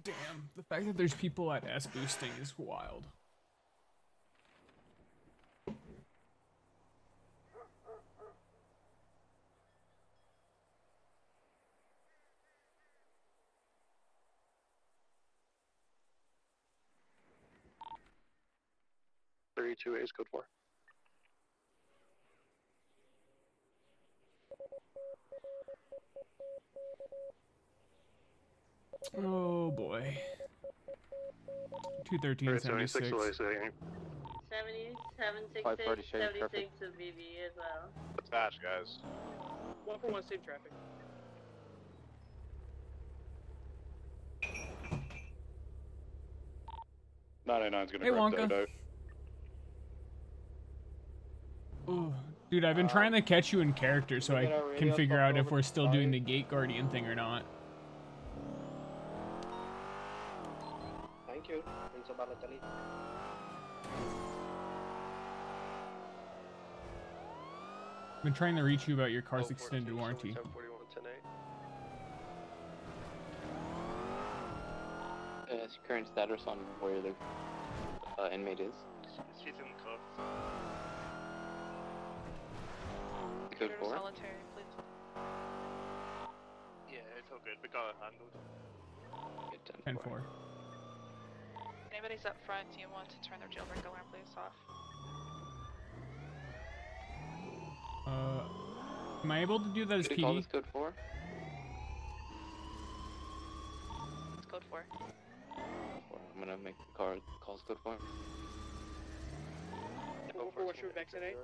Damn, the fact that there's people at S boosting is wild. Two A's code 4. Oh boy. 213, 76. 76 to BB as well. Attach, guys. 141 safe traffic. '99's gonna Hey, grab Wonka. Dodo. Oh, dude, I've been trying to catch you in character so I can figure out if we're still doing the Gate Guardian thing or not. Thank you. I've been trying to reach you about your car's extended warranty. 1041, 10-8. Yes, current status on where the inmate is. She's in cuffs. Code 4? Solitary, please. Yeah, it's all good. We got it handled. Good, 10-4. Anybody's up front, do you want to turn their jailbreak alarm please off? Am I able to do that as Did you call PD? this code 4? It's code 4. I'm gonna make the calls code 4. What's your vaccinate?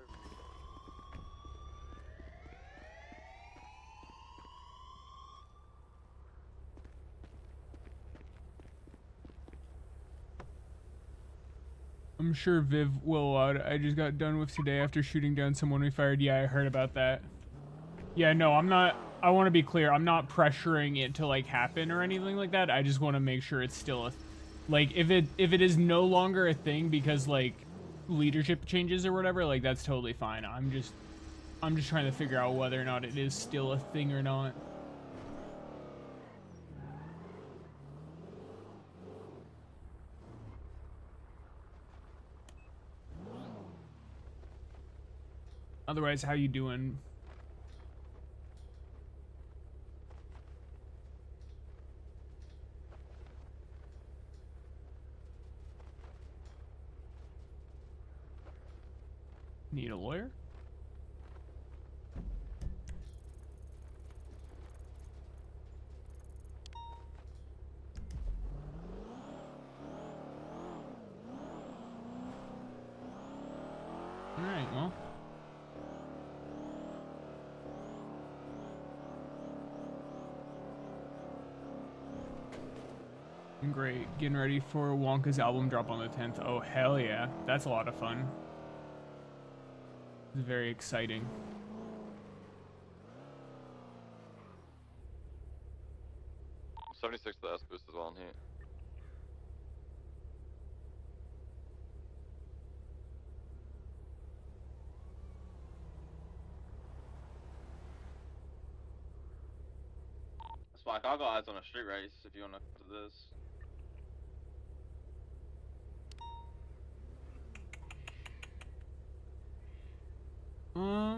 I'm sure Viv will I just got done with today after shooting down someone we fired. Yeah, I heard about that. Yeah, no, I'm not. I want to be clear. I'm not pressuring it to like happen or anything like that. I just want to make sure it's still a, like, if it is no longer a thing because like leadership changes or whatever, like that's totally fine. I'm just trying to figure out whether or not it is still a thing or not. Otherwise, how you doing? Need a lawyer? All right, well. Great. Getting ready for Wonka's album drop on the 10th. Oh, hell yeah. That's a lot of fun. It's very exciting. .76 to the S boost as well in heat. Spike, I got eyes on a street race if you want to do this.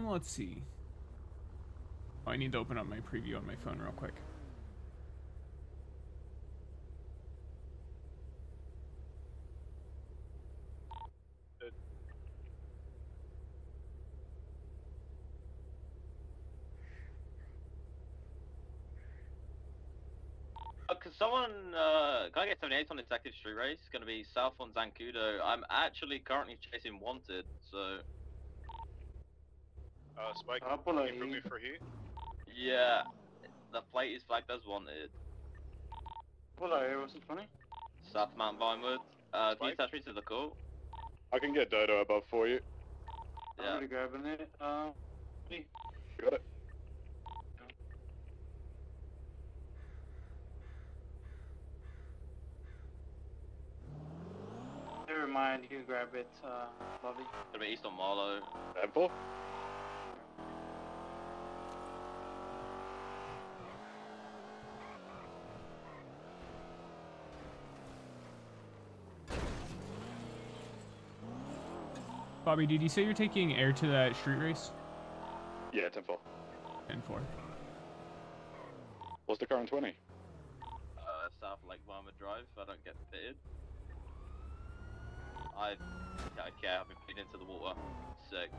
Let's see. Oh, I need to open up my preview on my phone real quick. Can someone, can I get 78 on this active street race? It's going to be south on Zancudo. I'm actually currently chasing Wanted, so... Spike, can you prove me for heat? Yeah, the plate is flagged as Wanted. What area was it, 20? South Mount Vinewood. Can you attach me to the call? I can get Dodo above for you. Yeah. I'm already grabbing it. Me. Got it. Never mind, you can grab it, Bobby. It's going to be east on Marlow. M4? Bobby, did you say you're taking air to that street race? Yeah, 10-4. 10-4. What's the current 20? South Lake Varma Drive. I don't get pitted. I have been pitted into the water. Sick.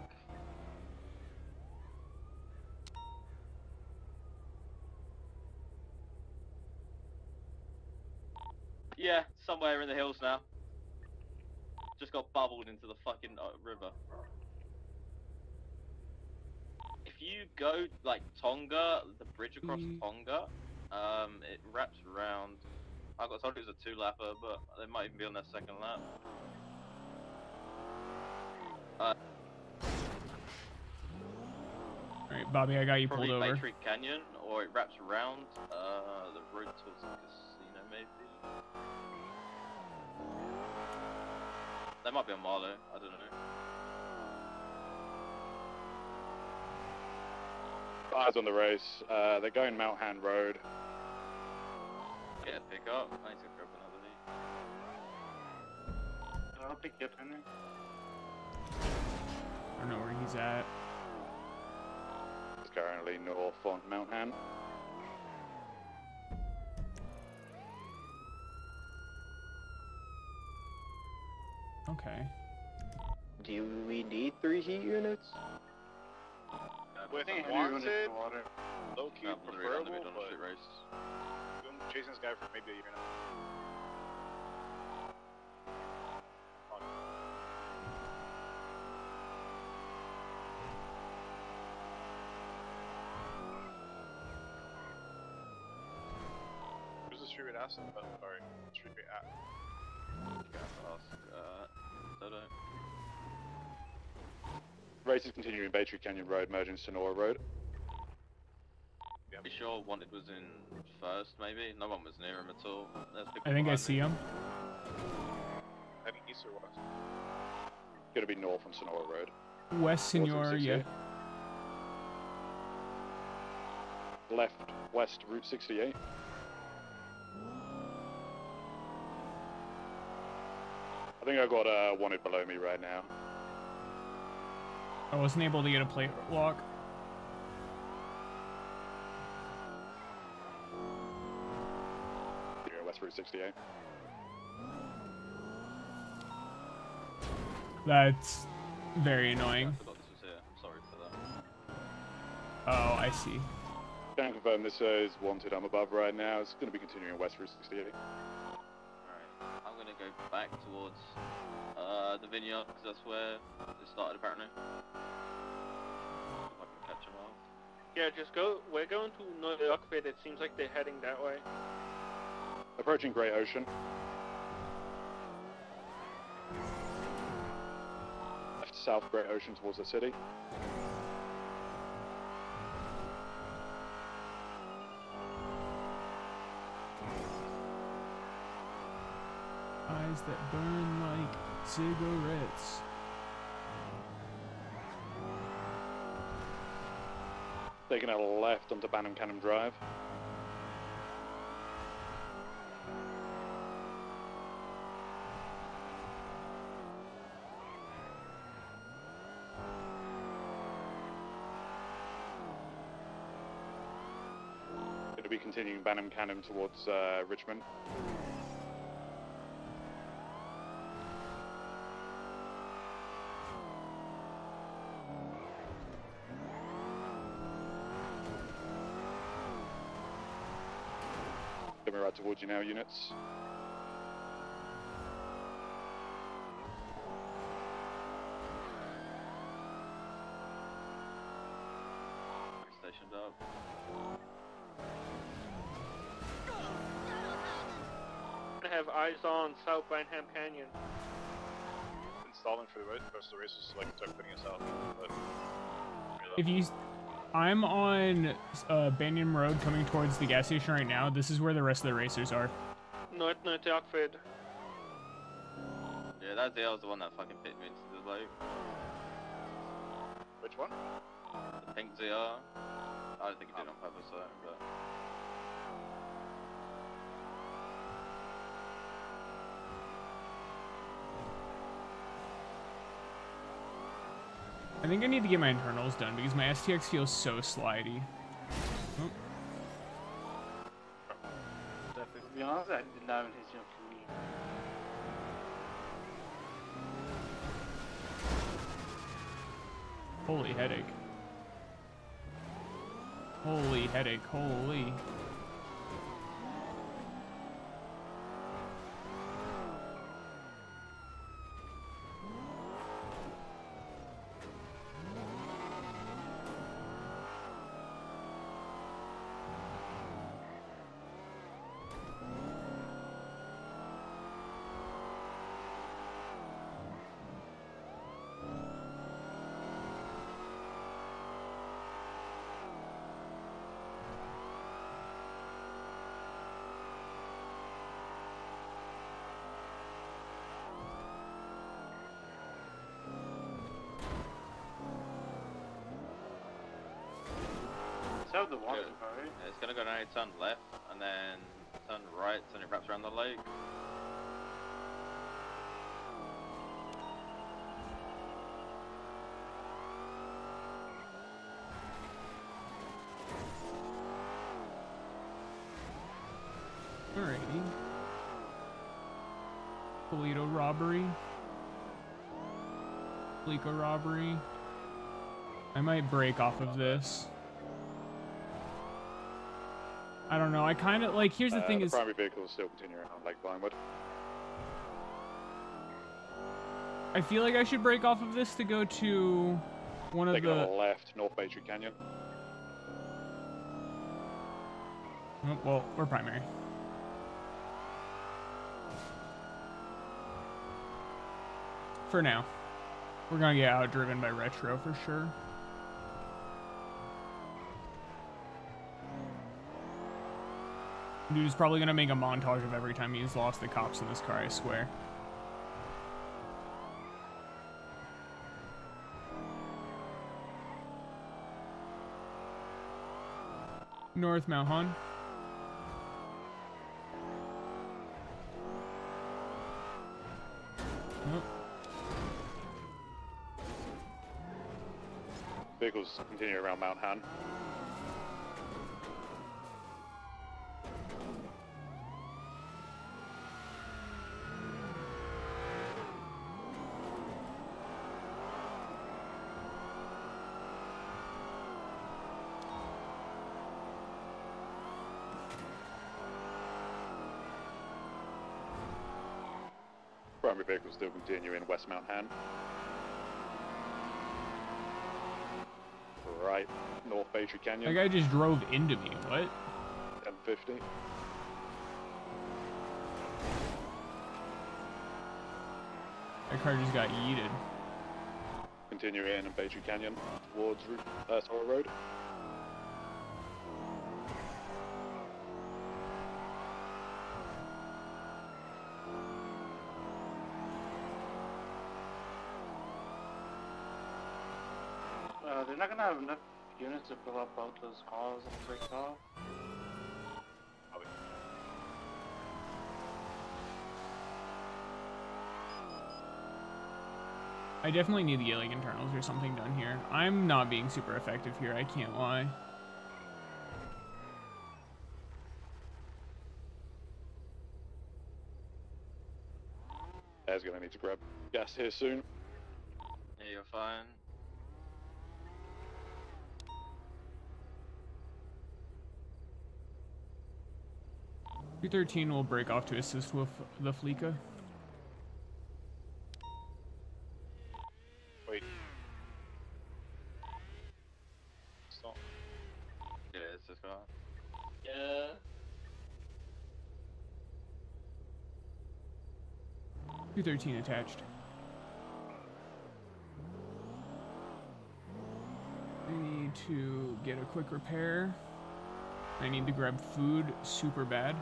Yeah, somewhere in the hills now. Just got bubbled into the fucking river. If you go like Tonga, the bridge across Tonga, it wraps around. I got told it was a 2-lapper, but they might even be on their second lap. Alright, Bobby, I got you pulled Probably over. Bay Tree Canyon, or it wraps around the road towards the casino, maybe. They might be on Marlow, I don't know. Eyes on the race. They're going Mount Hand Road. Get a pickup. I need to grab another lead. I'll pick you up, Henry. I don't know where he's at. It's currently north on Mount Hand. Okay. Do we need 3 heat units? With Henry went into wanted, the water. low key No, preferable, on the but street race. been chasing this guy for maybe a year now. Where's the street rate asset? Oh, sorry, street rate at. Dodo. Race is continuing Bay Tree Canyon Road, merging Sonora Road. Be sure Wanted was in first, maybe? No one was near him at all. There's people I think I behind see me. him. Heading east or west? Gonna be north on Sonora Road. West Senor, yeah. Left, west, Route 68. I think I got Wanted below me right now. I wasn't able to get a plate lock. Here, west Route 68. That's very annoying. I forgot this was here. I'm sorry for that. Oh, I see. Can confirm this is Wanted. I'm above right now. It's going to be continuing west Route 68. Alright, I'm gonna go back towards the vineyard, because that's where it started apparently. If I can catch them all. Yeah, just go. We're going to Noyakbit. It seems like they're heading that way. Approaching Great Ocean. Left south Great Ocean towards the city. Eyes that burn like cigarettes. Taking a left onto Banham Cannon Drive. It'll be continuing Banham Cannon towards Richmond. Coming right towards you now, units. Stationed up. I have eyes on South Banham Canyon. Installing for the rest of the races so I can start putting us out. But If you, I'm on Banyan Road coming towards the gas station right now. This is where the rest of the racers are. Noyakbit. Yeah, that deal was the one that fucking bit me into the lake. which one? The pink ZR. I don't think he did it on purpose though, but... I think I need to get my internals done because my STX feels so slidey. Oh. To be honest, I did not even hit you for me. Holy headache. Holy headache, holy. Have the water, Good. right? It's gonna go down, turn left, and then turn right, and it wraps around the lake. Alrighty. Toledo robbery. Fleeca robbery. I might break off of this. I don't know. I kind of like. Here's the thing: the is primary vehicle is still continuing around Lake Vinewood. I feel like I should break off of this to go to one of Taking a the. left, North Bay Tree Canyon. Oh, well, we're primary. For now, we're gonna get outdriven by Retro for sure. Dude's probably gonna make a montage of every time he's lost the cops in this car, I swear. North Mount Hon. Oh. Vehicles continue around Mount Han. Primary vehicle still continuing West Mount Han. Right, North Bay Tree Canyon. That guy just drove into me. What? 1050. That car just got yeeted. Continue in Bay Tree Canyon towards Sorrel Road. They're not gonna have enough units to fill up both those cars and break off. I definitely need to get like internals or something done here. I'm not being super effective here, I can't lie. There's gonna need to grab gas here soon. Yeah, you're fine. $213 will break off to assist with the Fleeca. Wait. Stop. Yeah, it's just gone. Yeah. $213 attached. I need to get a quick repair. I need to grab food super bad.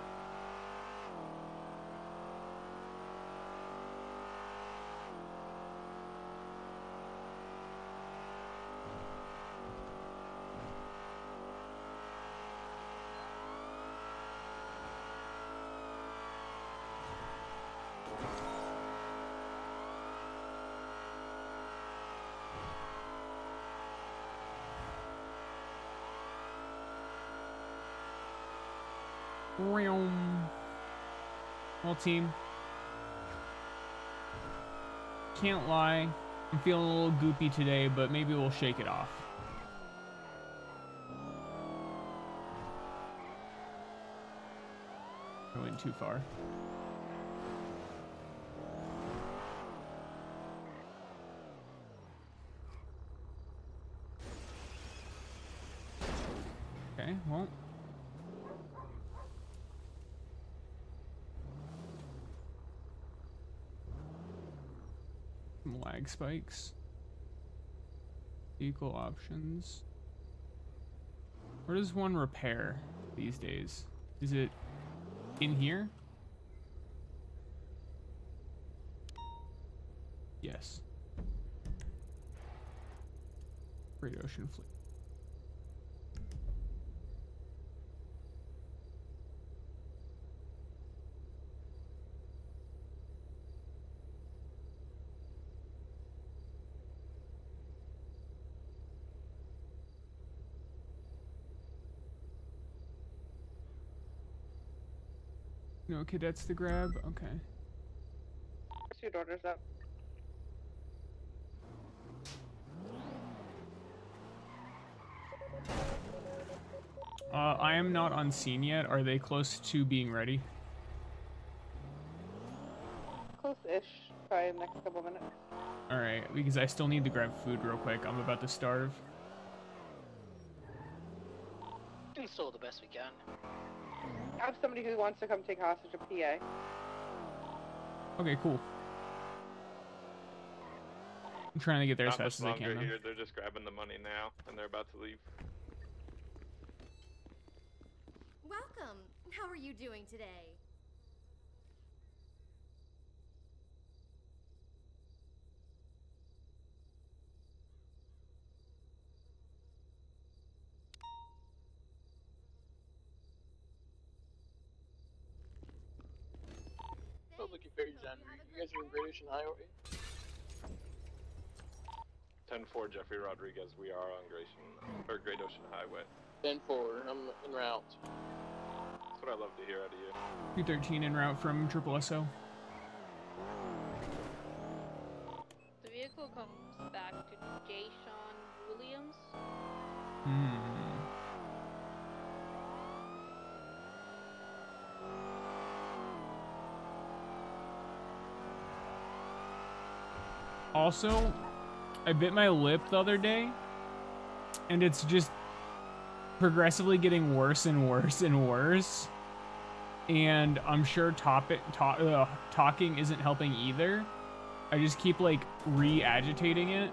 Well, team. Can't lie. I'm feeling a little goopy today, but maybe we'll shake it off. I went too far. Okay, well. Some lag spikes. Vehicle options. Where does one repair these days? Is it in here? Yes. Great Ocean Fleet. No cadets to grab? Okay. Your daughter's up. I am not on scene yet. Are they close to being ready? Close-ish. Probably in the next couple minutes. Alright, because I still need to grab food real quick. I'm about to starve. Install the best we can. I have somebody who wants to come take hostage a PA. Okay, cool. I'm trying to get there as Not fast as much I can. longer Though. here. They're just grabbing the money now, and they're about to leave. Welcome. How are you doing today? Oh, looking very zen. You guys are in Great Ocean Highway? 10-4 Jeffrey Rodriguez. We are on Great Ocean Highway. 10-4. I'm en route. That's what I love to hear out of you. 213 en route from Triple SO. The vehicle comes back to J. Sean Williams. Also, I bit my lip the other day, and it's just progressively getting worse and worse and worse. And I'm sure talking isn't helping either. I just keep like re-agitating it.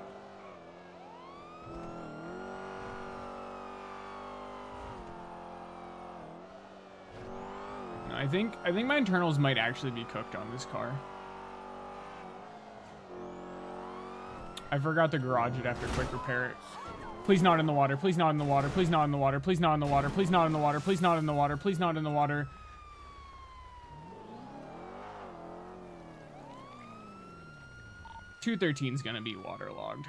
I think my internals might actually be cooked on this car. I forgot to garage it after quick repair it. Please not in the water. Please not in the water. Please not in the water. Please not in the water. Please not in the water. Please not in the water. Please not in the water. .213 is gonna be waterlogged.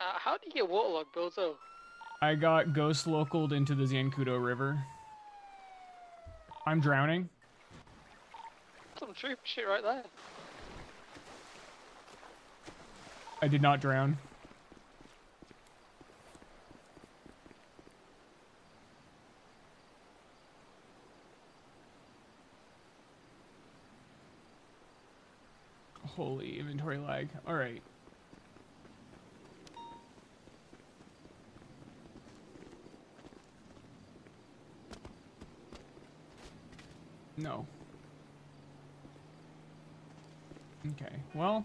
How do you get waterlogged, Bowzo? I got ghost localed into the Zancudo River. I'm drowning. Some troop shit right there. I did not drown. Holy inventory lag. All right. No. Okay. Well,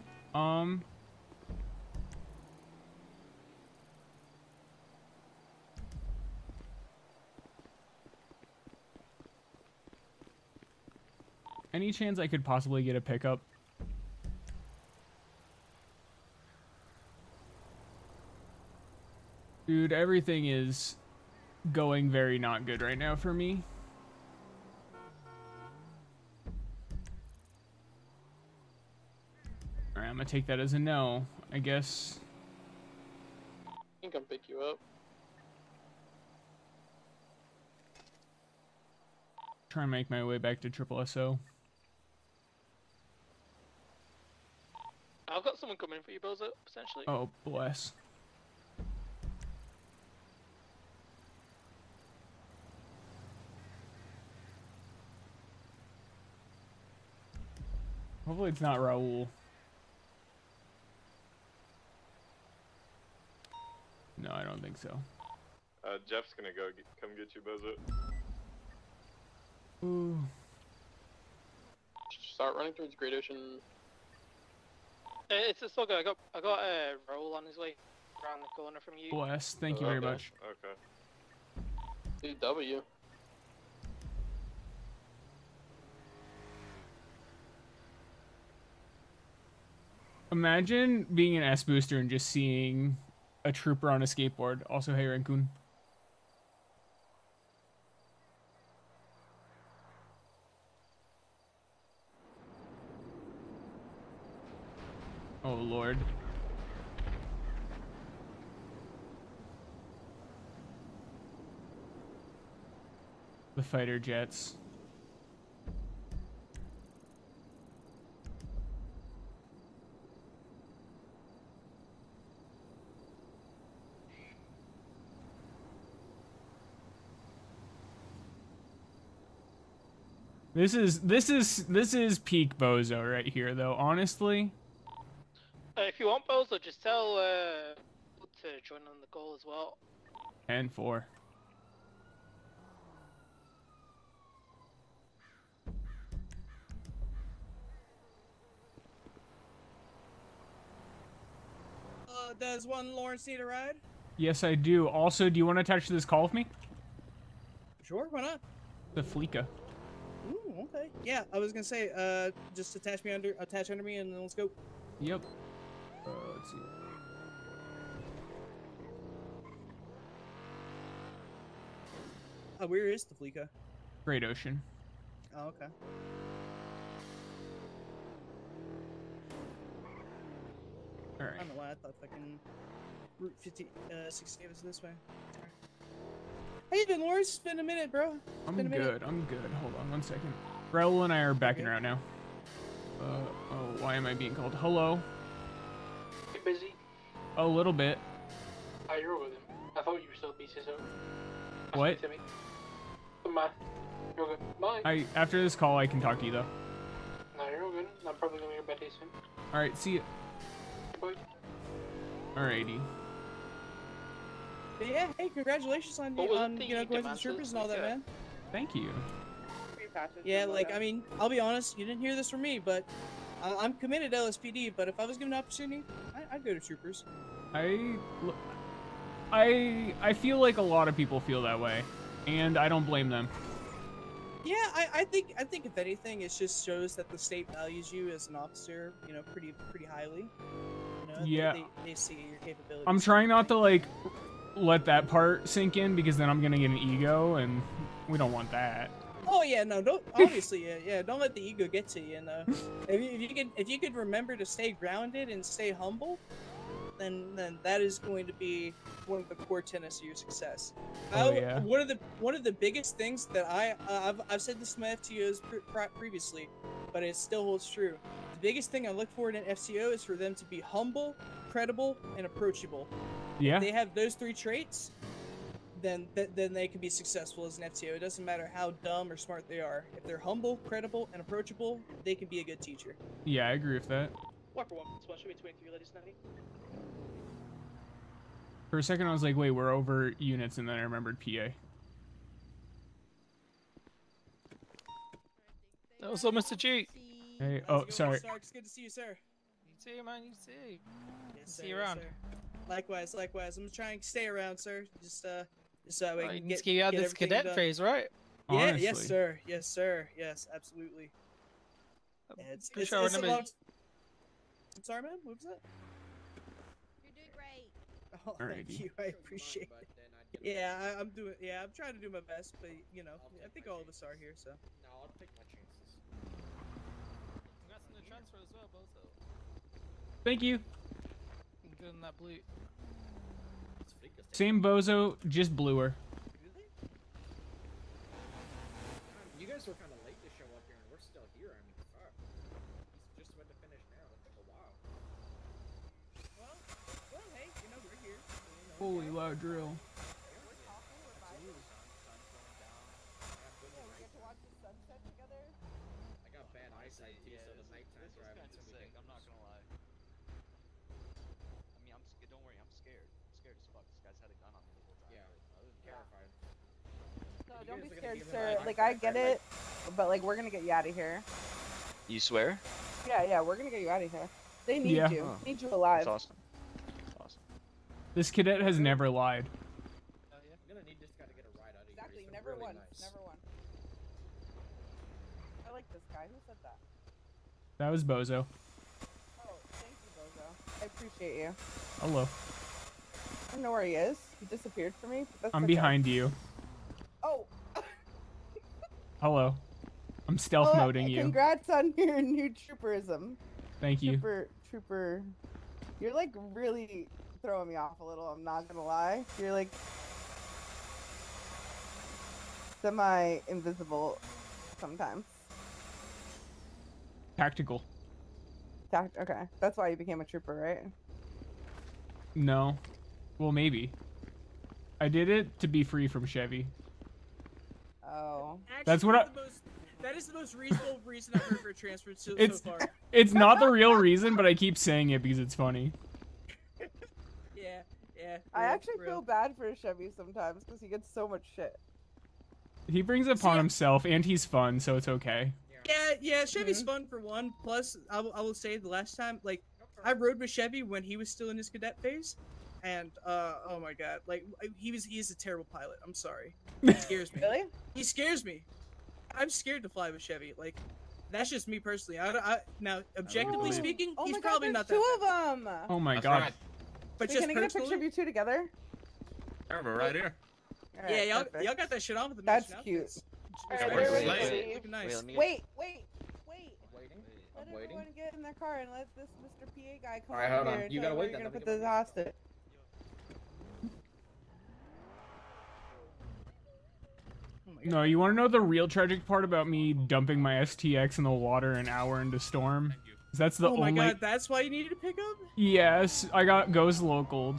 any chance I could possibly get a pickup? Dude, everything is going very not good right now for me. Alright, I'm gonna take that as a no, I guess. I can come pick you up. try and make my way back to Triple SO. I've got someone coming for you, Bowzo, potentially. Oh, bless. Hopefully it's not Raul. No, I don't think so. Jeff's gonna come get you, Bowzo. Ooh. Start running towards Great Ocean. It's a slugger. I got a roll on his way around the corner from you. Bless. Thank you very much. Okay. DW. Imagine being an S booster and just seeing a trooper on a skateboard. Also, hey, Raccoon. Oh, Lord. The fighter jets. This is peak Bowzo right here, though. Honestly. If you want Bowzo, just tell to join on the call as well. 10-4. Does one Lawrence need a ride? Yes, I do. Also, do you want to attach to this call with me? Sure, why not? The Fleeka. Ooh, okay. Yeah, I was gonna say, just attach under me, and then let's go. Yep. Let's see. Where is the Fleeka? Great Ocean. Oh, okay. Alright. I don't know why I thought fucking Route 68 was this way. Right. How you been, Lawrence? It's been a minute, bro. I'm good. I'm good. Hold on 1 second. Raul and I are backing her out now. Oh, why am I being called? Hello. You busy? A little bit. Oh, you're with him. I thought you were still BCSO. What? To me. Bye. You're good. Bye. After this call, I can talk to you though. No, you're all good. I'm probably gonna get back to you soon. All right, see you. Bye. Alrighty. But yeah, hey, congratulations on going to the troopers and all that, man. Thank you. Yeah, like, I mean, I'll be honest, you didn't hear this from me, but I'm committed to LSPD, but if I was given an opportunity, I'd go to troopers. I feel like a lot of people feel that way, and I don't blame them. Yeah, I think if anything, it just shows that the state values you as an officer, you know, pretty highly. You know, Yeah. They see your capabilities. I'm trying not to like let that part sink in because then I'm gonna get an ego, and we don't want that. Oh yeah, no, don't obviously, yeah, don't let the ego get to you. No, if you could remember to stay grounded and stay humble, then that is going to be one of the core tenets of your success. Oh, yeah. One of the biggest things that I've said this to my FTOs previously, but it still holds true. The biggest thing I look for in an FTO is for them to be humble, credible, and approachable. Yeah. If they have those three traits, then they can be successful as an FTO. It doesn't matter how dumb or smart they are. If they're humble, credible, and approachable, they can be a good teacher. Yeah, I agree with that. 1 for 1. Should be 23, ladies and 90. For a second, I was like, wait, we're over units, and then I remembered PA. That was Mr. G. Hey, oh, sorry. It's good to see you, sir. You too, man. You too. Yes, See you around. Sir. Likewise. I'm gonna try and stay around, sir. Just so we can get you out of this cadet done. phase, right? Yeah, Honestly. yes, sir. Yes, sir. Yes, absolutely. Yeah, it's sure I a remember. long... I'm sorry, man. What was that? You're doing great. Oh, thank you. I appreciate it. Yeah, I'm doing. Yeah, I'm trying to do my best, but you know, I think all of us are here, so. No, I'll take my chances. Congrats on the transfer as well, Bowzo. Thank you. Good in that blue. Same Bozo, just bluer. You guys guys were kind of late to show up here, and we're still here. I mean, fuck. He's just about to finish now. It took a while. Well, hey, you know, we're here. So, you know, Holy loud drill. I got bad eyesight too, so the nighttime driving. This was kind of sick. I'm not gonna lie. I mean, don't worry. I'm scared. I'm scared as fuck. This guy's had a gun on me the whole time. Yeah, I was terrified. No, don't be scared, sir. Like, I get it, but, like, we're gonna get you out of here. You swear? Yeah, we're gonna get you out of here. They need Yeah. you. Oh. Need you alive. That's awesome. That's awesome. This cadet has never lied. I'm gonna need this guy to get a ride out of Exactly, here. never really once. Nice. Never once. I like this guy. Who said that? That was Bowzo. Oh, thank you, Bowzo. I appreciate you. Hello. I don't know where he is. He disappeared from me. But that's I'm okay. behind you. Oh. Hello. I'm stealth moding you. Congrats on your new trooperism. Thank you. Trooper. You're like really throwing me off a little. I'm not gonna lie. You're like semi-invisible sometimes. Tactical. Okay, that's why you became a trooper, right? No. Well, maybe. I did it to be free from Chevy. Oh. That's what That is the most reasonable reason I've heard for a transfer so far. It's not the real reason, but I keep saying it because it's funny. Yeah. I actually feel bad for Chevy sometimes because he gets so much shit. He brings it upon himself, and he's fun, so it's okay. Yeah, Chevy's fun for one. Plus, I will say the last time, like, I rode with Chevy when he was still in his cadet phase, and oh my god, like he's a terrible pilot. I'm sorry, he scares me. Really? He scares me. I'm scared to fly with Chevy. Like, that's just me personally. Now, objectively speaking, Oh he's my god, probably there's not that two bad. of them. Oh my god. But Wait, just can I get a picture of you two together? Yeah, we're right here. All Yeah, right, perfect. y'all got that shit on with the That's matching cute. outfits. All It's right, very wait, nice. wait, Looking nice. Wait. Waiting. Let I'm waiting. everyone get in their car and let this Mr. PA guy come All right, over hold here on. and You tell gotta where wait you're then. gonna put this hostage. No, you want to know the real tragic part about me dumping my STX in the water an hour into storm? That's the Oh my only. god, that's why you needed to pick up? Yes, I got goes local.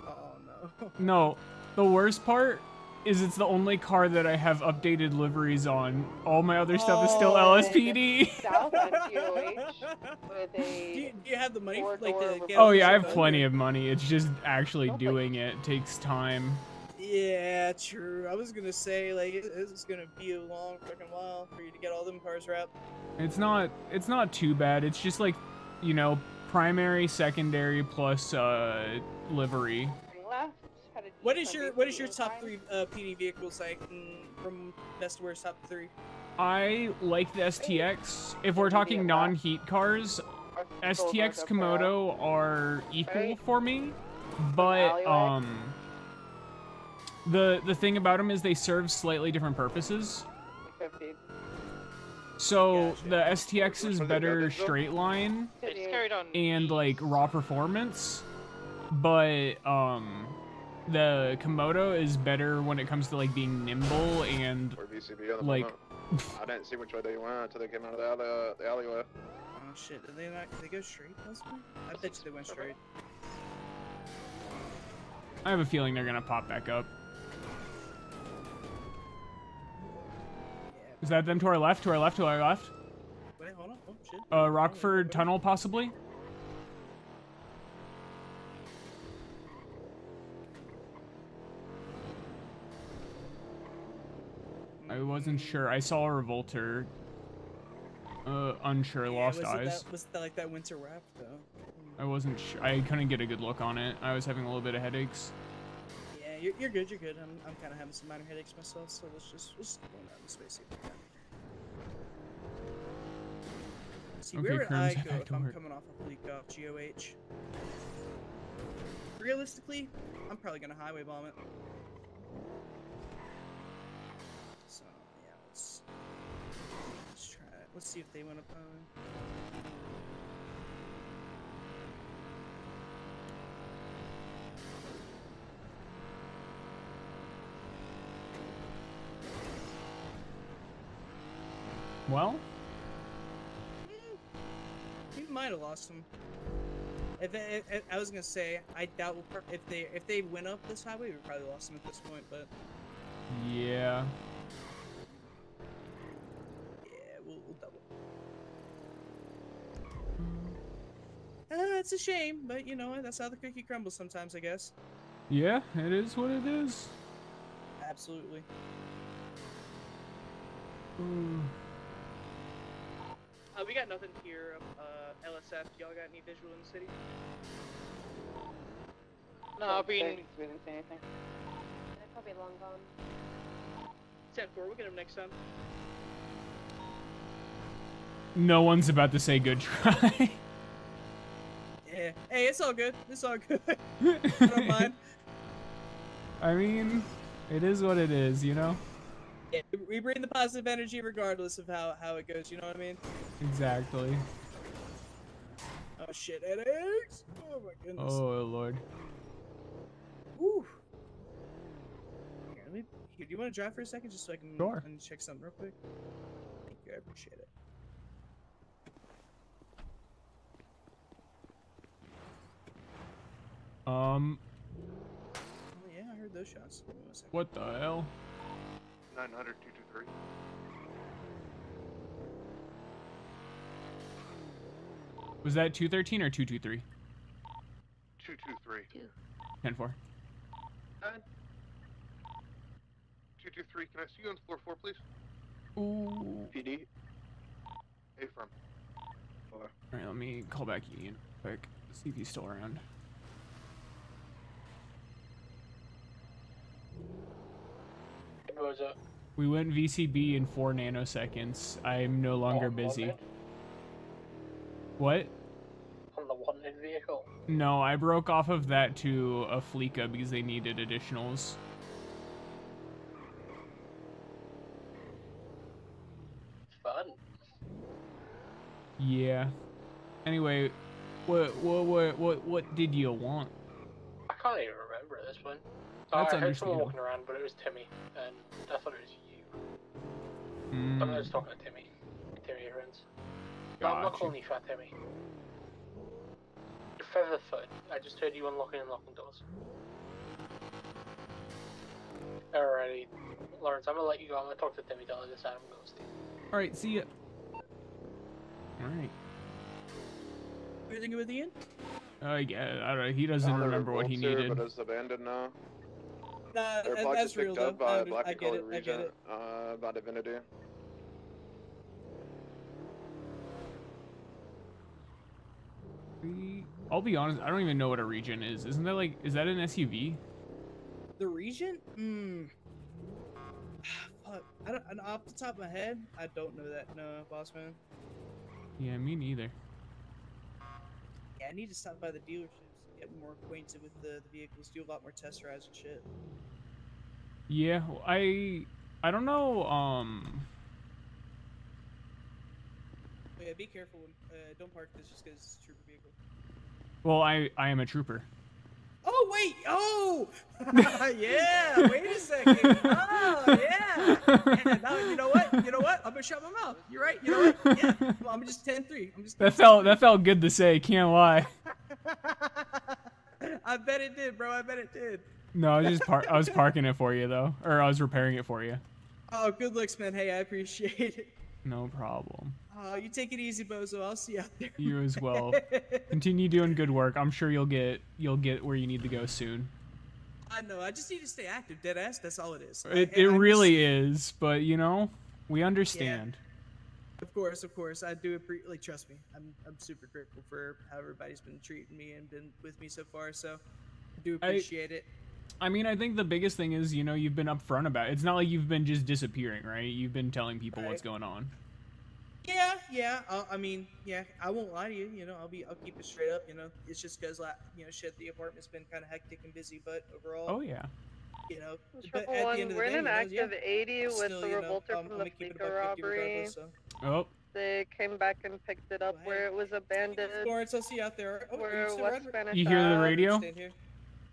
Oh no. No, the worst part is it's the only car that I have updated liveries on. All my other stuff is still LSPD. South on GOH with a Do you have the money for, like, to get Oh all yeah, I this have done? plenty of money. It's just actually doing it takes time. Yeah, true. I was gonna say, like, this is gonna be a long fucking while for you to get all them cars wrapped. It's not too bad. It's just like, you know, primary, secondary plus livery. left. What is your top three PD vehicles like from best to worst top three? I like the STX. If we're talking non-heat cars, STX Komodo are equal for me, but the thing about them is they serve slightly different purposes. So the STX is better straight line It's carried on. and like raw performance, but the Komodo is better when it comes to like being nimble and Or VCB on the like. moment. I didn't see which way they went until they came out of the alleyway. Oh shit, did they go straight possibly? I bet you they went straight. I have a feeling they're gonna pop back up. Is that them to our left? To our left? To our left? Wait, hold on. Oh shit. Rockford Tunnel, possibly? I wasn't sure. I saw a revolter. Unsure. Lost eyes. Was that like that winter wrap though? I wasn't sure. I couldn't get a good look on it. I was having a little bit of headaches. Yeah, you're good. You're good. I'm kind of having some minor headaches myself, so let's just go out in space here. See, Okay, where would Kerms, I head go back if to I'm work. coming off a bleak off GOH? Realistically, I'm probably gonna highway bomb it. So yeah, let's try it. Let's see if they went up. Well, We might have lost him. If I was gonna say, I doubt if they went up this highway, we probably lost him at this point. But yeah. yeah, we'll double. It's a shame, but you know what? That's how the cookie crumbles sometimes, I guess. Yeah, it is what it is. Absolutely. We got nothing here. LSF, y'all got any visual in the city? No, I've been. We didn't see anything. They're probably long gone. 10-4, we'll get him next time. No one's about to say good try. Yeah. Hey, it's all good. It's all good. I don't mind. I mean, it is what it is, you know? Yeah, we bring the positive energy regardless of how it goes, you know what I mean? Exactly. Oh shit, headaches! Oh my goodness. Oh, Lord. Woo. Here, do you want to drive for a second just so I can Sure. check something real quick? Thank you, I appreciate it. Oh yeah, I heard those shots. Give me 1 second. What the hell? 900 223. Was that 213 or 223? 223. 10-4. 223. Can I see you on floor 4, please? Ooh. PD. Affirm. Alright, let me call back Ian quick. See if he's still around. Bowzo. We went VCB in 4 nanoseconds. I'm no longer busy. What? On the wanted vehicle. No, I broke off of that to a Fleeka because they needed additionals. Fun. Yeah. Anyway, what did you want? I can't even remember this one. That's I heard someone understandable. walking around, but it was Timmy, and I thought it was you. Mm, I'm just talking to Timmy. Timmy friends. No, I'm not Gotcha. calling you Fat Timmy. You're Featherfoot. I just heard you unlocking and locking doors. Alrighty, Lawrence, I'm gonna let you go. I'm gonna talk to Timmy till I decide I'm gonna stay. Alright, see ya. Alright. Everything with Ian? Yeah, I don't know. He doesn't Now they're remember what he revolts here, needed. But it's abandoned now. Nah, Their box that's is real picked though. up by Black I and get Color it. I get Regent, it. by Divinity. I'll be honest, I don't even know what a region is. Isn't that like, is that an SUV? The Regent? Fuck. I don't. Off the top of my head, I don't know that. No, boss man. Yeah, me neither. Yeah, I need to stop by the dealerships, get more acquainted with the vehicles, do a lot more test drives and shit. Yeah, I don't know, But yeah, be careful. Don't park this just because it's a trooper vehicle. well, I am a trooper. Oh wait! Oh, yeah. Wait a second. Oh yeah. Yeah, no, you know what? You know what? I'm gonna shut my mouth. You're right. You know what? Yeah. Well, I'm just 10-3. I'm just. That felt good to say, can't lie. I bet it did, bro. I bet it did. No, I was just I was parking it for you though, or I was repairing it for you. Oh, good looks, man. Hey, I appreciate it. No problem. You take it easy, Bowzo. I'll see you out there. You as well. Continue doing good work. I'm sure you'll get where you need to go soon. I know. I just need to stay active, dead ass. That's all it is. It really is, but you know, we understand. Yeah. Of course. I do appreciate. Like, trust me, I'm super grateful for how everybody's been treating me and been with me so far. So, I do appreciate it. I mean, I think the biggest thing is, you know, you've been upfront about it. It's not like you've been just disappearing, right? You've been telling people what's going on. Yeah. I mean, yeah. I won't lie to you. You know, I'll keep it straight up. You know, it's just because, you know, shit, the apartment's been kind of hectic and busy, but overall. Oh yeah. You know, Triple but at one, the end of the we're day, in an active 80 with still, the you know, revolter I'm from the gonna keep it Fleeka above 50 robbery. regardless, so. Oh. They came back and picked it up where it was abandoned. Lawrence, I'll see you out there. Oh, Where you West Spanish You hear the radio? Stand here.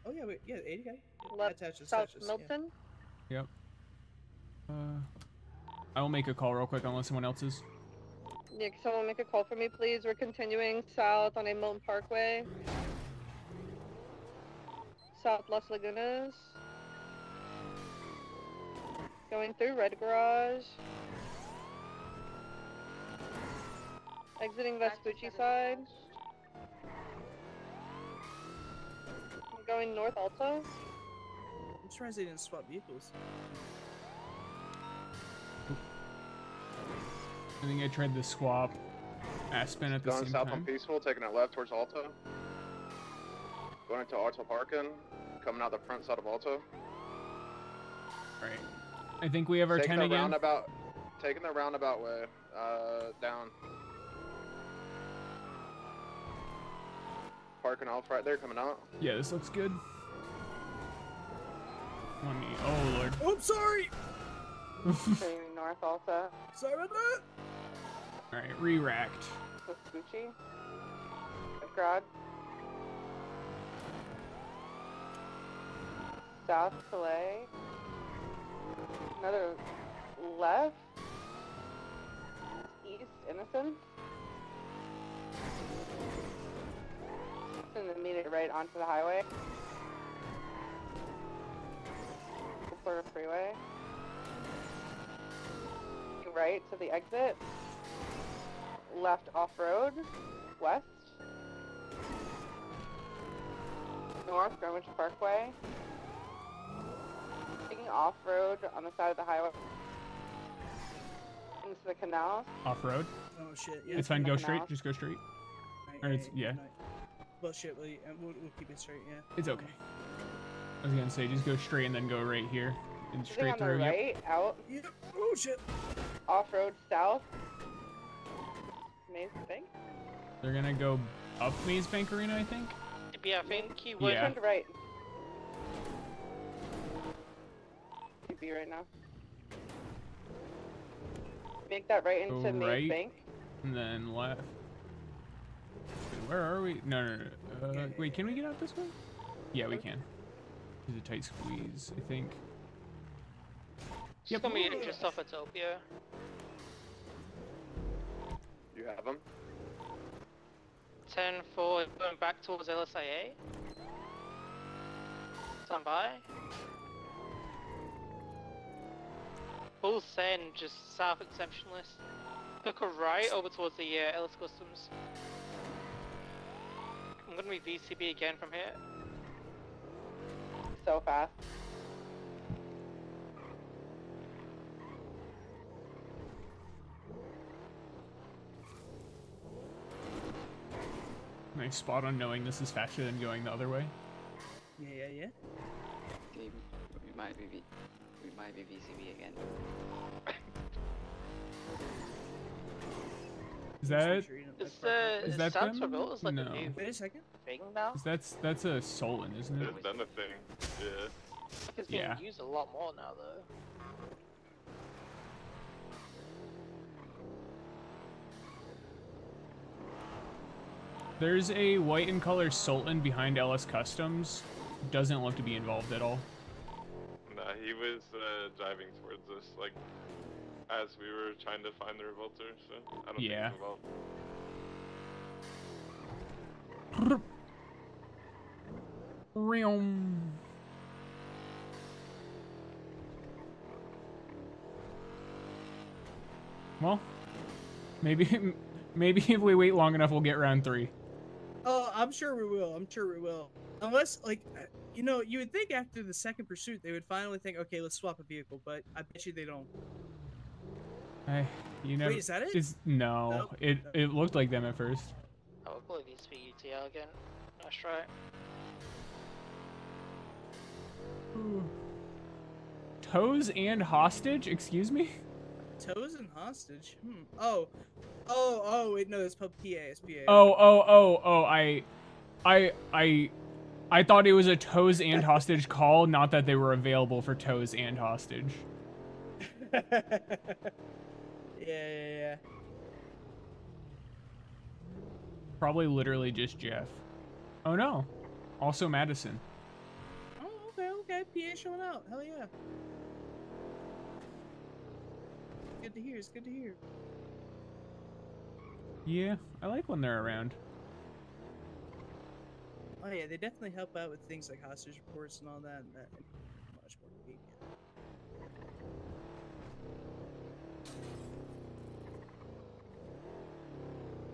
Oh yeah, wait, yeah, 80 guy. Left South Milton. Yep. I will make a call real quick unless someone else is. Yeah, can someone make a call for me, please? We're continuing south on a Milton Parkway. South Las Lagunas. Going through Red Garage. Exiting Vespucci side. I'm going north Alta. I'm surprised they didn't swap vehicles. I think I tried the swap Aspen at the Going same south on time. Peaceful, taking it left towards Alta. Going into Alta Parkin, coming out the front side of Alta. Right. I think we have our 10 Taking the again. roundabout, taking the roundabout way, down. Parking off right there, coming out. Yeah, this looks good. Let me. Oh lord. Oh, I'm sorry. Continuing north Alta. Sorry about that. All right, re-racked. Vespucci. Red Garage. South Calais. Another left. East Innocence. And then meet it right onto the highway. Florida Freeway. Right to the exit. Left off-road. West. North Greenwich Parkway. Taking off-road on the side of the highway. Into the canal. Off-road. Oh shit. Yeah. It's fine. Go Canal. straight. Just go straight. Or it's yeah. Bullshit. We'll keep it straight. Yeah. It's okay. I was gonna say just go straight and then go right here and Sitting straight on the through. Yep. right, out. Yep. Oh shit. Off-road south. Maze Bank. They're gonna go up Maze Bank Arena, I think. Yeah, I think he would. Yeah. Turn to right. TP right now. Make that right Go into Maze right. Bank. And then left. Wait, where are we? No. Wait, can we get out this way? Yeah, we can. There's a tight squeeze, I think. It's gonna be just off Utopia. You have them? 10-4, going back towards LSIA. Stand by. Full send, just south exceptionalist. Took a right over towards the LS Customs. I'm gonna be VCB again from here. So fast. Nice spot on knowing this is faster than going the other way. Yeah. Okay, we might be VCB again. Is that Is that Santos them? Road like No. a new Wait a second. thing now? That's a Solon, isn't it? It's been a thing. Yeah. It's being Yeah. used a lot more now though. There's a white and color Sultan behind LS Customs. Doesn't look to be involved at all. Nah, he was driving towards us, like, as we were trying to find the revolter, so I don't think Yeah. he's involved. Well, maybe if we wait long enough, we'll get round 3. Oh, I'm sure we will. Unless, like, you know, you would think after the second pursuit they would finally think, okay, let's swap a vehicle, but I bet you they don't. You never. Wait, is that it? No, Nope. it looked like them at first. I would believe these for UTL again. Nice try. Toes and hostage? Excuse me? Toes and hostage? Oh, wait, no, it's PA, it's PA. Oh, I thought it was a toes and hostage call, not that they were available for toes and hostage. Yeah. Probably literally just Jeff. Oh no. Also Madison. Oh, okay, PA showing out. Hell yeah. good to hear. It's good to hear. Yeah, I like when they're around. Oh yeah, they definitely help out with things like hostage reports and all that. And that much more convenient.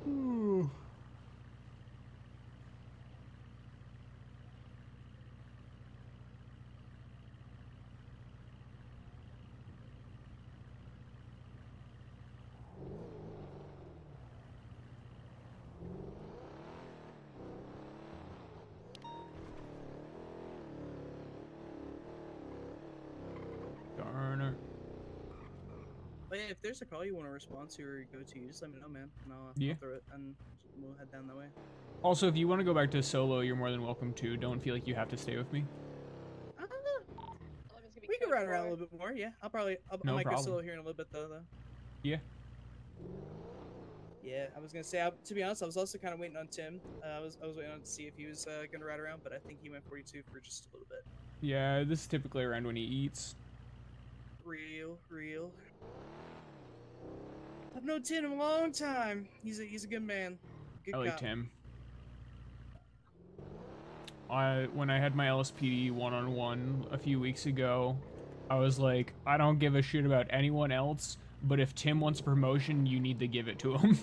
Ooh. Darn it. But yeah, if there's a call you want to respond to or go to, just let me know, man, and Yeah. I'll throw it, and we'll head down that way. Also, if you want to go back to solo, you're more than welcome to. Don't feel like you have to stay with me. We can run around a little bit more. Yeah, I No might go problem. solo here in a little bit though. Yeah. Yeah, I was gonna say. To be honest, I was also kind of waiting on Tim. I was waiting on to see if he was gonna ride around, but I think he went 42 for just a little bit. Yeah, this is typically around when he eats. Real. I've known Tim a long time. He's a good man. Good I like cop. Tim. When I had my LSPD one-on-one a few weeks ago, I was like, I don't give a shit about anyone else, but if Tim wants a promotion, you need to give it to him.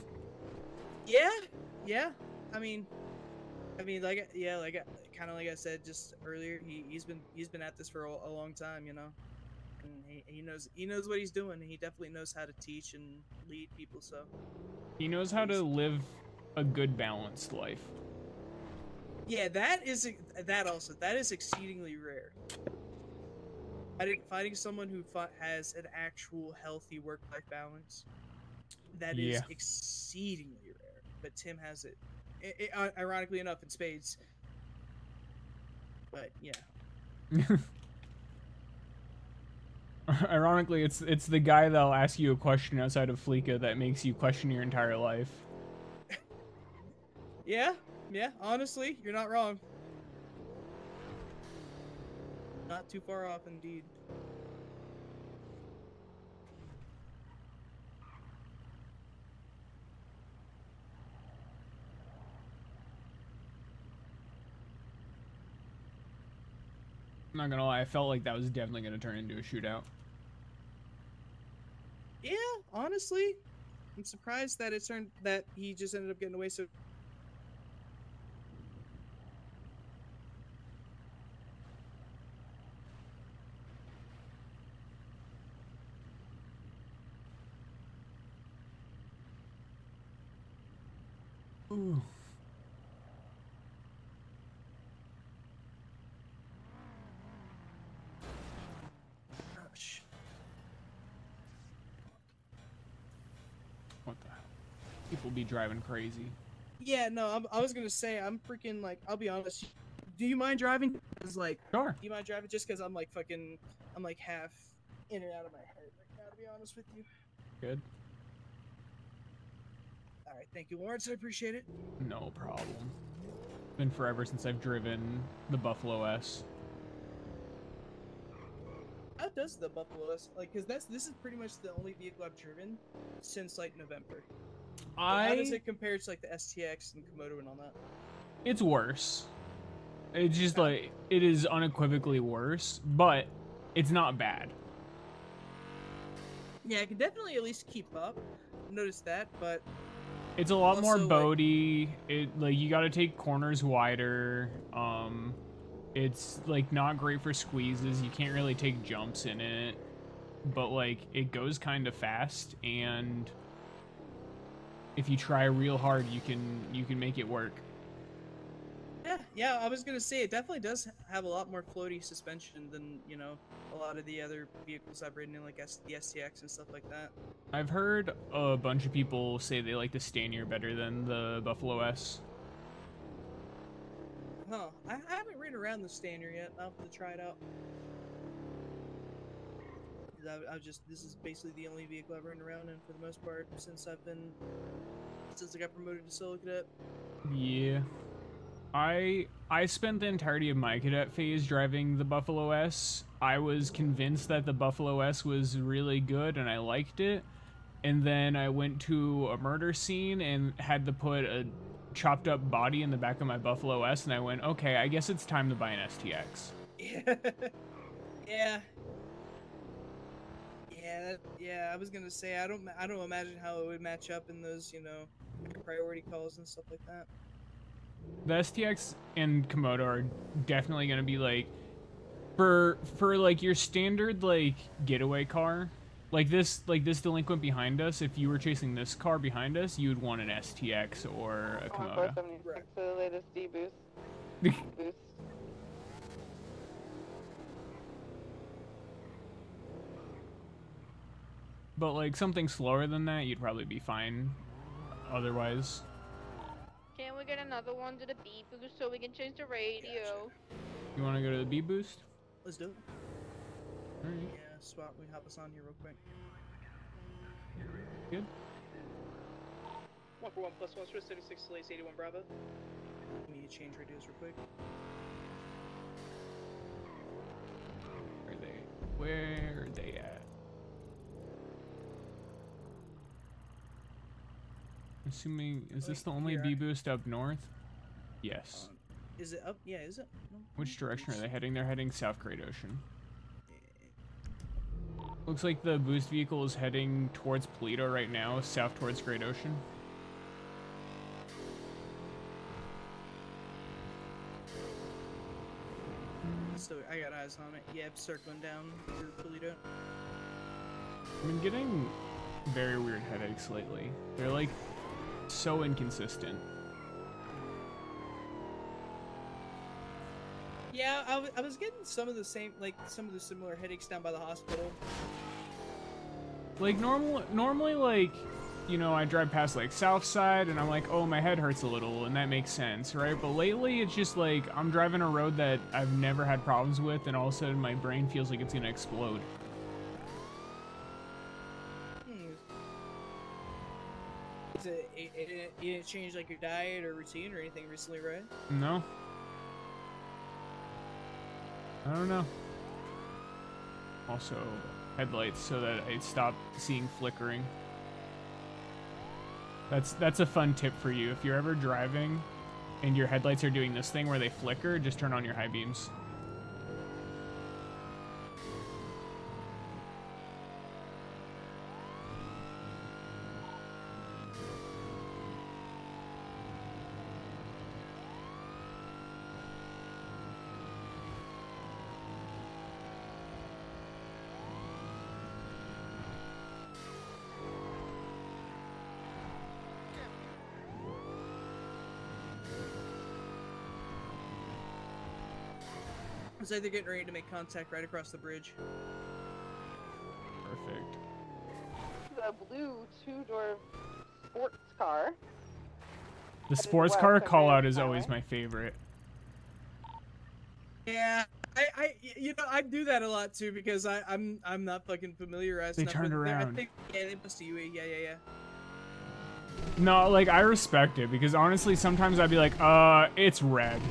Yeah. I mean, like kind of like I said just earlier, he's been at this for a long time, you know, and he knows what he's doing. And he definitely knows how to teach and lead people. So He knows how to live a good balanced life. yeah, that is exceedingly rare. Finding someone who has an actual healthy work-life balance, that is exceedingly rare. But Tim has it, ironically enough, in spades. But yeah. Ironically, it's the guy that'll ask you a question outside of Fleeka that makes you question your entire life. Yeah, honestly, you're not wrong. Not too far off, indeed. I'm not gonna lie, I felt like that was definitely gonna turn into a shootout. Yeah, honestly, I'm surprised that he just ended up getting away so. Ooh. What the hell? People be driving crazy. Yeah, no, I was gonna say I'm freaking like. I'll be honest. Do you mind driving? Cause like, sure. Do you mind driving? Just because I'm like half in and out of my head right now. To be honest with you. Good. All right, thank you, Lawrence. I appreciate it. No problem. Been forever since I've driven the Buffalo S. How does the Buffalo S like? Cause this is pretty much the only vehicle I've driven since like November. How does it compare to like the STX and Komodo and all that? It's worse. It's just like, it is unequivocally worse, but it's not bad. Yeah, I can definitely at least keep up. Notice that, but it's a lot more also, boaty. Like you gotta take corners wider. It's like not great for squeezes. You can't really take jumps in it, but like it goes kind of fast, and if you try real hard, you can make it work. Yeah, I was gonna say it definitely does have a lot more floaty suspension than, you know, a lot of the other vehicles I've ridden in, like the STX and stuff like that. I've heard a bunch of people say they like the Stanier better than the Buffalo S. Huh, I haven't ridden around the Stanier yet. I'll have to try it out. This is basically the only vehicle I've ridden around in for the most part since I got promoted to solo cadet. Yeah. I spent the entirety of my cadet phase driving the Buffalo S. I was convinced that the Buffalo S was really good and I liked it, and then I went to a murder scene and had to put a chopped up body in the back of my Buffalo S, and I went, okay, I guess it's time to buy an STX. Yeah. Yeah. Yeah, I was gonna say I don't imagine how it would match up in those, you know, priority calls and stuff like that. The STX and Komodo are definitely gonna be like, for like your standard like getaway car, like this delinquent behind us. If you were chasing this car behind us, you would want an STX or a Komodo. 476 for the latest D boost. Boost. But like something slower than that, you'd probably be fine. Otherwise. Can we get another one to the B boost so we can change the radio? You want to go to the B boost? Let's do it. Alright. Yeah, swap. We hop us on here real quick. Good. 1 for 1 plus 1 for 76 Lace 81 Bravo. We need to change radios real quick. Where are they at? Assuming, is this the only B boost up north? Yes. Is it up? Yeah, is it? No. Which direction are they heading? They're heading South Great Ocean. Looks like the boost vehicle is heading towards Polito right now, south towards Great Ocean. So I got eyes on it. Yep, circling down through Polito. I've been getting very weird headaches lately. They're like so inconsistent. Yeah, I was getting some of the same, like some of the similar headaches down by the hospital. Like normally like, you know, I drive past like South Side and I'm like, oh, my head hurts a little, and that makes sense, right? But lately it's just like I'm driving a road that I've never had problems with, and all of a sudden my brain feels like it's gonna explode. You didn't change like your diet or routine or anything recently, right? No. I don't know. Also, headlights so that I stop seeing flickering. That's a fun tip for you. If you're ever driving and your headlights are doing this thing where they flicker, just turn on your high beams. It's like they're getting ready to make contact right across the bridge. Perfect. The blue two-door sports car. The sports car call out is always my favorite. Yeah, you know, I do that a lot too because I'm not fucking familiarized. They enough turned with it. around. I think, yeah, they must do UE. Yeah. No, like I respect it because honestly sometimes I'd be like, it's red.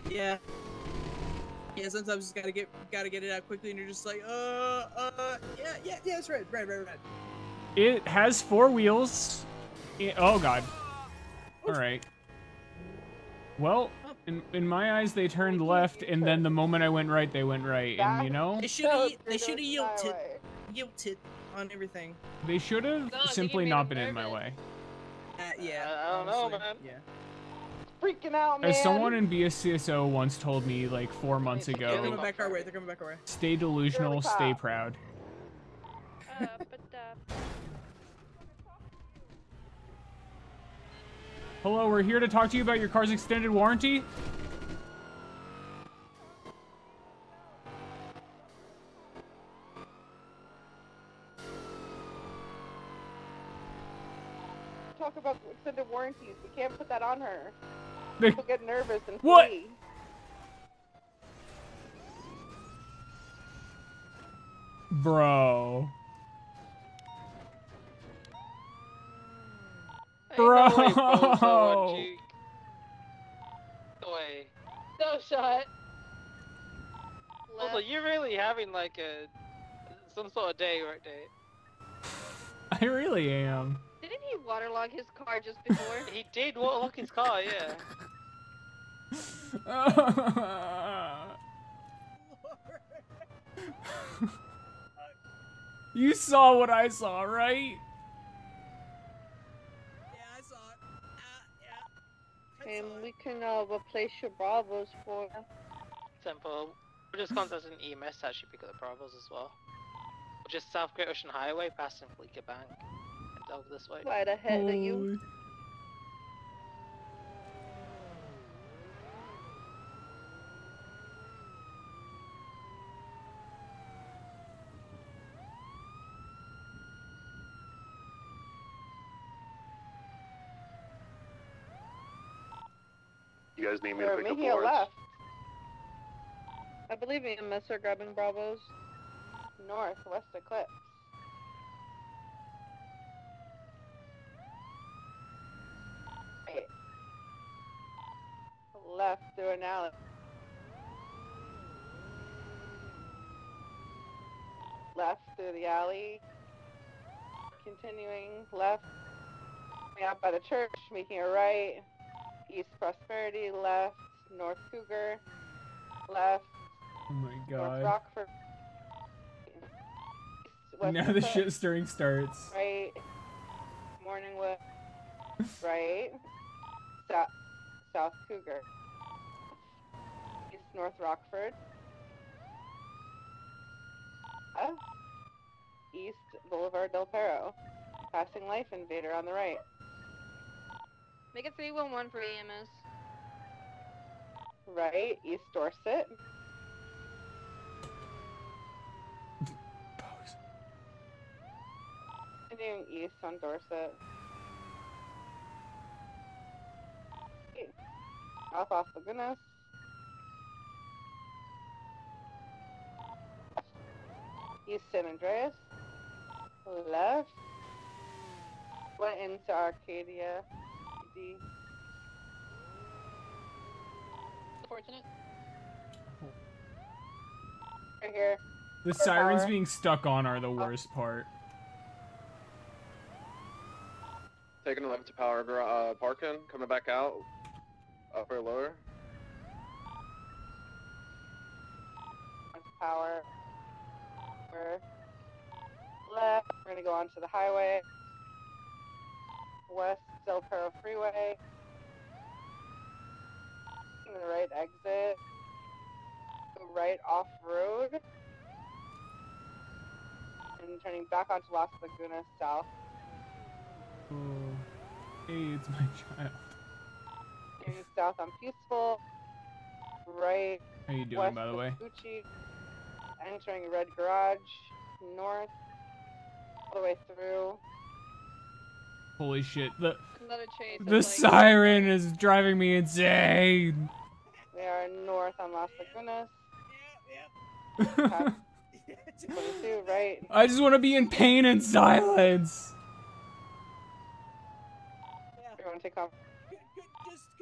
Yeah. Yeah, sometimes you gotta get it out quickly, and you're just like, yeah, it's red. It has 4 wheels. Oh god. All right. Well, in my eyes, they turned left, and then the moment I went right, they went right, and you know. They should have yielded on everything. They should have simply not been in my way. Yeah. I don't know, man. Yeah. Freaking out, man. As someone in BSCSO once told me like 4 months They're ago, coming back our way. They're coming back our way. stay delusional, stay proud. Hello, we're here to talk to you about your car's extended warranty. Talk about extended warranties. We can't put that on her. People get nervous and What? flee. Bro. No way, Bowzo, Duke. No way. No shot. Also, you're really having like some sort of day, right, day? I really am. Didn't he waterlog his car just before? He did waterlock his car, yeah. You saw what I saw, right? Yeah, I saw it. And we can replace your Bravos for. Simple. We'll just contact an EMS to actually pick up the Bravos as well. Just South Great Ocean Highway, passing Fleeca Bank. And over this way. Right ahead of you. You guys need me We're to pick up making a boards? left. I believe EMS are grabbing Bravos. Northwest Eclipse. Right. Left through an alley. Left through the alley. Continuing left. Coming out by the church, making a right. East Prosperity, left. North Cougar, left. Oh my North god. Rockford. West Now the Eclipse, shit stirring starts. right. Morningwood, right. South Cougar. East North Rockford. East Boulevard Del Perro. Passing Life Invader on the right. Make it 311 for EMS. Right, East Dorset. Continuing east on Dorset. Off Lagunas. East San Andreas. Left. Went into Arcadia. PD. Fortunate. Right here. The Car sirens power. being stuck on are the worst part. Taking a left to power parking, coming back out. Upper, lower. Power. Left. We're gonna go onto the highway. West Del Perro Freeway. And the right exit. Go right off road. And turning back onto Las Lagunas south. Oh. Hey, it's my child. Turning south on Peaceful. Right. How you doing, West by the way? Gucci. Entering Red Garage. North. All the way through. Holy shit. Another chase. The siren is driving me insane. We are north on Las Lagunas. Yep. 22, right? I just want to be in pain and silence. Everyone take off.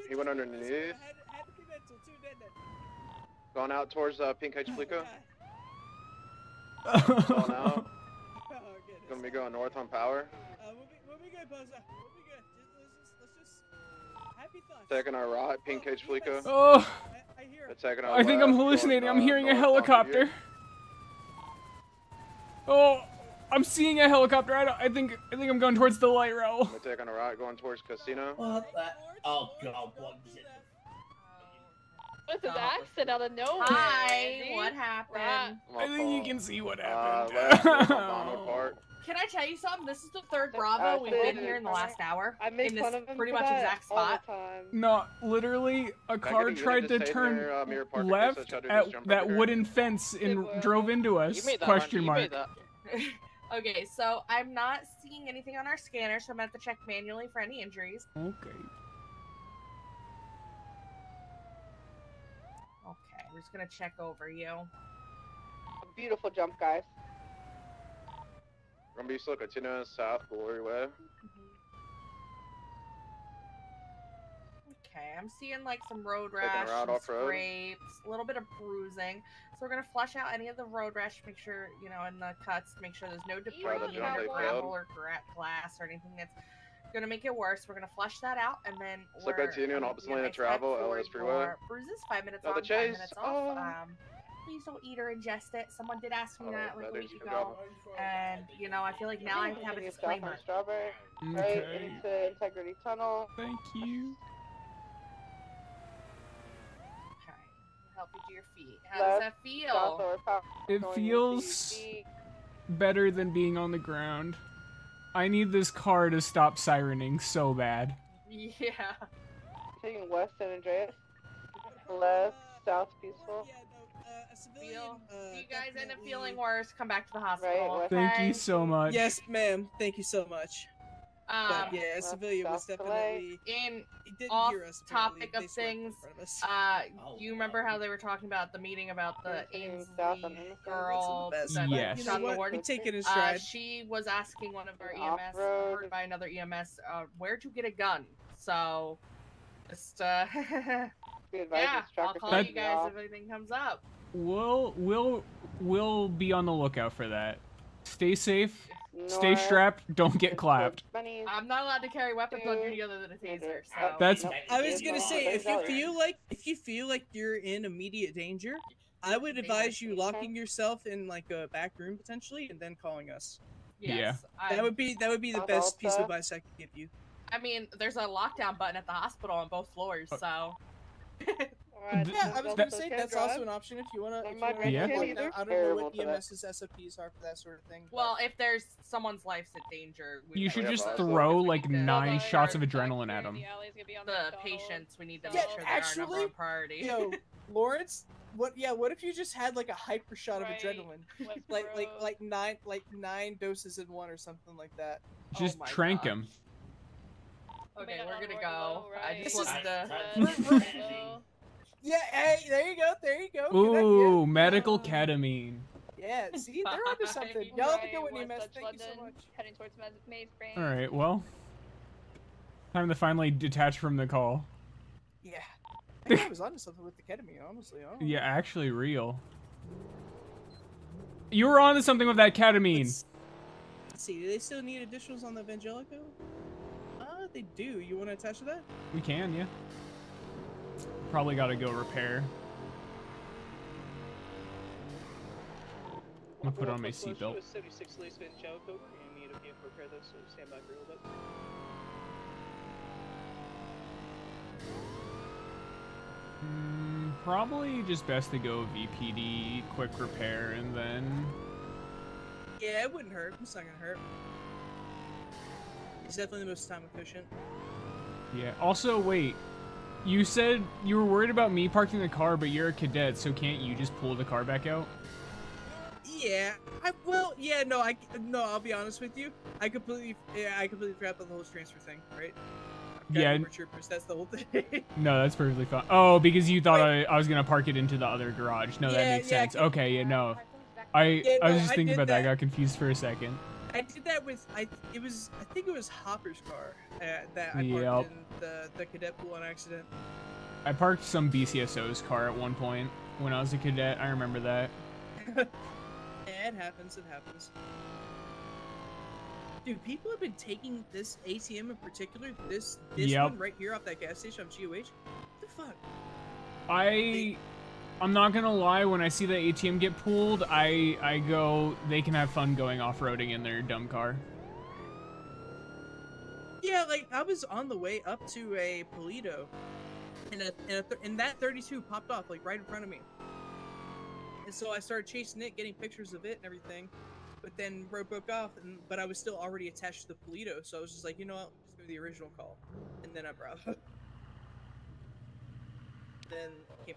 He went underneath. Had to be mental too, didn't it? Going out towards Pink H Flico. Oh, Going out. goodness. Gonna be going north on power. We'll be good, Bowzo. We'll be good. Let's just happy thoughts. Taking our right, Pink H Flico. Oh, I hear it. Taking our I think I'm hallucinating. I'm hearing a helicopter. Oh, I'm seeing a helicopter. I think I'm going towards the light rail. We're taking a right, going towards Casino. What the? Oh god, what is it? What's his accent out of nowhere? Hi, dude? what happened? I think you can see what happened. Can I tell you something? This is the third Bravo we've been here in the last hour. I make in this fun of him pretty for much that exact all spot. the time. No, literally, a car tried to turn left at that wooden fence and drove into us. Question mark. Okay, so I'm not seeing anything on our scanner, so I'm gonna have to check manually for any injuries. Okay. Okay, we're just gonna check over you. Beautiful jump, guys. Gonna be slow, Casino, South, Glory Way. Okay, I'm seeing like some road Taking rash, her out some off-road? scrapes, a little bit of bruising. So we're gonna flush out any of the road rash, make sure, you know, in the cuts, to make sure there's no debris, Try the no gently gravel failed. or glass or anything that's gonna make it worse. We're gonna flush that out, and then Slip we're red to Union, gonna opposite do a lane of nice prep travel, for LS freeway. your bruises. 5 minutes Another on, 5 chase. minutes off. Please don't eat or ingest it. Someone did ask me that like a medics, week good ago, job. and you know I feel like now I have to have a Continue south on disclaimer. Strawberry, right Okay. into Integrity Tunnel. Thank you. Okay, help you to your feet. How does that South feel? over power. It going feels into better than being on the ground. I need this car to stop sirening so bad. Yeah. taking west San Andreas. Left, south peaceful. Do you guys end up feeling worse? Come back to the hospital. Right, Okay? Thank you so much. Yes, ma'am. Thank you so much. But yeah, a left civilian was south definitely. In He didn't off hear us. topic apparently. of They swerved things, in front of us. do you remember how they were talking about the meeting about the south on Ainsley Innocent. girl That's that the best. Yes. You shot know in the what? ward? We take it in stride. She was asking one of our And EMS, off-road. heard by another EMS, where to get a gun. So, just Be advised yeah, it's I'll traffic call That- you guys if anything comes up. We'll be on the lookout for that. Stay safe. Stay North, strapped. Don't get clapped. Bunnies. I'm not allowed to carry weapons on duty other than a taser. So That's I was gonna say, if you feel like you're in immediate danger, I would advise you locking yourself in like a back room potentially, and then calling us. yes, That would be the South best piece of Alta. advice I could give you. I mean, there's a lockdown button at the hospital on both floors, so. Yeah, I was gonna say that's also an option if you wanna. If you might wanna Yeah. go be now. I don't know terrible what to that. EMS's SOPs are for that sort of thing. Well, if there's someone's life's in danger, we You would should have just also- throw like we need to 9 shots of start adrenaline at them. the patients. We need to Yeah, make sure they're our number actually, one priority. Yo, Lawrence, what? Yeah, what if you just had like a hyper shot of adrenaline, like 9 doses in one or something like that? Just my trank God. him. Okay, we're gonna go. I just This is- wanted to. Yeah, hey, there you go, there you go. Good Ooh, idea. medical ketamine. Yeah, see, they're onto something. Y'all have a good one, EMS. Thank you so much. Heading towards Maidspring. All right, well, time to finally detach from the call. Yeah, I think I was onto something with the ketamine, honestly. I don't know. Yeah, actually real. You were onto something with that ketamine. Let's see, do they still need additionals on the Evangelico? They do. You want to attach to that? We can, yeah. Probably gotta go repair. I'm gonna put on my seatbelt. 76 Lace Evangelico. You need a vehicle repair this, so stand back a little bit. Probably just best to go VPD, quick repair, and then... Yeah, it wouldn't hurt. It's not gonna hurt. It's definitely the most time efficient. Yeah. Also, wait. You said you were worried about me parking the car, but you're a cadet, so can't you just pull the car back out? Yeah, I'll be honest with you. I completely forgot about the whole transfer thing, right? Yeah. We're troopers, that's the whole thing. No, that's perfectly fine. Oh, because you thought I was gonna park it into the other garage. No, that Yeah, makes yeah, sense. Okay, yeah, no. I was just thinking about that. I got confused for a second. I did that with I think it was Hopper's car that I Yep. parked in the cadet pool on accident. I parked some BCSO's car at one point when I was a cadet. I remember that. Yeah, it happens. It happens. Dude, people have been taking this ATM in particular, this Yep. one right here off that gas station on GOH. What the fuck? I'm not gonna lie, when I see the ATM get pulled, I go, they can have fun going off-roading in their dumb car. Yeah, like I was on the way up to a Polito, and that 32 popped off like right in front of me. And so I started chasing it, getting pictures of it and everything. But then road broke off, but I was still already attached to the Polito, so I was just like, you know what, let's go to the original call. And then I brought it. Then came.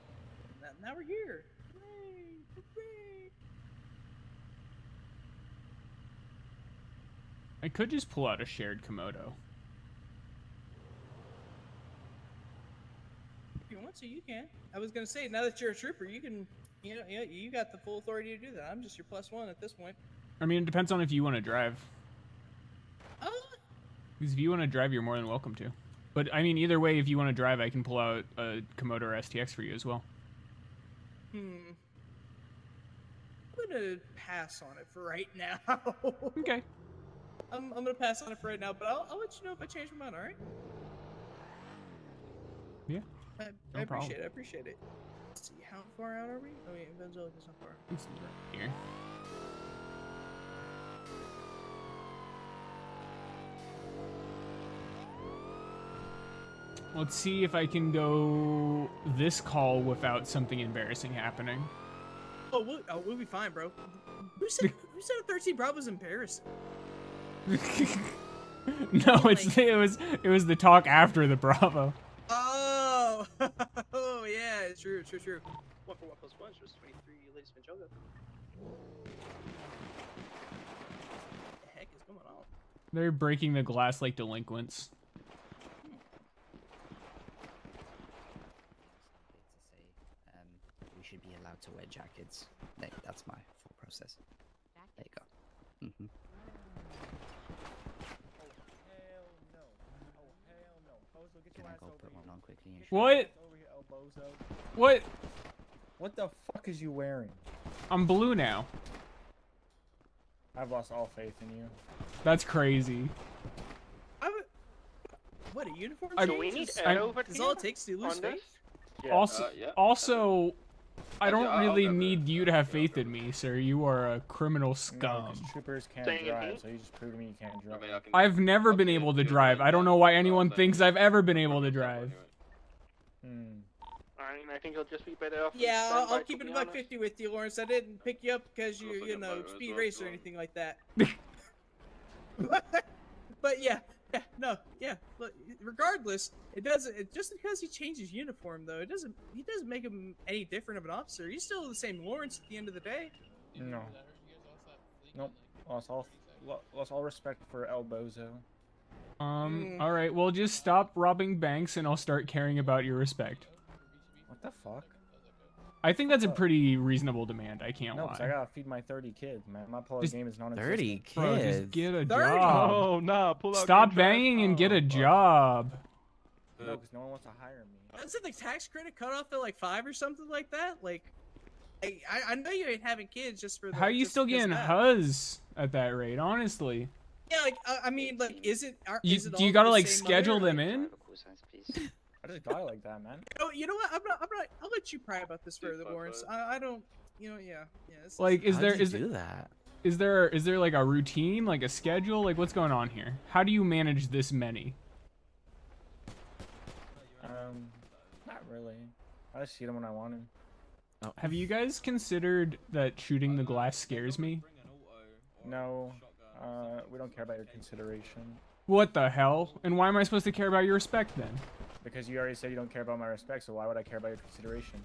Now we're here. Hooray! Hooray! I could just pull out a shared Komodo. If you want to, you can. I was gonna say, now that you're a trooper, you can. You got the full authority to do that. I'm just your +1 at this point. I mean, it depends on if you want to drive. Oh. Because if you want to drive, you're more than welcome to. But I mean, either way, if you want to drive, I can pull out a Komodo or STX for you as well. I'm gonna pass on it for right now. Okay. I'm gonna pass on it for right now, but I'll let you know if I change my mind. All right? Yeah. I No appreciate problem. it. I appreciate it. Let's see, how far out are we? Oh, yeah, Bowzo is not far. It's right here. Let's see if I can go this call without something embarrassing happening. Oh, we'll be fine, bro. Who said a 13 Bravo was embarrassing? No, it was the talk after the Bravo. Oh, oh yeah, true. 1 for 1 plus 1 was 23, ladies and gentlemen. What the heck is going on? They're breaking the glass like delinquents. We should be allowed to wear jackets. That's my full process. There you go. Mm-hmm. Hell no. Oh, hell no. Bowzo, get Can your I ass go over put here. one on quickly? And What? Over here, oh, Bowzo. What? What the fuck is you wearing? I'm blue now. I've lost all faith in you. That's crazy. What, a uniform I- change? Do we need Is- Ed over is all it takes to lose on this? faith? Yeah. Also, I don't I'll really cover need you to have faith in me, sir. You are a criminal No, scum. 'cause troopers can't Staying in drive, heat? so you just proved to me you can't drive. I've never been able to drive. I don't know why anyone thinks I've ever been able to drive. I mean, I think he'll just be better off. Yeah, standby, I'll to keep it be a buck honest. 50 with you, Lawrence. I didn't pick you up because you Looks like a know, motor speed as race or well. anything like that. But yeah, But regardless, it doesn't. Just because he changes uniform, though, he doesn't make him any different of an officer. He's still the same Lawrence at the end of the day. No. Nope. Lost all respect for El Bowzo. All right. Well, just stop robbing banks, and I'll start caring about your respect. What the fuck? I think that's a pretty reasonable demand. I can't No, lie. because I gotta feed my 30 kids, man. My polo Just game is non-existent. 30 Bro, kids. just get a 30? job. Oh, nah, pull out Stop good trash. banging and get Oh, a fuck. job. No, because no one wants to hire me. Isn't the tax credit cut off at like 5 or something like that? Like, I know you ain't having kids just for the. How are you just still because getting of that. huzz at that rate? Honestly. Yeah, like I mean, like, is it? Is it Do you all gotta the like same schedule mother? them in? I just got like that, man. Oh, you know what? I'm not. I'll let you pry about this further, Lawrence. I don't. You know, yeah. This Like, is How'd there you is do that? is there like a routine, like a schedule? Like, what's going on here? How do you manage this many? Not really. I just shoot them when I want them. Oh. Have you guys considered that shooting the glass scares me? No, we don't care about your consideration. What the hell? And why am I supposed to care about your respect then? Because you already said you don't care about my respect, so why would I care about your consideration?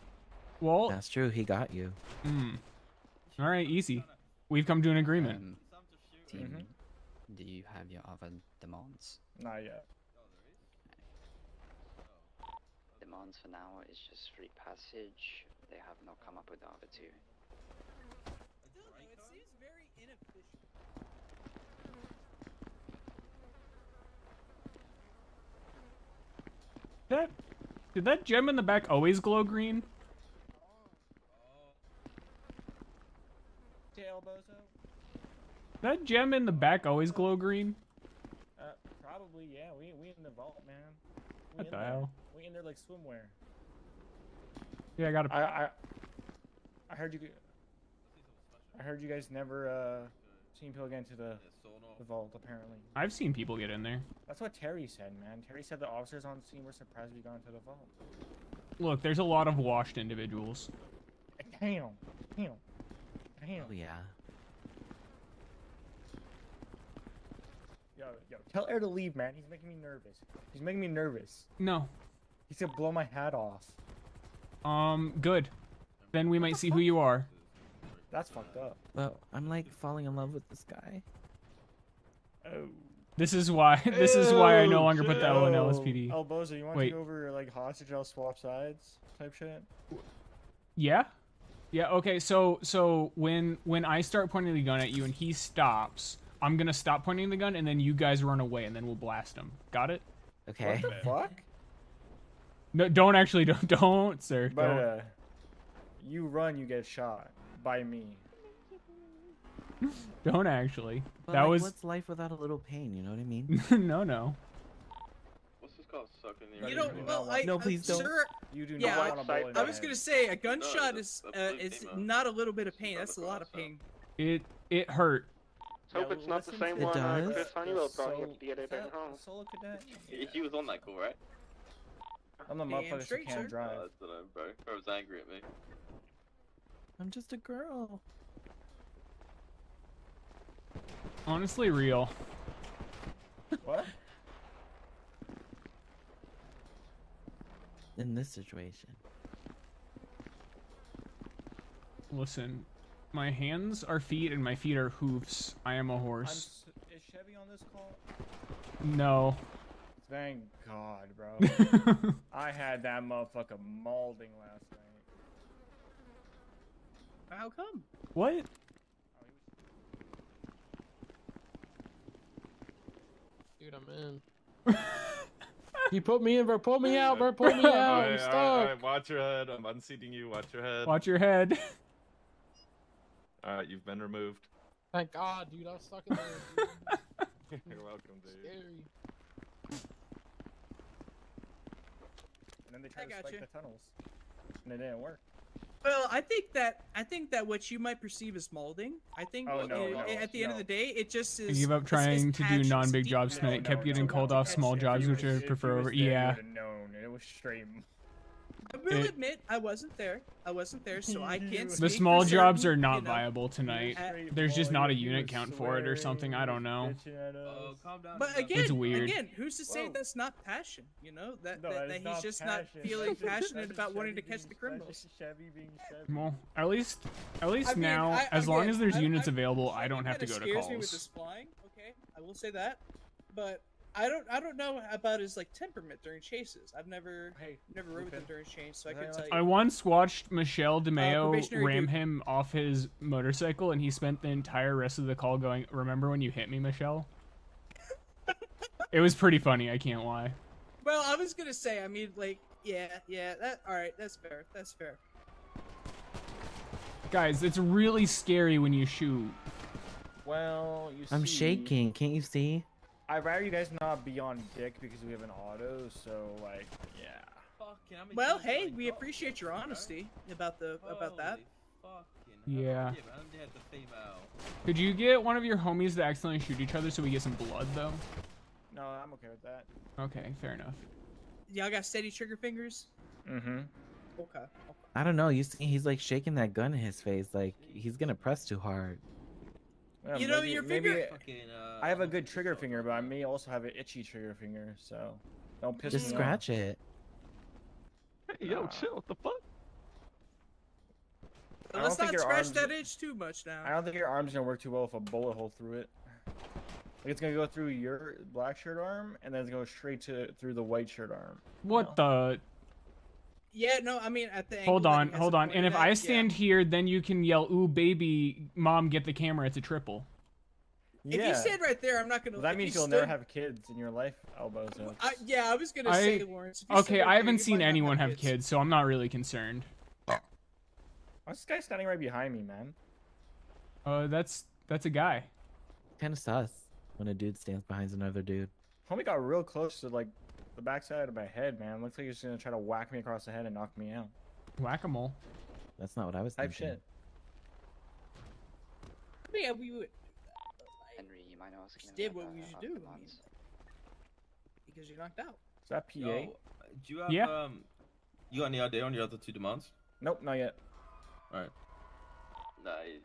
Well, That's true. He got you. all right, easy. We've come to an agreement. Team, do you have your other demands? Not yet. Demands for now is just free passage. They have not come up with the other two. I don't know. It seems very inefficient. Did that gem in the back always glow green? El Bowzo? That gem in the back always glow green? Probably, yeah. We in the vault, man. We What in the there. hell? We in there like swimwear. Yeah, I got I heard you. I heard you guys never seen people get into the vault. Apparently. I've seen people get in there. That's what Terry said, man. Terry said the officers on scene were surprised we got into the vault. Look, there's a lot of washed individuals. Damn. Oh yeah. Yo, tell Air to leave, man. He's making me nervous. No. He's gonna blow my hat off. Good. Then we might see who you are. That's fucked up. Well, I'm like falling in love with this guy. Oh. This is why I no longer put the L in LSPD. Oh, Bowzo, you want Wait. to go over like hostage? I'll swap sides type shit. Yeah? Yeah, okay, so when I start pointing the gun at you and he stops, I'm gonna stop pointing the gun and then you guys run away and then we'll blast him. Got it? Okay. What the fuck? No, don't actually, don't, sir. But Don't. you run, you get shot by me. Don't actually. But That like, was. what's life without a little pain? You know what I mean? No. What's this called? Sucking the You know, well, No, please don't. sir, You do yeah, not want a bullet in I the was head. gonna say a gunshot No, is that's not a little bit of pain. That's a lot of pain. It hurt. Hope it's not the same It one does? Chris Honeywell brought you up to get it back home. Solo cadet? He was on that call, right? I'm the Damn motherfucker who straight, can't sir. drive. I don't know, bro. Bro was angry at me. I'm just a girl. Honestly, real. What? In this situation. Listen, my hands are feet and my feet are hoofs. I am a horse. Is Chevy on this call? No. Thank God, bro. I had that motherfucker mauling last night. How come? What? Dude, I'm in. You put me in, bro. Pull me out, bro. Pull me out. I'm stuck. Alright, watch your head. I'm unseating you. Watch your head. Watch your head. Alright, you've been removed. Thank God, dude. I was stuck in there. Dude. You're welcome, dude. Scary. And then they tried to got spike you. the tunnels. And it didn't work. Well, I think that what you might perceive as molding, I think Oh, no, no, at the end of the day, it just I is. gave up trying to do non-big jobs tonight. Kept getting called off small jobs, which I prefer over. Yeah. Known. It was straight. I will admit, I wasn't there. So I can't. The speak small for jobs certain, are not you know. viable tonight. There's just not a unit count for it or something. I don't know. Oh, calm down. But again, It's weird. who's to say that's not passion? You know that No, that that is he's not just passion. not feeling That's just- passionate that's just about wanting to Chevy catch being- the criminals. that's just Chevy being Chevy. Well, at least I mean, now, as long again, as there's units available, I Chevy don't have to kinda go to scares me with this calls. flying. Okay, I will say that, but I don't know about his like temperament during chases. I've never rode with him during chase, so I couldn't tell you. I once watched Michelle DeMeo probationary ram dude. him off his motorcycle, and he spent the entire rest of the call going, "Remember when you hit me, Michelle?" It was pretty funny. I can't lie. Well, I was gonna say, I mean, like, yeah, that all right, that's fair. Guys, it's really scary when you shoot. Well, you see. I'm shaking. Can't you see? I'd rather you guys not be on dick because we have an auto, so like, yeah. Well, hey, we appreciate your honesty about that. Yeah. Could you get one of your homies to accidentally shoot each other so we get some blood, though? No, I'm okay with that. Okay, fair enough. Y'all got steady trigger fingers? Mm-hmm. Okay. I don't know. You see, he's like shaking that gun in his face. Like he's gonna press too hard. Yeah, You know, maybe- your maybe finger- I have a good trigger finger, but I may also have an itchy trigger finger, so don't piss Just me scratch off. it. Hey, yo, chill. What the fuck? I Let's don't think not your scratch arms- that itch too much now. I don't think your arm's gonna work too well with a bullet hole through it. Like it's gonna go through your black shirt arm, and then it's gonna go straight through the white shirt arm. What the? Yeah, no, I mean at the Hold angle that on, he has hold it on. And pointed if at, I yeah. stand here, then you can yell, "Ooh, baby, mom, get the camera." It's a triple. If you stand right there, I'm not gonna. Well, that if means you you'll never stood- have kids in your life, Elbow. So. Yeah, I was gonna say, Lawrence. If you Okay, stood right I there, haven't you seen might not anyone have kids, so I'm not really concerned. Why's this guy standing right behind me, man? That's a guy. Kind of sus when a dude stands behind another dude. Homie got real close to like the backside of my head, man. Looks like he's gonna try to whack me across the head and knock me out. Whack-a-mole. That's not what I was Type thinking. shit. Yeah, we would. Henry, you mind asking Just him did about what we the should do. I mean, demands? because you're knocked out. Is that PA? Yo, do you have Yeah. You got any idea on your other two demands? Nope, not yet. Alright. Nah, he's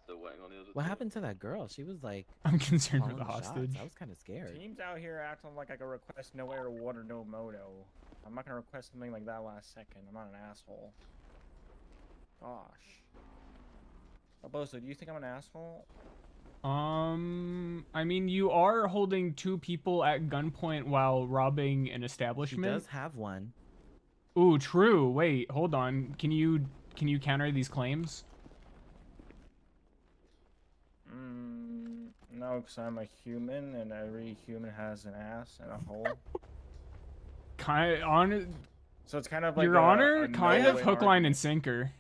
still waiting on the other. What happened to that girl? She was like. I'm concerned for calling the shots. hostage. I was kind of scared. Teams out here acting like I can request no air, water, no moto. I'm not gonna request something like that last second. I'm not an asshole. Gosh. Bowzo, do you think I'm an asshole? I mean, you are holding two people at gunpoint while robbing an She establishment. does have one. Ooh, true. Wait, hold on. Can you counter these claims? No, because I'm a human, and every human has an ass and a hole. Kind on. So it's kind of like Your Honor, kind of no-win hook, line, argument. and sinker.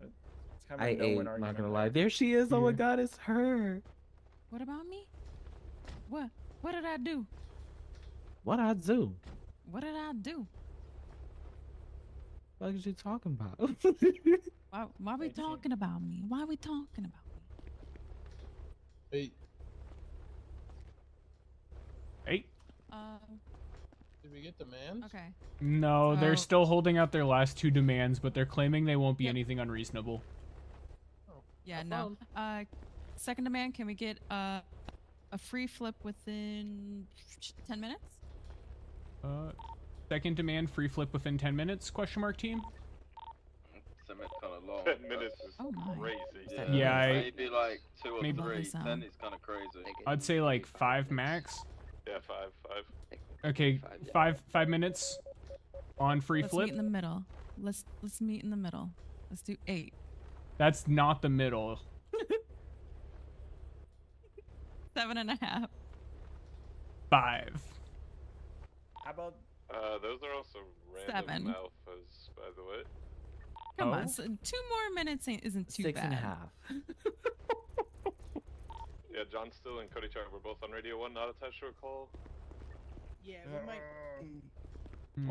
It's kind of I a no-win ate. Not argument gonna there. lie. There she is. Oh my Yeah. God, it's her. What about me? What? What did I do? What I do? What did I do? What is you talking about? Why we talking about me? Why we talking about me? Hey, Hey. did we get demands? Okay. No, they're So- still holding out their last 2 demands, but they're claiming they won't be anything unreasonable. Yeah, no. Second demand, can we get a free flip within 10 minutes? Second demand, free flip within 10 minutes? Question mark team. Submit kind of long. 10 minutes is Oh my. crazy. Yeah, maybe like 2 or maybe- 3. Sound. 10 is kind of crazy. I'd say like 5 max. Yeah, 5. Okay, 5 minutes on free Let's flip. meet in the middle. Let's meet in the middle. Let's do 8. That's not the middle. 7.5. 5. How about Those are also random 7. alphas, by the way. Come Oh. on, so 2 more minutes isn't too 6.5. bad. Yeah, John Still and Cody Chart were both on Radio 1, not attached to a call. Yeah, we might.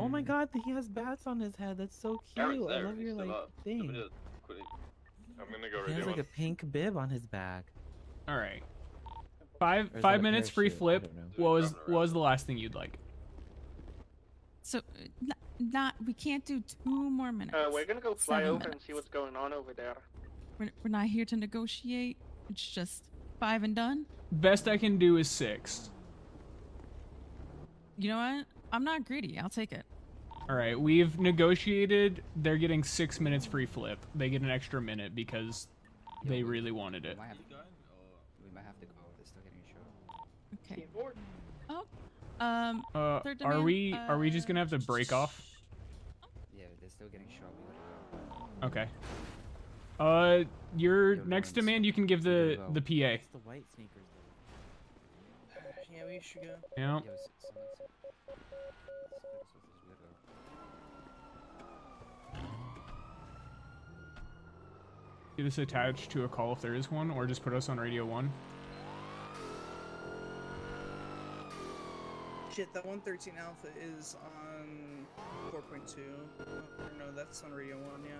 Oh Hmm. my God, he has bats on his head. That's so cute. Eric's I there, love he's your still like up. thing. Let me just quickly- I'm gonna go He Radio has like 1. a pink bib on his back. All right. Or is that 5 a minutes free parachute? I flip. don't know. What was the last thing you'd like? So, we can't do 2 more minutes. We're gonna go fly 7 over and minutes. see what's going on over there. We're not here to negotiate. It's just 5 and done. Best I can do is 6. You know what? I'm not greedy. I'll take it. All right, we've negotiated. They're getting 6 minutes free flip. They get an extra minute because they really wanted it. We might have to go. They're still getting short. Okay. Board. Oh. Third Are demand, we just gonna have to break off? Yeah, they're still getting short. We gotta go. Okay. Your next demand you can give the PA. It's the white sneakers though. Yeah, we should go. Yeah. Get us attached to a call if there is one, or just put us on Radio 1. Shit, that 113 Alpha is on 4.2. Or no, that's on Radio 1, yeah.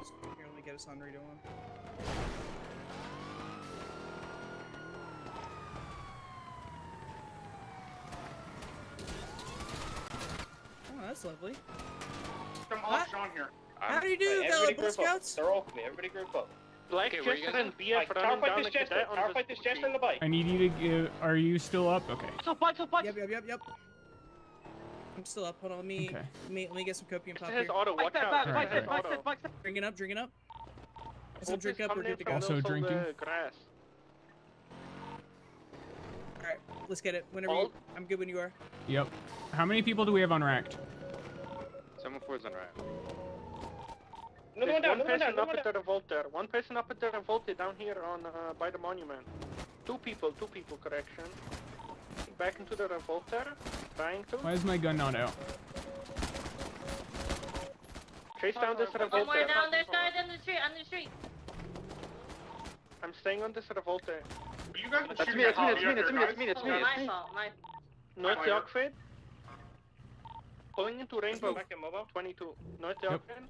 So here, let me get us on Radio 1. Oh, that's lovely. Some off Sean here. How do you do, fellow Boy Scouts? They're all clear. Everybody group up. Black Chester and BF running down the cadet on the fight this Chester and the bike. I need you to give. Are you still up? Okay. Yep. I'm still up. Hold on, let me get some copium pop Chester has here. auto, watch out. Alright, Chester has auto. Drinking up. Some Wolf drink is up, we're coming in good to from go. Also those on drinking. the grass. Alright, let's get it. Whenever you, I'm good when you are. Yep. How many people do we have on racked? 7-4's on right. There's one person up at the revolt there. One person up at the revolt down here on by the monument. Two people, correction. Back into the revolt there. Trying to. Why is my gun not out? Chase down this revolt One more there. down there, side on the street, I'm staying on this revolt there. You guys That's me, it's me. My fault, my North Yorkford. Pulling into Rainbow. 22. North Yorkford.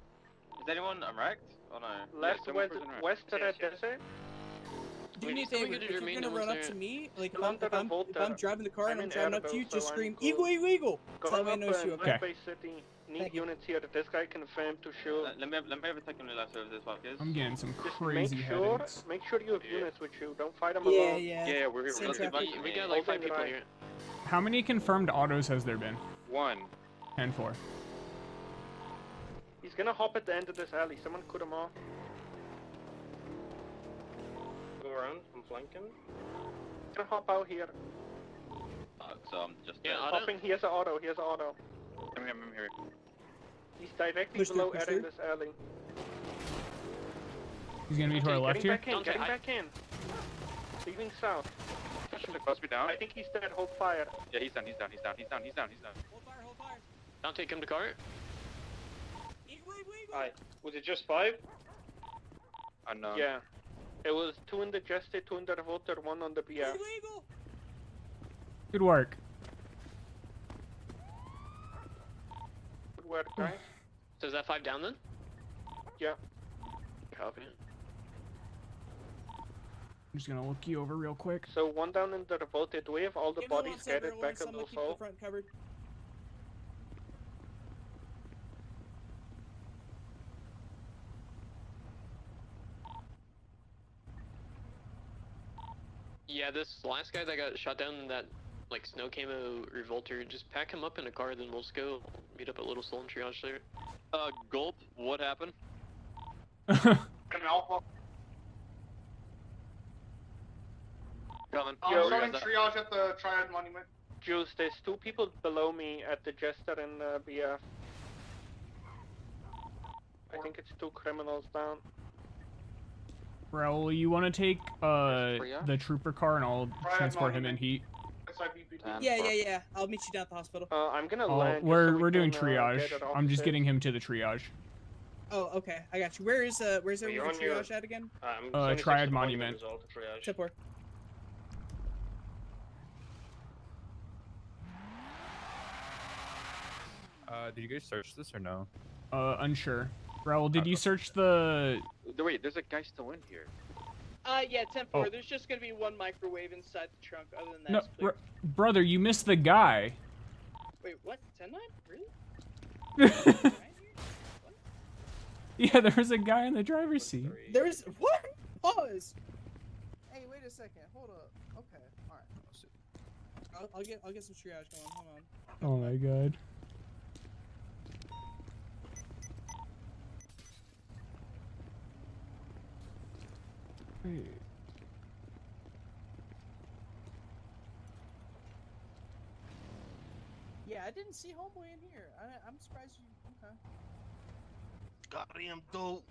Is anyone erect? Oh no. Left, west red desert. Do me a so we favor, could if do you're your gonna main run up ones to there. me, like Still under the Volta. if I'm driving the car and I'm I'm in driving up to you, Annabelle, just so scream, I'm Eagle, Eagle, Eagle! Tell Going me I up know it's you, North okay? Bay City. Need units here. This guy confirmed to shoot. Let me have a second left over this fuckers. I'm getting some Just crazy make sure headaches. you have units with you. Don't fight them Yeah, alone. yeah. we're here. Same traffic. We got like 5 people here. How many confirmed autos has there been? 1. 10-4. He's gonna hop at the end of this alley. Someone cut him off. Go around. I'm flanking. He's gonna hop out here. So I'm just Hopping. He has an auto. I'm here. He's directly Push through, below push entering through. this alley. He's gonna be to our left here. Getting back in. Leaving south. Pushing the Crosby down. I think he's dead. Hold fire. Yeah, he's down. Hold fire. Dante, come to cart. Alright, was it just 5? Unknown. Yeah. It was 2 in the Jester, 2 in the Revolter, 1 on the BF. Good work. Good work, guys. So is that 5 down then? Yeah. Copy. I'm just gonna look you over real quick. So 1 down in the Revolter. Do we have all the Give me bodies one second, scattered back Lawrence, on I'm the gonna keep the assault? front covered. Yeah, this last guy that got shot down in that like snow camo revolter, just pack him up in a car, then we'll just go meet up at Little Soul and triage there. Gulp, what happened? Alpha. Coming. Starting triage at the Triad Monument. Juice, there's 2 people below me at the Jester and BF. I think it's 2 criminals down. Raul, you want to take the trooper car and I'll transport him in heat. Yeah. I'll meet you down at the hospital. I'm gonna Oh, land. we're doing triage. I'm just getting him to the triage. Oh, okay. I got you. Where's everyone you're on your- triage at again? Triad Monument. 10-4. Did you guys search this or no? Unsure. Raul, did you search the... Wait, there's a guy still in here. Yeah, 10-4. Oh. There's just gonna be 1 microwave inside the trunk. Other than that, No, it's clear. brother, you missed the guy. Wait, what? 10-9? Really? Yeah, there was a guy in the driver's seat. There's what? Pause. Hey, wait a second. Hold up. Okay. All right. I'll get some triage going. Hold on. Oh my god. Wait. Yeah, I didn't see homeboy in here. I'm surprised you. Okay. Got him, dope.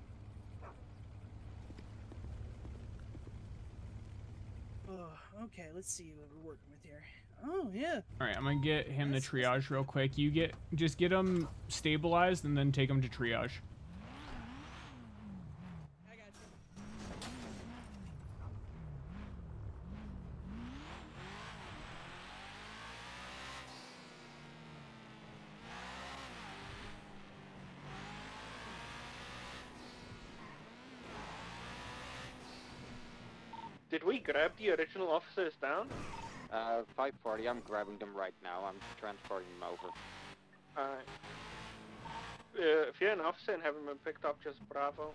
Oh, okay. Let's see what we're working with here. Oh yeah. All right, I'm gonna get him to triage real quick. You just get him stabilized and then take him to triage. I got you. Did we grab the original officers down? 540, I'm grabbing them right now. I'm transporting them over. Alright. If you're an officer and haven't been picked up, just bravo.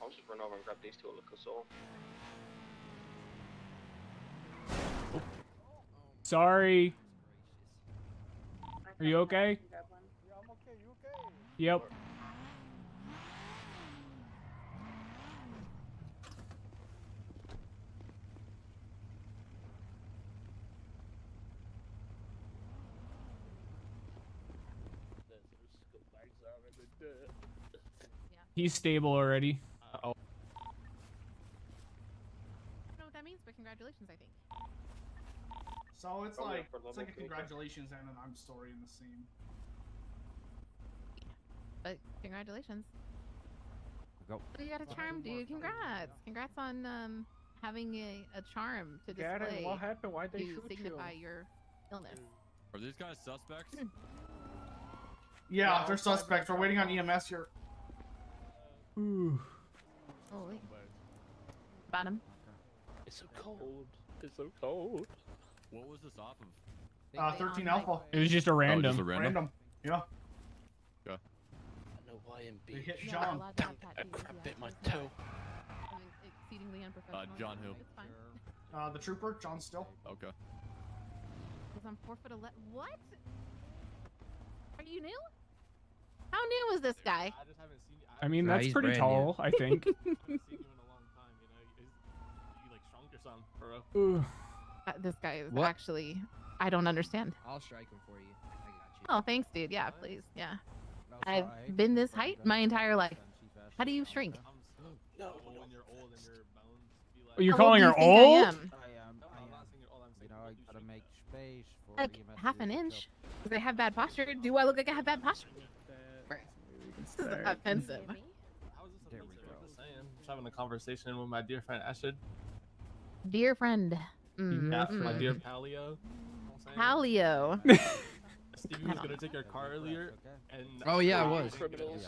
I'll just run over and grab these 2 at Little Soul. Sorry. Are you okay? Yeah, I'm okay. You okay? Yep. He's stable already. I don't know what that means, but congratulations, I think. So it's Coming like up for it's level like a 2. congratulations and an I'm sorry in the same. But congratulations. Go. So you got a charm, dude. Congrats. Congrats on having a charm to display. Garen, what happened? Why'd they to shoot signify you? your illness. Are these guys suspects? Yeah, they're suspects. We're waiting on EMS here. Ooh. Holy. Bottom. It's so cold. It's so cold. What was this off of? 13 Alpha. It was just a random. Just a random? Yeah. Okay. I know why I'm They being hit Yeah, John. a lot of Damn, that that too, crap yeah, bit my it's not- toe. I mean, exceedingly unprofessional. John who? It's fine. The trooper, John Still. Okay. Because I'm 4'11". What? Are you new? How new is this guy? I mean, Nah, that's he's pretty brand tall, I think. Ooh. This guy is What? actually. I don't understand. I'll strike him for you. I got you. Oh, thanks, dude. Yeah, please. Yeah. No, I've alright. been this height my entire life. How do you shrink? No. You're How calling old her do you think I old? am? I am. You know, I gotta make space for Like EMS half to an reach inch. up. Because I have bad posture. Do I look like I have bad posture? This is offensive. There we go. Just saying. Just having a conversation with my dear friend Ashid. Dear friend. Yeah, my dear Palio. Palio. Stevie was gonna take your car earlier, and Oh, yeah, I was. Criminals.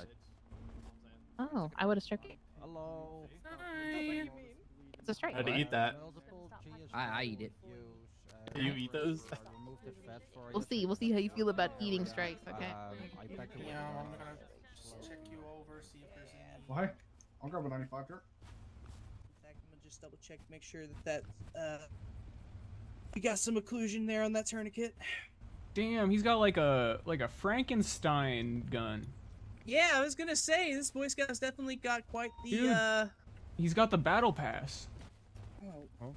Oh, I would have struck it. Hello. Hi. It's a strike. I had to eat that. I eat it. Do you eat those? We'll see. We'll see how you feel about eating strikes. Okay. Yeah, I'm gonna just check you over, see if there's any. Well, hey, I'll grab a 95 here. In fact, I'm gonna just double check, make sure that we got some occlusion there on that tourniquet. Damn, he's got like a Frankenstein gun. Yeah, I was gonna say this Boy Scout's definitely got quite the Dude, he's got the battle pass. Oh.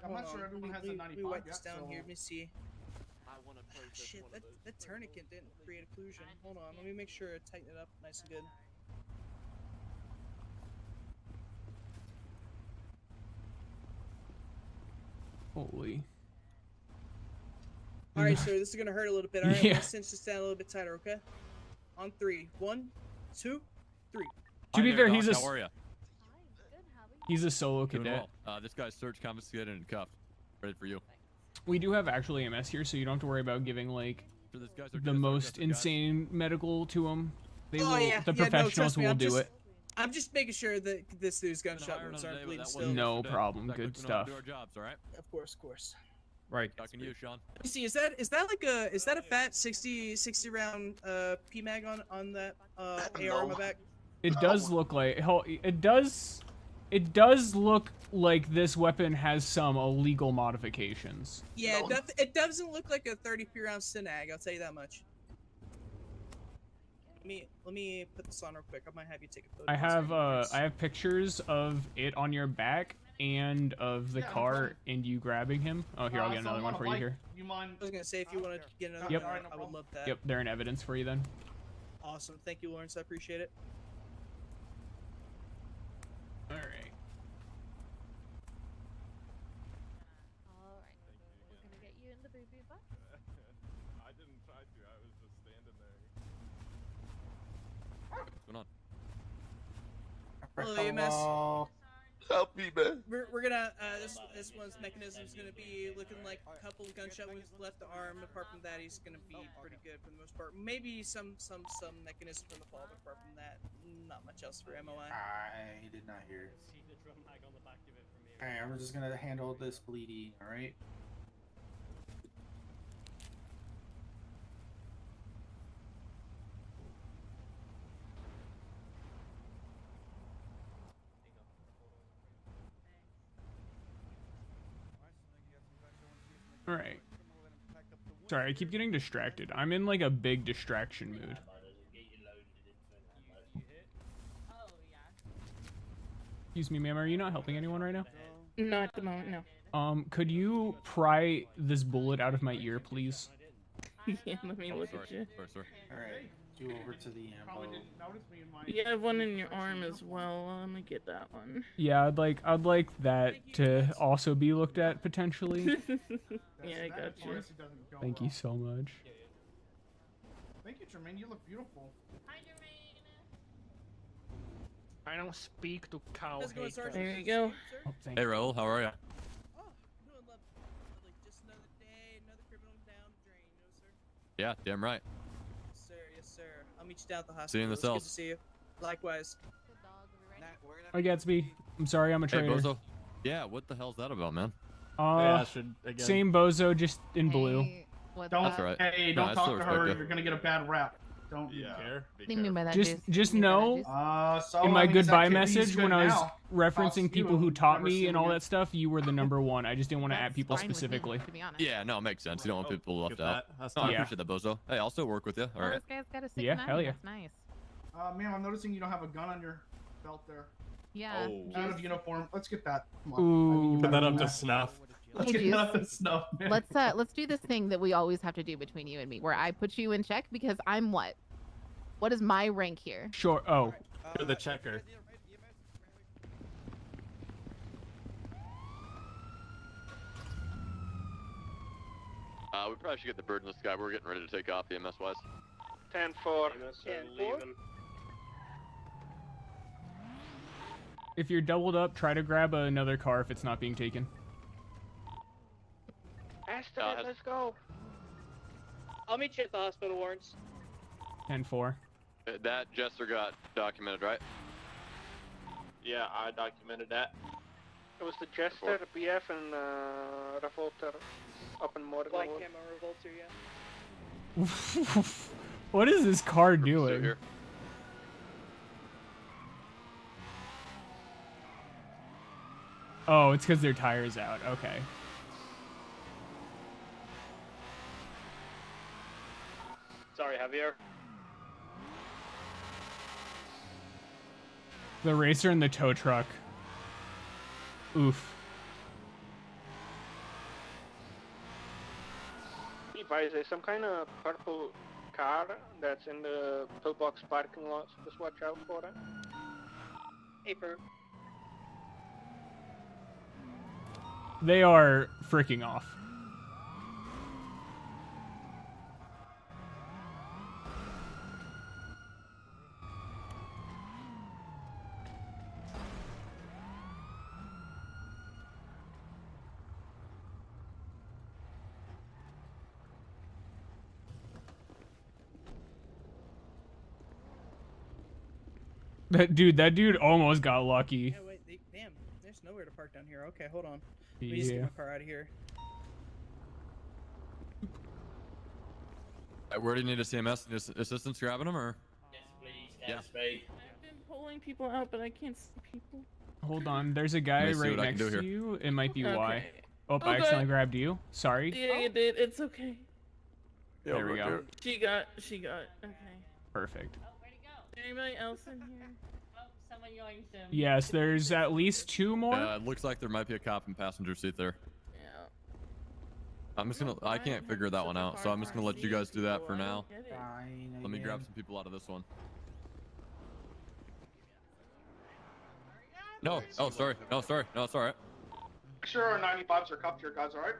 I'm not sure everyone has a 95 Let me wipe yet, this down so... here. Let me see. Shit, that tourniquet didn't create occlusion. Hold on, let me make sure I tighten it up nice and good. Holy. Alright, sir, this is gonna hurt a little bit. Alright, I'm Yeah. gonna cinch this down a little bit tighter, okay? On 3. 1, 2, 3. To be fair, he's a How are ya? he's a solo Doing cadet. well. This guy's search confiscated and cuffed. Ready for you. We do have actual EMS here, so you don't have to worry about giving like Sure, this guy's the most insane medical to him. They Oh, will. yeah. The Yeah, no, professionals trust me, will I'm do just- it. I'm just making sure that this dude's gunshot wounds aren't bleeding still. No problem. Good We know how to stuff. do our jobs, all right? Of course. Right. Talking to you, Sean. Let me see, is that like a fat 60 round PMAG on that AR on my back? It does look like it does look like this weapon has some illegal modifications. Yeah, it doesn't look like a 33 round Synag, I'll tell you that much. Let me put this on real quick. I might have you take a photo. I have pictures of it on your back and of the car and you grabbing him. Oh, here, I'll get another one for you here. You mind? I was gonna say if you want to get another Yep. one, I would love that. Yep, they're in evidence for you then. Awesome. Thank you, Lawrence. I appreciate it. All right. We're gonna get you in the boo-boo box. I didn't try to. I was just standing there. What's going on? Hello, EMS. Help me, man. We're gonna this one's mechanism's gonna be looking like a couple of gunshot wounds left the arm. Apart from that, he's gonna be pretty good for the most part. Maybe some mechanism from the fall, but apart from that, not much else for MOI. I did not hear. Alright, we're just gonna handle this bleeding, alright? All right. Sorry, I keep getting distracted. I'm in like a big distraction mood. Excuse me, ma'am. Are you not helping anyone right now? No, at the moment, no. Could you pry this bullet out of my ear, please? Yeah, let me look at you. Alright, you over to the ammo. You have one in your arm as well. Let me get that one. Yeah, I'd like that to also be looked at potentially. Yeah, I got you. Thank you so much. Thank you, Jermaine. You look beautiful. I don't speak to cow haters. There you go. Oh, thank Hey, you. Raul, how are ya? Doing lovely. Just another day, another criminal down the drain, you know, sir. Yeah, damn right. Yes, sir. I'll meet you down at the hospital. See you in the It's good cells. to see you. Likewise. Hi, Gatsby. I'm sorry, I'm a Hey, traitor. Bozo. Yeah, what the hell's that about, man? Same Bozo, just in blue. Don't, That's all right. Hey, No, don't I talk still to respect her. you. You're gonna get a bad rap. Don't care. What do you mean by that, Just know, so, in my I mean, is that goodbye kid- he's message good when I was now. referencing You people who taught never me seen and all him. that stuff, you were the number one. I just didn't want to add people fine with me, specifically. to be honest. Yeah, no, it makes sense. You don't want people left out. That's No, I Yeah. appreciate that, Bozo. Hey, I'll still work with you. All Oh, right. this guy's got a sick Yeah, knife. hell yeah. That's nice. Ma'am, I'm noticing you don't have a gun on your belt there. Yeah. Out of uniform. Let's get that. Come on. Ooh. Put that up to snuff. Let's Hey, get that up to snuff, man. Let's do this thing that we always have to do between you and me, where I put you in check because I'm what? What is my rank here? Sure. Oh. You're the checker. We probably should get the bird in the sky. We're getting ready to take off, EMS wise. 10-4. If you're doubled up, try to grab another car if it's not being taken. Aston, let's go. I'll meet you at the hospital, Warrens. 10-4. That Jester got documented, right? Yeah, I documented that. It was the Jester, BF, and Revolter up in Morgan. Black camo Revolter, yeah. What is this car doing? Oh, it's because their tire's out. Okay. Sorry, Javier. The racer and the tow truck. Oof. Advise, there's some kind of purple car that's in the pillbox parking lot, so just watch out for it. Paper. They are freaking off. That dude almost got lucky. Yeah, wait, damn, there's nowhere to park down here. Okay, hold on. Let me just get my car out of here. Where do you need a CMS assistance grabbing them, or? Yes, please, Yeah. me. I've been pulling people out, but I can't see people. Hold on, there's a guy Let me see right what I can next do to here. you. It might be Okay. Y. Oh, I Okay. accidentally grabbed you. Sorry. Yeah, you did. It's okay. There we go. She got. Okay. Perfect. Anybody else in here? Someone yoinked him. Yes, there's at least 2 more. It looks like there might be a cop in passenger seat there. Yeah. I'm just gonna. I can't figure that one out, so I'm just gonna let you guys do that for now. Let me grab some people out of this one. No. Oh, sorry. No, sorry. No, it's all right. Make sure our 95s are cuffed here, guys, alright?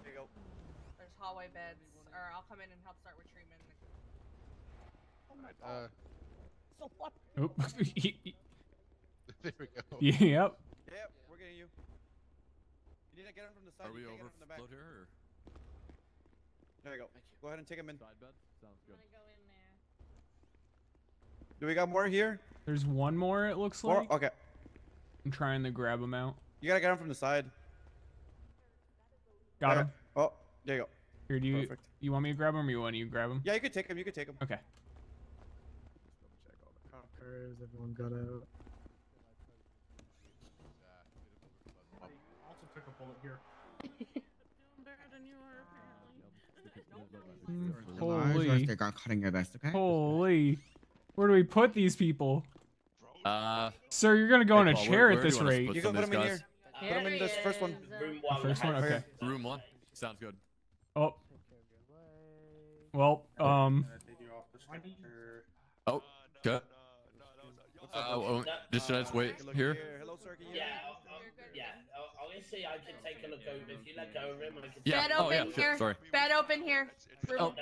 There you go. There's hallway beds, or I'll come in and help start with treatment. So what? Oop. There we go. Yep. Yep, we're getting you. You need to get him from the side. Are we you can't get him from the back. overflowed here, or? There you go. Go ahead and take him in. Side bed? Sounds good. Do we got more here? There's 1 more, it looks More? like. Okay. I'm trying to grab him out. You gotta get him from the side. Got him. Oh, there you go. Here, do you Perfect. you want me to grab him, or you want you to grab him? Yeah, you could take him. You could take him. Okay. Everyone got out. Also took a bullet here. Holy. They got cutting your vest, okay? Holy. Where do we put these people? Sir, you're gonna go in a Paul, chair where at do you this want us to rate. put You some can of put him these in guys? here. Put him in this first one. Room The 1. first one, okay. Room 1. Sounds good. Oh. Well, Oh, okay. Should I just wait here? Hello, sir. Can you Yeah, I'll just see. I can take a look over. If you let go of him, I can. Yeah. Bed Oh, open yeah. here. Shit, sorry. Bed open here. Oh.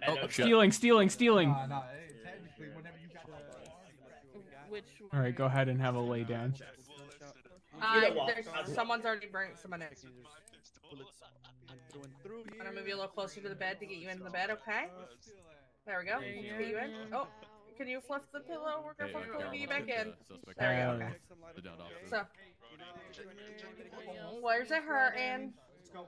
Oh, shit. stealing. Technically, whenever you got Which one? All right, go ahead and have a lay down. There's someone's already burned someone in. I'm gonna move you a little closer to the bed to get you into the bed, okay? There we go. Let's get you in. Oh, can you flip the pillow? We're gonna flip the pillow, get you back in. There we go. Okay. So, where's it hurting? No,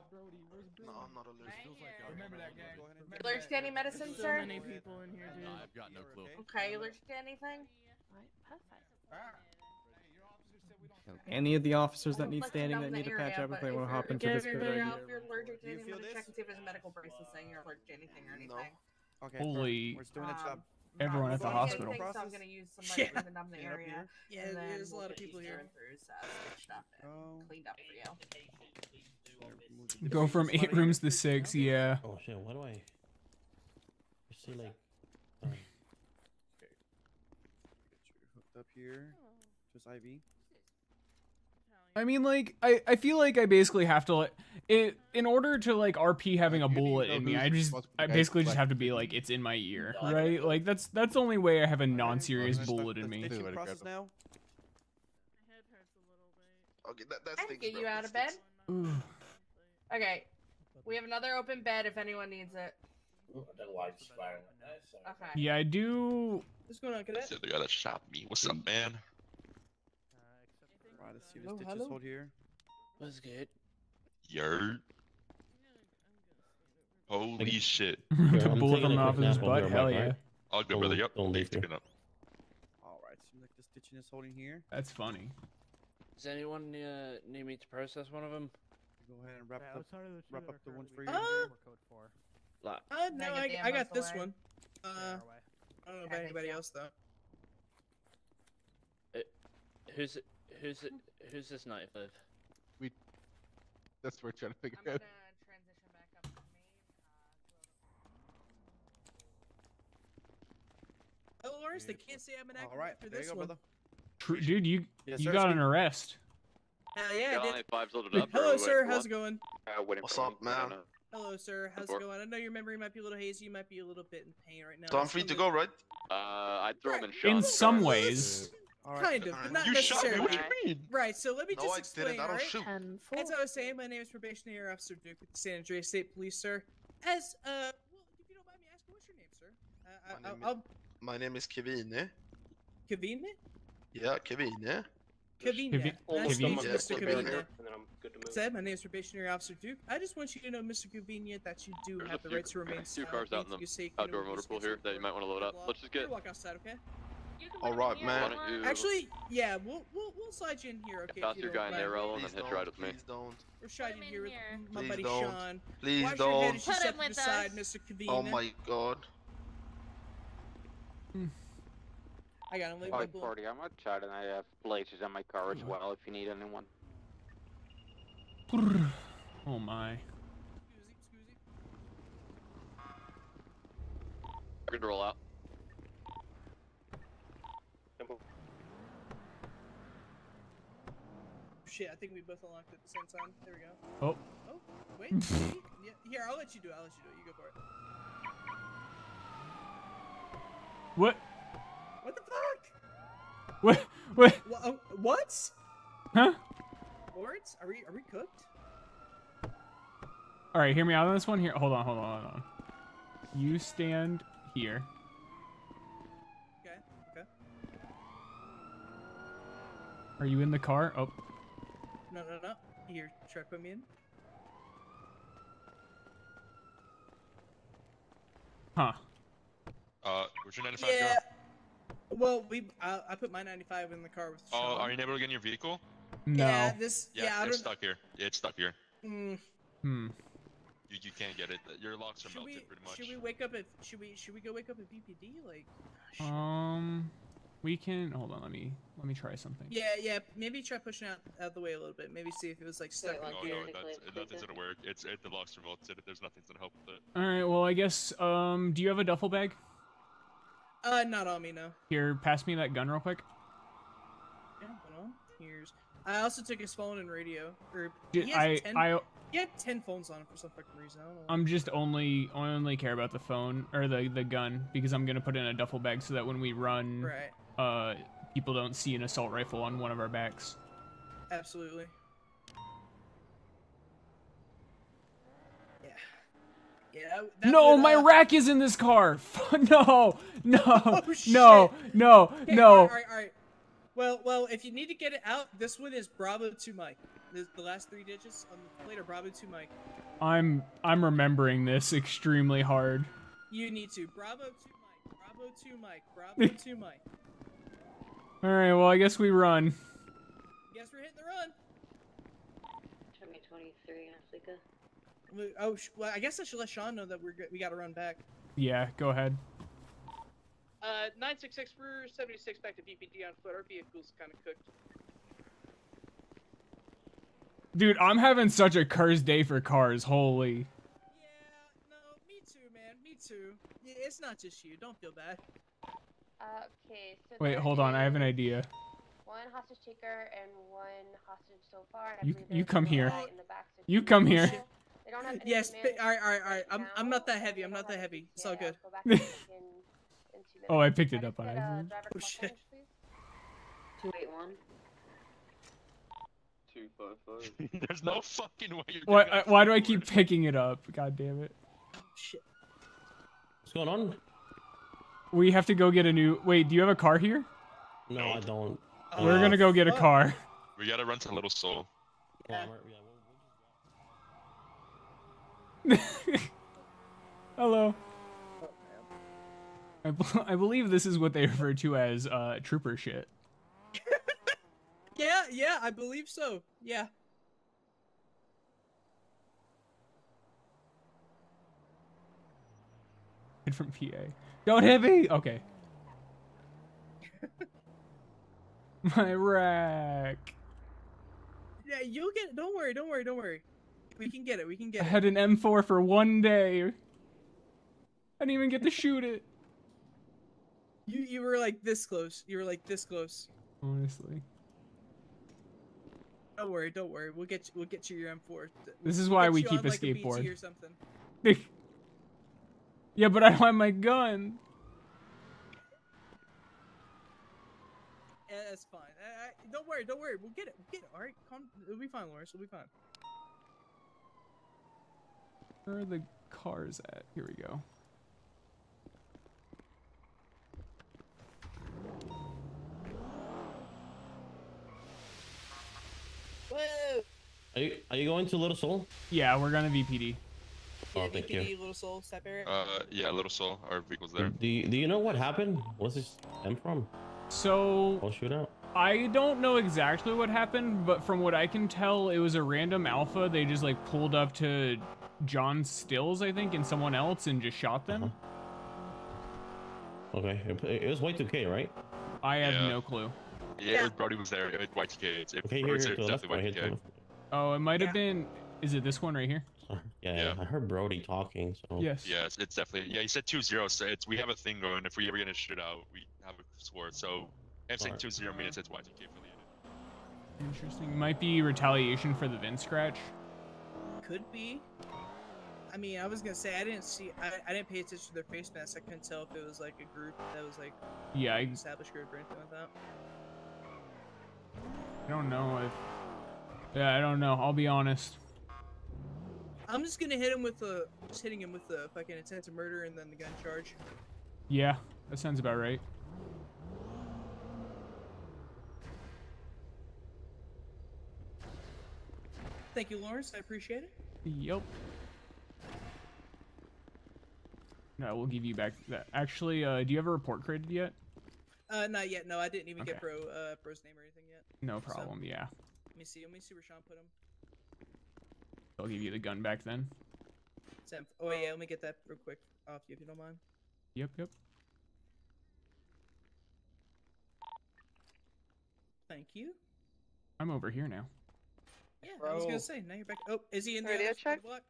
I'm not allergic. Remember that, gang. You allergic to any medicine, So sir? many people in here, dude. I've got no clue. Okay, you allergic to anything? Any of the officers that need Let you standing know that in need the to patch area, up if but they want to hop into you're- this bit right If here. you're allergic to Do you anything, feel I'm gonna this? check and see if there's a medical bracelet saying you're allergic to anything or anything. Okay. Holy. We're just doing a job. Everyone at the If hospital. anything, so I'm gonna use some like to numb the Clean up area. here. Yeah, and then there's a we'll lot of get people you here. through, stitched up and cleaned up for you. Go from 8 rooms to 6, yeah. Oh shit! What do I? See, like. Get you hooked up here. Just IV. I mean, like, I feel like I basically have to, like, in order to, like, RP having a bullet in me, I basically just have to be, like, it's in my ear, right? Like, that's the only way I have a non-serious bullet in me. Process now. Okay, that I can get you out of bed. Okay. We have another open bed if anyone needs it. The light's flaring up there, so. Okay. Yeah, I do. What's going on, cadet? So they gotta shop me. What's up, man? Right, let's see if the stitches hold here. What's good? Yurt. Holy shit. The bullet coming off his butt, hell yeah. All good, brother. Yep. Don't leave Thanks for picking up. Alright, seems like the stitching is holding here. That's funny. Does anyone need me to process one of them? Go ahead and wrap up the one for you. Like, No, I got this one. I don't know about anybody else though. who's this 95? That's what we're trying to figure I'm out. gonna transition back up to main. Oh, Lawrence, they can't say I'm an actor Alright, for there you this go, one. brother. Dude, you Yes, you sir, got speak. an arrest. Hell yeah, I did. Five's loaded up. Hello, sir. How's it going? What's up, man? Hello, sir. How's it going? I know your memory might be a little hazy. You might be a little bit in pain right now. So I'm free to go, right? I'd throw him in In shots. some ways. Kind of, but not You shot me, necessarily. what you mean? Right, so let me No, just I explain, didn't. I don't right? shoot. As I was saying, my name is Probationary Officer Duke with the San Andreas State Police, sir. As, well, if you don't mind me asking, what's your name, sir? My name is Kevine. Kevine? Yeah, Kevine. Kevine. Nice to meet you, Mr. Kevine. Kevine. Said, my name is Probationary Officer Duke. I just want you to know, Mr. Kevine, that you do There's have a the few- right to remain Two silent. cars out in Thank you, the sake, outdoor you know, motor pool please here get that you might want to load up. Let's just You get. can walk outside, okay? Alright, man. Why don't you Actually, yeah, we'll slide you in here, okay? pass if you your don't guy in mind. there, Roll, and then Please hitch ride with me. Please don't. We're sliding in here with my Please buddy don't. Sean. Please Wash your head don't. as you step to the side, Mr. Kavina. Oh my god. I got him. Leave 540, I'm outside and I have blazers in my car as well if you need anyone. Oh my. Good to roll out. Shit, I think we both unlocked at the same time. There we go. Oh. Oh, wait. Me? Yeah, here, I'll let you do it. You go for it. What? What the fuck? What? What? What? Huh? Lawrence, are we cooked? All right, hear me out on this one. Here, hold on. You stand here. Okay. Are you in the car? Oh. No. Here, try to put me in. Huh. Where's your 95 Yeah. go? Well, I put my 95 in the car with Sean. Oh, are you able to get in your vehicle? No. Yeah, Yeah, it's stuck here. It's stuck here. Mm. You can't get it. Your locks are melted pretty much. Should we wake up at? Should we go wake up at BPD? Like. We can hold on. Let me try something. Yeah. Maybe try pushing out the way a little bit. Maybe see if it was like stuck No, here. nothing's gonna work. The locks are melted. There's nothing's gonna help with it. All right. Well, I guess. Do you have a duffel bag? Not on me, no. Here, pass me that gun real quick. Yeah, hold on. Here's. I also took his phone and radio. Or Dude, he has he had 10 phones on him for some fucking reason. I don't know. I'm just I only care about the phone or the gun because I'm gonna put it in a duffel bag so that when we run, Right. people don't see an assault rifle on one of our backs. Absolutely. Yeah. No, my rack is in this car. No. Oh, shit. No. Okay, all right. Well, if you need to get it out, this one is Bravo 2 Mike. The last 3 digits on the plate are Bravo 2 Mike. I'm remembering this extremely hard. You need to. Bravo 2 Mike. Bravo 2 Mike. Bravo 2 Mike. All right. Well, I guess we run. Guess we're hitting the run. Show me 23, Africa. Oh, well, I guess I should let Sean know that we got to run back. Yeah. Go ahead. 966 for 76 back to BPD on foot. Our vehicle's kind of cooked. Dude, I'm having such a cursed day for cars. Holy. Yeah, no, me too, man. Me too. Yeah, it's not just you. Don't feel bad. Okay, so Wait, there hold on. I have an is idea. One hostage taker and one hostage so far. And I You believe you there's come one here. guy in the back, so You two come people. here. They don't have any Yes. demand All right. right I'm not that now, heavy. and I'm they not don't that have heavy. a It's all DTA. good. I'll go back and check in 2 minutes. Oh, I picked it Can up on get, accident. driver Oh, call shit. change, please? 281. 255. There's no fucking way you're Why? giving us Why do I a keep picking it up? God damn it. Oh, shit. What's going on? We have to go get a new. Wait, do you have a car here? No, I don't. We're gonna go get a car. We gotta run to Little Soul. Yeah. Hello. I believe this is what they refer to as trooper shit. Yeah, I believe so. Yeah. Kid from PA. Don't hit me. Okay. My rack. Yeah, you'll get it. Don't worry. We can get it. I had an M4 for 1 day. I didn't even get to shoot it. You were like this close. Honestly. Don't worry. We'll get you your M4. This is We'll why get we you keep on, a like, BT skateboard. or something. Yeah, but I don't have my gun. Yeah, that's fine. Don't worry. We'll get it. All right, it'll be fine, Lawrence. It'll be fine. Where are the cars at? Here we go. Whoa! Are you going to Little Soul? Yeah, we're gonna VPD. Oh, thank VPD, you. Little Soul, step area. Yeah, Little Soul. Our vehicle's there. Do you know what happened? What's this stem from? So Whole shootout. I don't know exactly what happened, but from what I can tell, it was a random alpha. They just like pulled up to John Stills, I think, and someone else, and just shot them. Okay, it was Y2K, right? I have no clue. Yeah, Brody was there. Y2K. It's Okay, or here it's to the left, definitely right here to the Y2K. left. Oh, it might have been. Is it this one right here? Yeah, I heard Brody talking. So. Yes. Yeah, it's definitely. Yeah, he said 2-0. So we have a thing going. If we ever get a shootout, we have a score. So I'm saying 2-0 means it's Y2K affiliated. Interesting. Might be retaliation for the Vin scratch. Could be. I mean, I was gonna say I didn't pay attention to their face masks. I couldn't tell if it was like a group that was like established group or anything like that. I don't know if. Yeah, I don't know. I'll be honest. I'm just gonna hitting him with the fucking intent to murder and then the gun charge. Yeah, that sounds about right. Thank you, Lawrence. I appreciate it. Yep. No, we'll give you back that. Actually, do you have a report created yet? Not yet. No, I didn't even get bro's name or anything yet. No problem. Yeah. Let me see where Sean put him. I'll give you the gun back then. Oh yeah, let me get that real quick off you if you don't mind. Yep. Thank you. I'm over here now. Yeah, I was gonna say. Now you're back. Oh, is he in the Radio other check? block?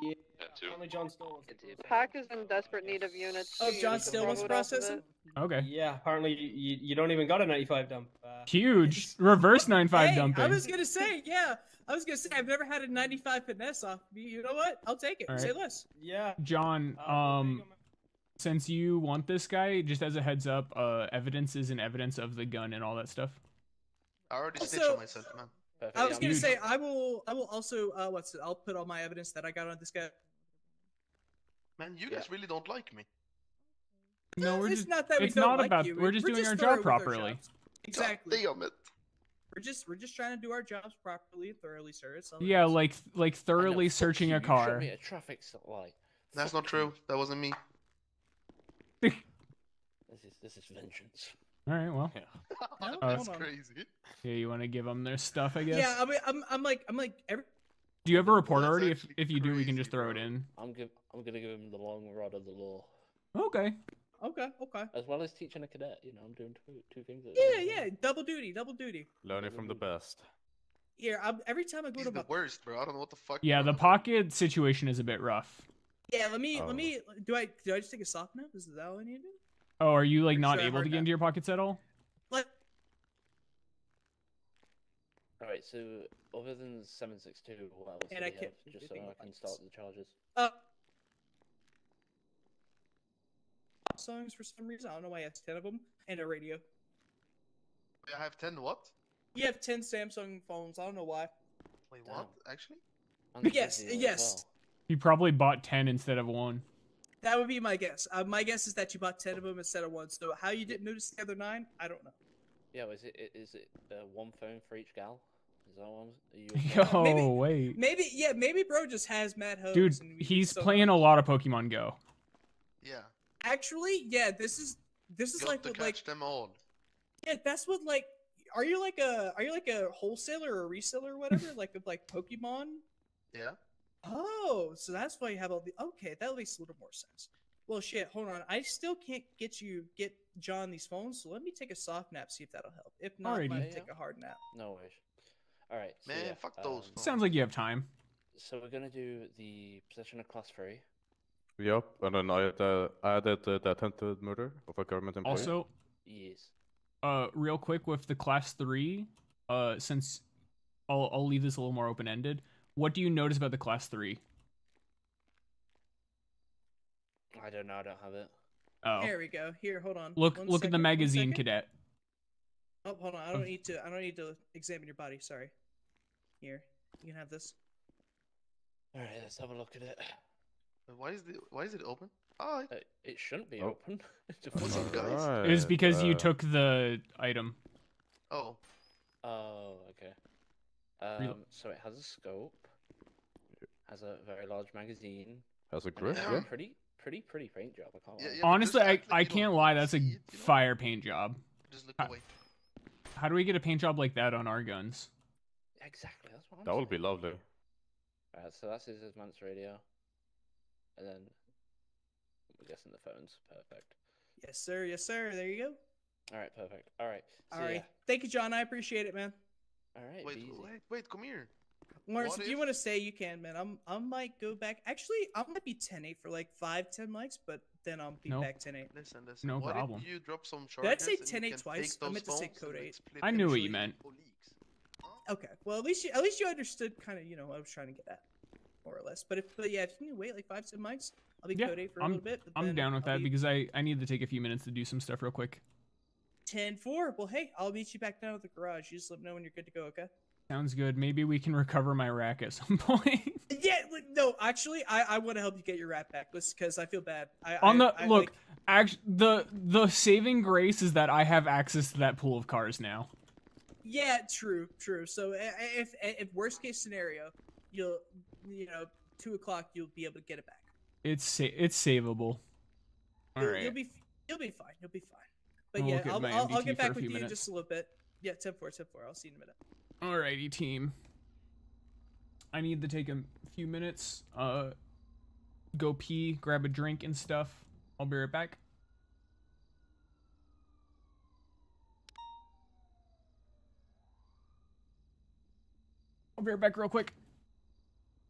Yeah, too. only John Still was. Pack is in desperate need of units. Oh, John Still wants processing? Okay. Yeah, apparently you don't even got a 95 dump. Huge reverse 9.5 Hey, dumping. I was gonna say, yeah. I was gonna say I've never had a 95 finesse off. You know what? I'll take it. All Say right. less. Yeah. John, since you want this guy, just as a heads up, evidence is an evidence of the gun and all that stuff. I already Also, snitched on myself, man. I was gonna say I will also I'll put all my evidence that I got on this guy. Man, you guys really don't like me. No, we're it's just. not that It's we don't not like about. you. We're just doing our thorough job with our properly. jobs. Exactly. Damn it. We're just trying to do our jobs properly, thoroughly, sir. It's all Yeah, it is. like thoroughly searching a car. You showed me a traffic light. That's not true. That wasn't me. This is vengeance. All right, well. No, That's hold on. crazy. Yeah, you want to give them their stuff, I guess. Yeah, I mean, I'm like every. Do you have a report already? If you do, we can just throw it in. I'm gonna give him the long rod of the law. Okay. Okay. As well as teaching a cadet, you know, I'm doing two things. At Yeah, double duty. Learning from the best. Here, every time I go He's to the worst, bro. I don't know what the fuck. Yeah, the pocket situation is a bit rough. Yeah, let me. Do I just take a soft nap? Is that all I need to do? Oh, are you like Or not should I able to hard get into your pockets at all? Like, Alright, so other than 762, what else And do I we have? can't- Just so I can start the charges. Songs for some reason. I don't know why he has 10 of them. And a radio. I have 10 what? You have 10 Samsung phones. I don't know why. Wait, what? Actually? Yes, yes. He probably bought 10 instead of 1. That would be my guess. My guess is that you bought 10 of them instead of 1. So how you didn't notice the other 9, I don't know. Yeah, is it one phone for each gal? Is that one? Yo, wait. Maybe bro just has mad hoes. Dude, and we he's just don't playing know. a lot of Pokemon Go. Yeah. Actually, yeah, this is Got like to what catch like them all. yeah, that's what like are you like a wholesaler or a reseller or whatever like of like Pokemon? Yeah. Oh, so that's why you have all the okay, that makes a little more sense. Well shit, hold on. I still can't get John these phones, so let me take a soft nap, see if that'll help. If not, I Alrighty. might take a hard nap. No worries. Alright, so Man, yeah, fuck those phones. Sounds like you have time. So we're gonna do the possession of class 3. Yep, and then I added the attempted murder of a government employee. Also, Yes. real quick with the class 3, since I'll leave this a little more open-ended. What do you notice about the class 3? I don't know, I don't have it. Oh. There we go. Here, hold on. Look One at the second, one magazine, second. cadet. Oh, hold on. I don't need to examine your body. Sorry. Here, you can have this. All right, let's have a look at it. Why is it open? Oh, it shouldn't be Oh. open. What's up, guys? It was because you took the item. Oh. Oh, okay. So it has a scope, has a very large magazine, Has a and grip, it has yeah. a pretty paint job. I can't lie. Yeah, but Honestly, just act like I you don't can't lie. That's a see it, you know? fire paint job. Just look How- away. How do we get a paint job like that on our guns? Exactly, that's what I'm That would be lovely. Alright, so that's his advanced radio, and then I'm guessing the phones. Perfect. Yes, sir. Yes, sir. There you go. All right, perfect. All right. All right. Thank you, John. I appreciate it, man. All right. Wait, come here. Lawrence, What if you if- want to say, you can, man. I might go back. Actually, I might be 10-8 for like 5-10 mics, but then I'll be Nope. back 10-8. Listen. No what problem. if you drop some Did I charges say and you 10-8 can twice? take I those meant to say phones code and 8. split I them knew what between you meant. colleagues? Okay. Well, at least you understood kind of, what I was trying to get at, more or less. But yeah, if you can wait like 5-10 mics, I'll be Yeah, code 8 for a little bit. But I'm then down with I'll that be because I need to take a few minutes to do some stuff real quick. 10-4. Well, hey, I'll meet you back down at the garage. You just let me know when you're good to go, okay? Sounds good. Maybe we can recover my rack at some point. Yeah, no, actually, I want to help you get your rat back, because I feel bad. Look, actually, the saving grace is that I have access to that pool of cars now. Yeah, true. So if worst case scenario, you'll 2 o'clock you'll be able to get it back. It's savable. All right. You'll be fine. You'll be fine. But I'll yeah, look at my I'll MDT get for back a with few you in minutes. just a little bit. Yeah, 10-4. I'll see you in a minute. Alrighty, team. I need to take a few minutes. Go pee, grab a drink and stuff. I'll be right back. I'll be right back real quick.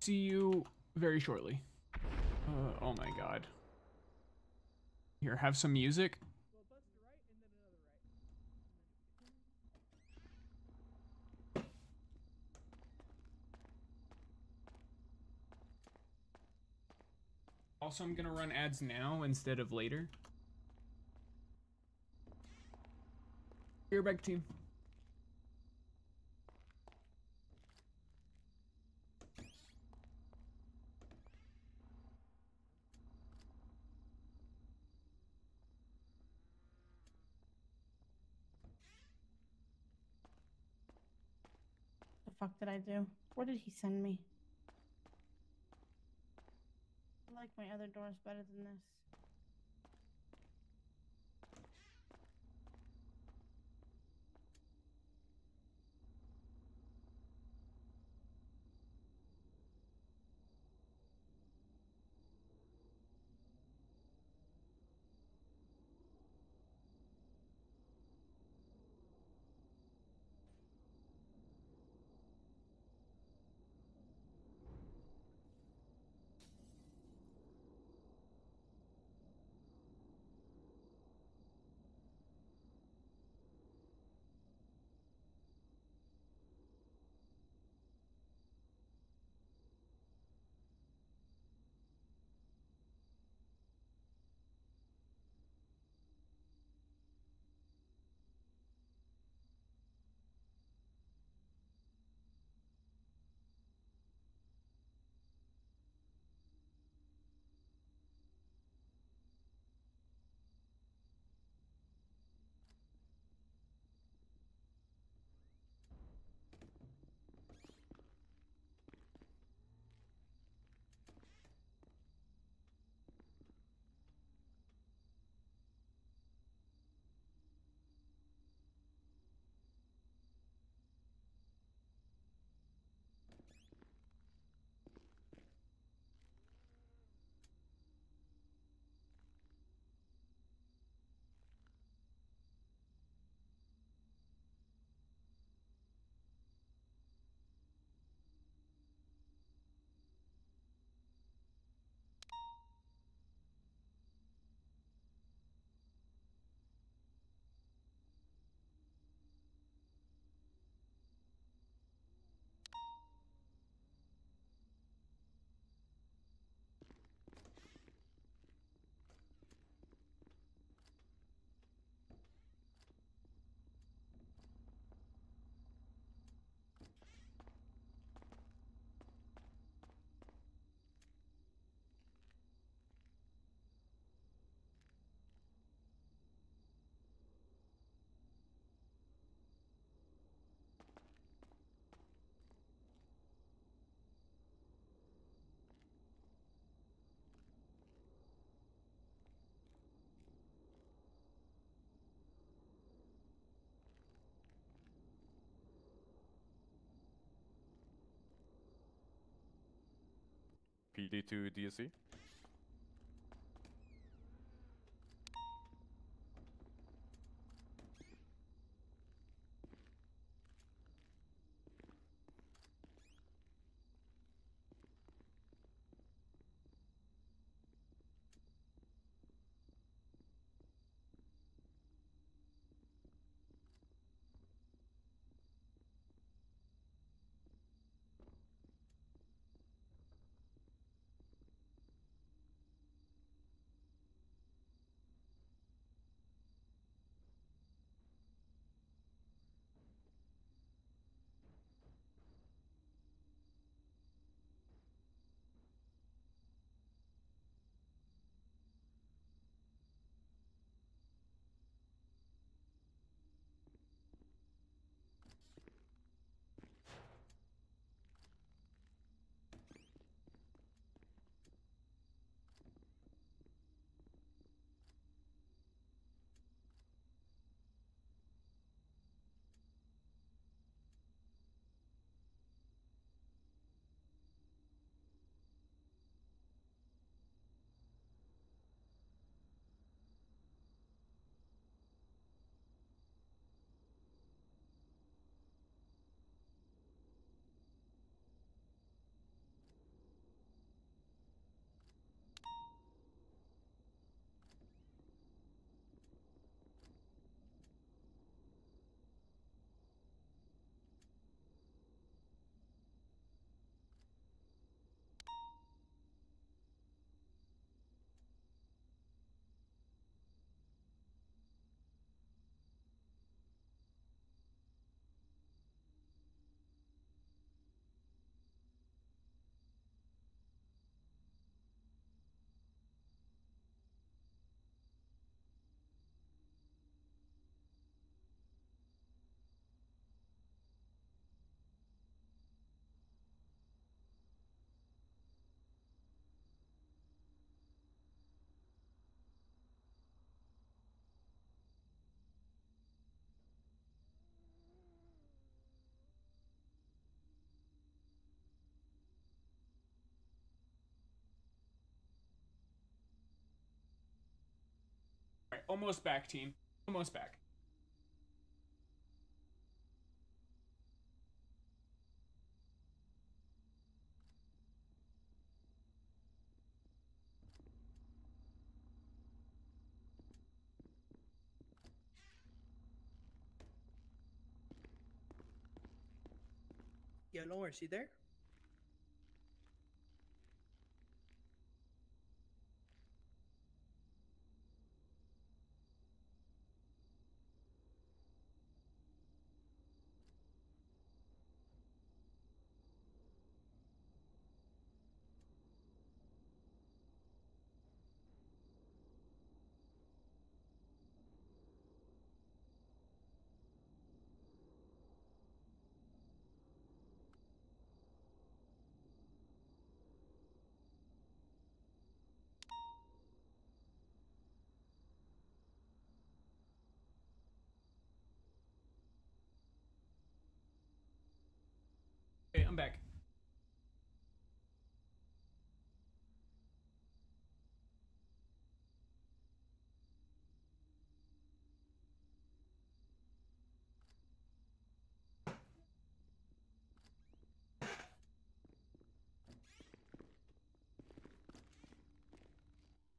See you very shortly. Oh my god. Here, have some music. Also, I'm gonna run ads now instead of later. Be right back, team. The fuck did I do? Where did he send me? I like my other doors better than this. PD to DSC. Alright, almost back, team. Almost back. Yo, Lawrence, you there? Okay, I'm back.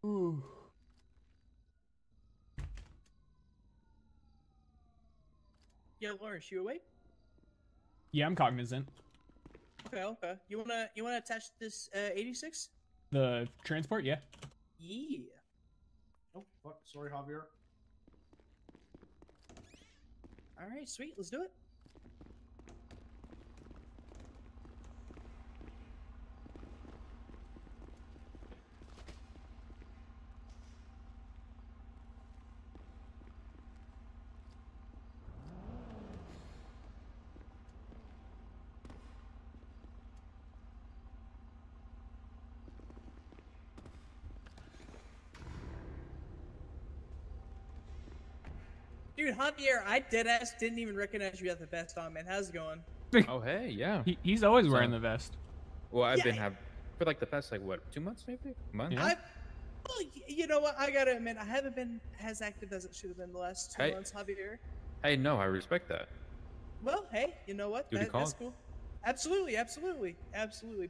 Ooh. Yo, Lawrence, you awake? Yeah, I'm cognizant. Okay, okay. You wanna attach this 86? The transport, yeah. Yeah. Oh, fuck. Sorry, Javier. All right, sweet. Let's do it. Dude, Javier, I deadass didn't even recognize you had the vest on, man. How's it going? Oh hey, yeah. He's always wearing the vest. Well, I've been Yeah. For like the past like what, 2 months maybe? A month? Yeah. Well, you know what? I gotta admit, I haven't been as active as it should have been the last 2 Hey. months, Javier. Hey, no, I respect that. Well, hey, you know what? Duty That's called. cool. Absolutely.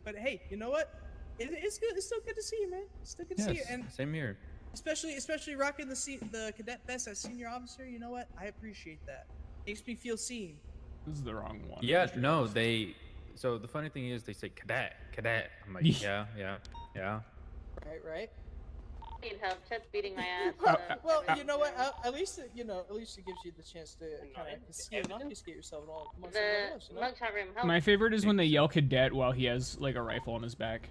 But hey, you know what? It's good. It's still good to see you, man. It's still good to see you, Yes, and same here. especially rocking the cadet vest as senior officer. You know what? I appreciate that. Makes me feel seen. This is the wrong one. Yeah, no, they. So the funny thing is, they say cadet. I'm like, yeah. Right. Need help. Chet's beating my ass. Well, you know what? At least it gives you the chance to kind of conceal and obfuscate yourself and all amongst everyone else. You know? Mugshot room. Help. My favorite is when they yell cadet while he has like a rifle on his back.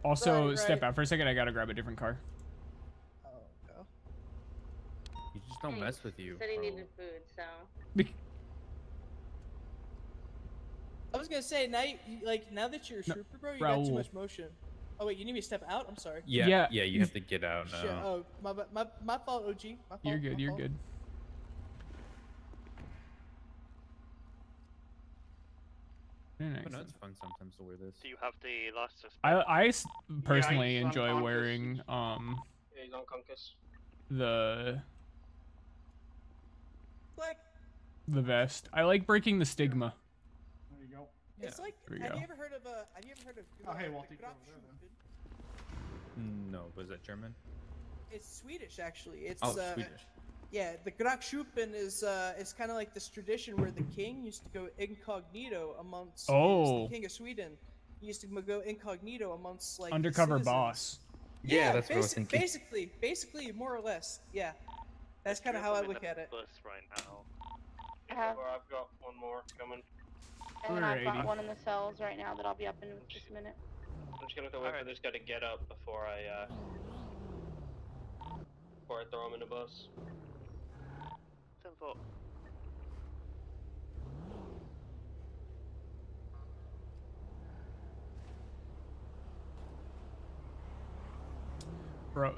Also, Right. step out for a second. I gotta grab a different car. Oh, go. You just don't mess with you. He said he bro. needed food, so. I was gonna say now, now that you're a trooper, bro, you got too much motion. Oh wait, you need me to step out? I'm sorry. Yeah, you have to get out now. Shit. Oh, my fault, OG. My fault. You're good. You're good. Very nice. But no, it's fun sometimes to wear this. Do you have the last suspect? I personally he's enjoy unconscious. wearing He's unconscious. the Like, vest. I like breaking the stigma. There you go. it's like, There we have go. you ever heard of Oh, hey, the Walter, go over there, then. No, was that German? It's Swedish, actually. It's Swedish. Yeah, the Grakschuppen is kind of like this tradition where the king used to go incognito amongst. He was the king of Sweden. He used to go incognito amongst like Undercover the boss. Yeah, that's what I was thinking. Basically, more or less. Yeah, that's kind of how I look at it. Bus right now. Have- I've got one more coming. And I've got Alrighty. one in the cells right now that I'll be up in just a minute. I'm just gonna wait for this guy to get up before I throw him in the bus. 10-4. Bro,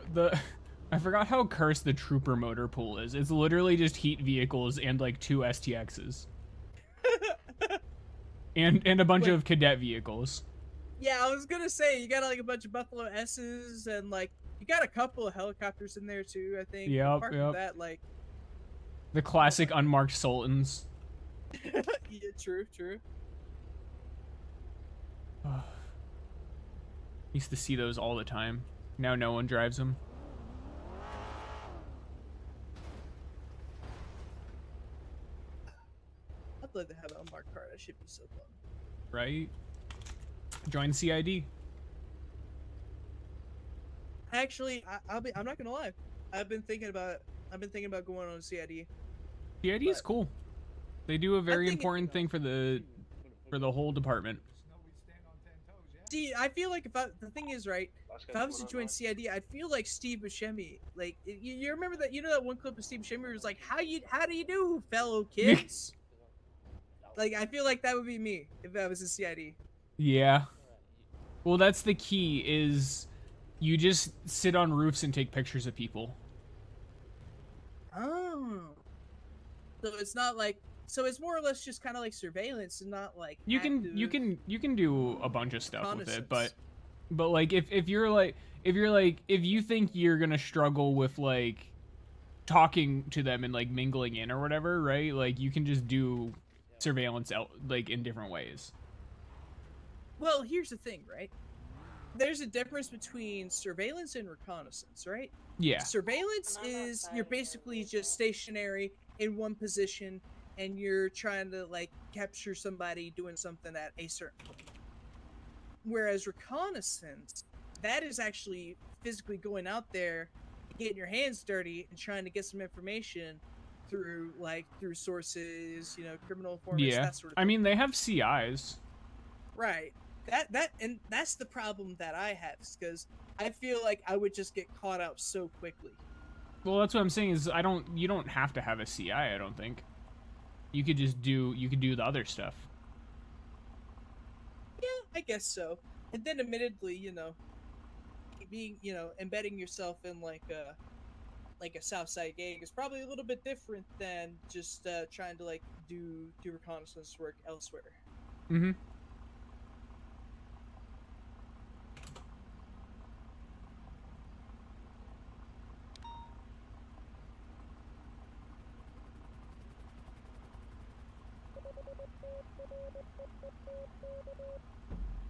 I forgot how cursed the trooper motor pool is. It's literally just heat vehicles and like 2 STXs. and a bunch of cadet vehicles. Yeah, I was gonna say you got like a bunch of Buffalo S's and like you got a couple of helicopters in there too. I think. Yep, Apart from that, like. The classic unmarked Sultans. Yeah, true. Used to see those all the time. Now no one drives them. I'd love to have an unmarked car. That should be so fun. Right? Join CID. Actually, I'm not gonna lie. I've been thinking about going on CID. CID is cool. They do a very important thing for the whole department. See, I feel like the thing is, right, if I was to join CID, I'd feel like Steve Buscemi. Like, you remember that? You know that one clip of Steve Buscemi where was like, how do you do, fellow kids? Like, I feel like that would be me if I was in CID. Yeah. Well, that's the key, is you just sit on roofs and take pictures of people. Oh. So it's not like, so it's more or less just kind of like surveillance and not like You can do a bunch of stuff with it, but like if you think you're gonna struggle with like talking to them and like mingling in or whatever, right? Like you can just do surveillance out like in different ways. Well, here's the thing, right? There's a difference between surveillance and reconnaissance, right? Yeah. Surveillance is you're basically just stationary in one position and you're trying to like capture somebody doing something at a certain point. Whereas reconnaissance, that is actually physically going out there, getting your hands dirty and trying to get some information through sources, criminal informants, that sort of thing. I mean, they have CIs. Right. And that's the problem that I have, because I feel like I would just get caught out so quickly. Well, that's what I'm saying is you don't have to have a CI, I don't think. You could do the other stuff. Yeah, I guess so. And then admittedly, being, embedding yourself in like a Southside gang is probably a little bit different than just trying to like do reconnaissance work elsewhere. Mm-hmm.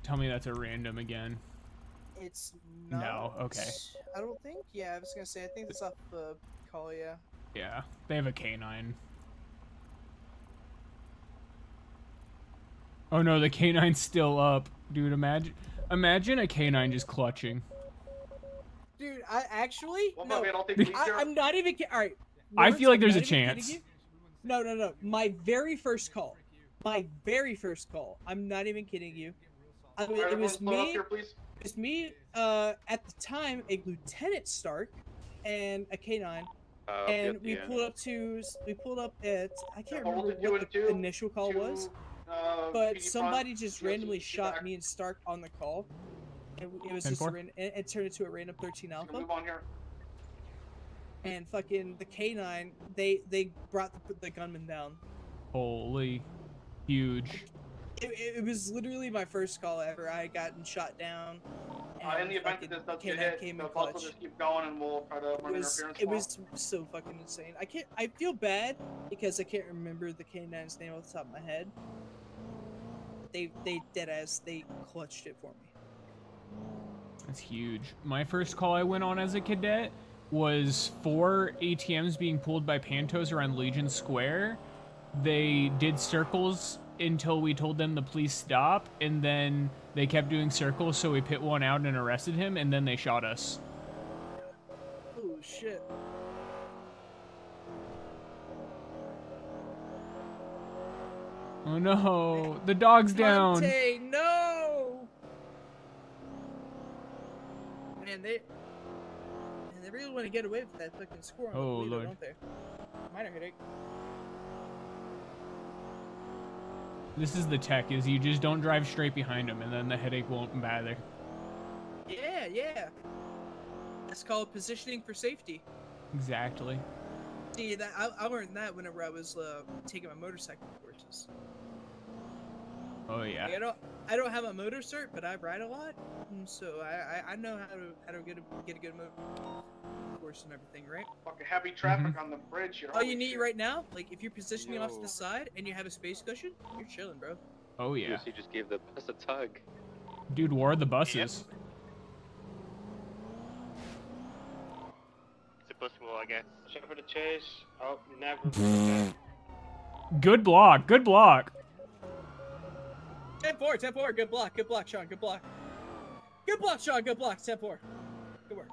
tell me that's a random again. It's No, not. okay. I don't think. Yeah, I was gonna say. I think it's off the call. Yeah. Yeah, they have a canine. Oh no, the canine's still up. Dude, imagine a canine just clutching. Dude, I actually Well, no. I don't think I'm not even. All right. I Lawrence, feel like I'm there's not a even kidding chance. you. No. My very first call. My very first call. I'm not even kidding you. It was me. Here, please. It's me. At the time, a Lieutenant Stark, and a K9, and we pulled up at I can't remember what the initial call was, but somebody just randomly shot me and Stark on the call. It was just it turned into a random 13 Alpha. Move on here. And fucking the K9, they brought the gunman down. Holy, huge. It was literally my first call ever. I had gotten shot down. In the event that this does get hit, the bus will just keep going and we'll try to run interference. It was so fucking insane. I feel bad because I can't remember the K9's name off the top of my head. They deadass, they clutched it for me. That's huge. My first call I went on as a cadet was 4 ATMs being pulled by Pantos around Legion Square. They did circles until we told them to please stop, and then they kept doing circles, so we pit one out and arrested him, and then they shot us. Oh shit. Oh no, the dog's down. Conte, no! Man, they really want to get away with that fucking score on the Toledo, Lord. don't they? Minor headache. This is the tech, is you just don't drive straight behind him, and then the headache won't bother. Yeah. That's called positioning for safety. Exactly. See, that I learned that whenever I was taking my motorcycle courses. Oh yeah. Like, I don't have a motor cert, but I ride a lot, so I know how to get a good motor course and everything, right? Fucking heavy traffic on the bridge here. All you need right now, like if you're positioning off to the side and you have a space cushion, you're chilling, bro. Oh yeah. You just gave the bus a tug. Dude, where are the buses? Supposed to, I guess. Check for the chase. Oh, never. Good block. Good block. 10-4, good block, Sean, good block. Good block, Sean, good block, 10-4. Good work.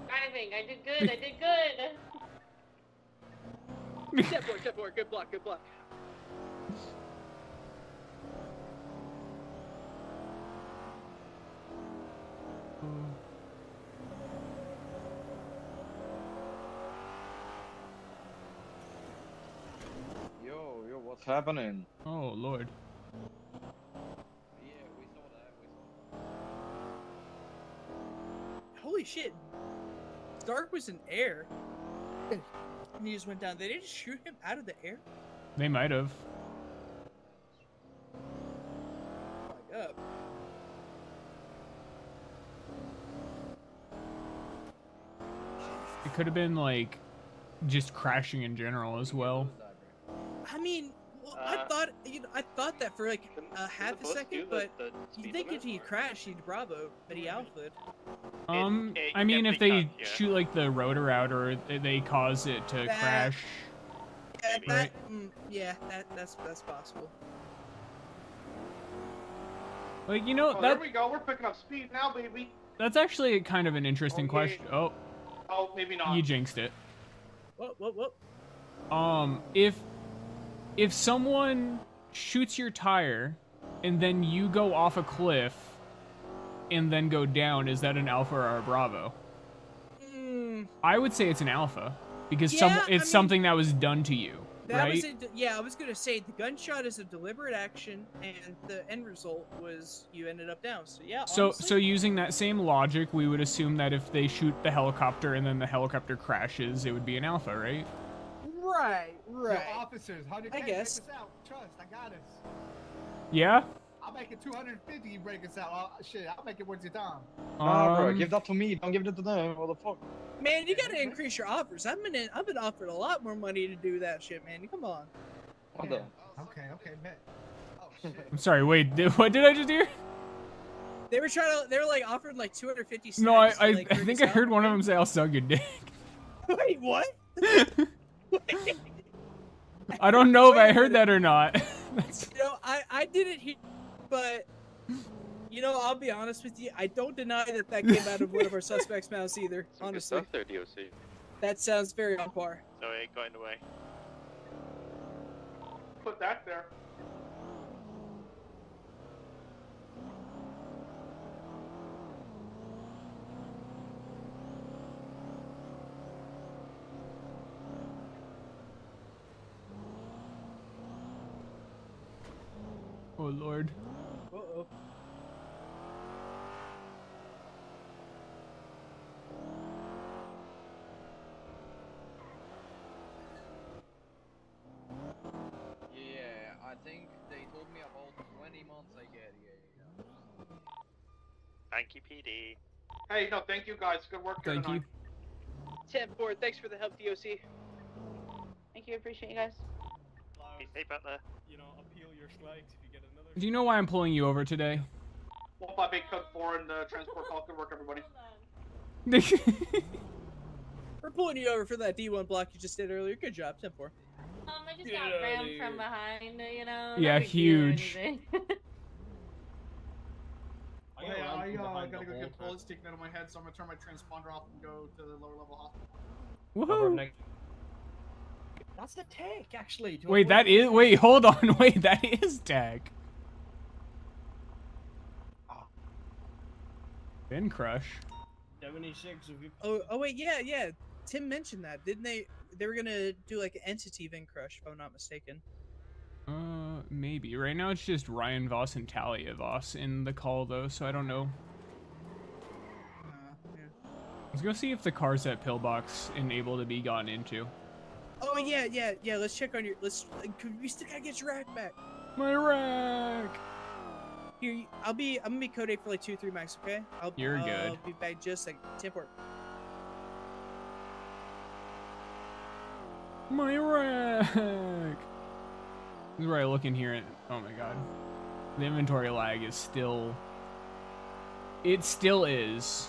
I think I did good. 10-4, good block. Yo, what's happening? Oh lord. Holy shit. Stark was in air. And he just went down. They didn't shoot him out of the air? They might have. Like up. It could have been like just crashing in general as well. I mean, well, I thought that for like a half a second, but you think if he crashed, he'd Bravo, but he alpha'd. I mean, if they shoot like the rotor out or they cause it to crash. Yeah, that's possible. Like, you know, there we go. We're picking up speed now, baby. That's actually kind of an interesting question. Oh, maybe not. You jinxed it. What? If someone shoots your tire and then you go off a cliff and then go down, is that an alpha or a bravo? I would say it's an alpha because it's something that was done to you, right? I was gonna say the gunshot is a deliberate action, and the end result was you ended up down. So yeah. So honestly, using that same logic, we would assume that if they shoot the helicopter and then the helicopter crashes, it would be an alpha, right? Right. Yo, officers, 100K, I guess. break us out. Trust, I got us. Yeah? I'll make it 250, you break us out. Shit, I'll make it worth your time. Nah, bro, give that to me. Don't give it to them. What the fuck? Man, you gotta increase your offers. I've been offered a lot more money to do that shit, man. Come on. What the? Okay, bet. Oh shit. I'm sorry, wait, what did I just hear? They were like offering like 250 stacks. No, to, I like, bring think us I heard out. one of them say I'll suck your dick. Wait, what? I don't know if I heard that or not. That's... You know, I didn't hear, but you know, I'll be honest with you. I don't deny that that came out of one of our suspects' mouths either. Some good Honestly, stuff there, DOC. that sounds very on par. So it ain't going away. Put that there. Oh Lord. Uh-oh. Yeah, I think they told me about 20 months I get. Yeah. Thank you, PD. Hey, no, thank you guys. Good work here Thank you. tonight. 10-4, thanks for the help, DOC. Thank you, appreciate you guys. Hey, Butler. You know, appeal your strikes if you get another. Do you know why I'm pulling you over today? Well, by Big Cook 4 and transport call. Good work, everybody. We're pulling you over for that D1 block you just did earlier. Good job, 10-4. I just got rammed from behind, you know. Yeah, no big deal or huge. anything. Hey, I gotta go get bullets taken out of my head, so I'm gonna turn my transponder off and go to the lower level hospital. Woohoo! That's the tank, actually. to Wait, avoid that the- is. Wait, hold on. Wait, that is tag. Bin crush. 76 of you. Oh wait, yeah. Tim mentioned that, didn't they? They were gonna do like an entity Vin Crush, if I'm not mistaken. Maybe. Right now it's just Ryan Voss and Talia Voss in the call though, so I don't know. Yeah. Let's go see if the car's at Pillbox and able to be gotten into. Oh yeah. Let's check on your. We still gotta get your rack back. My rack. Here, I'm gonna be code 8 for like 2-3 max, okay? You're good. I'll be back just like 10-4. My rack. This is where I look in here and oh my god, the inventory lag is still. It still is.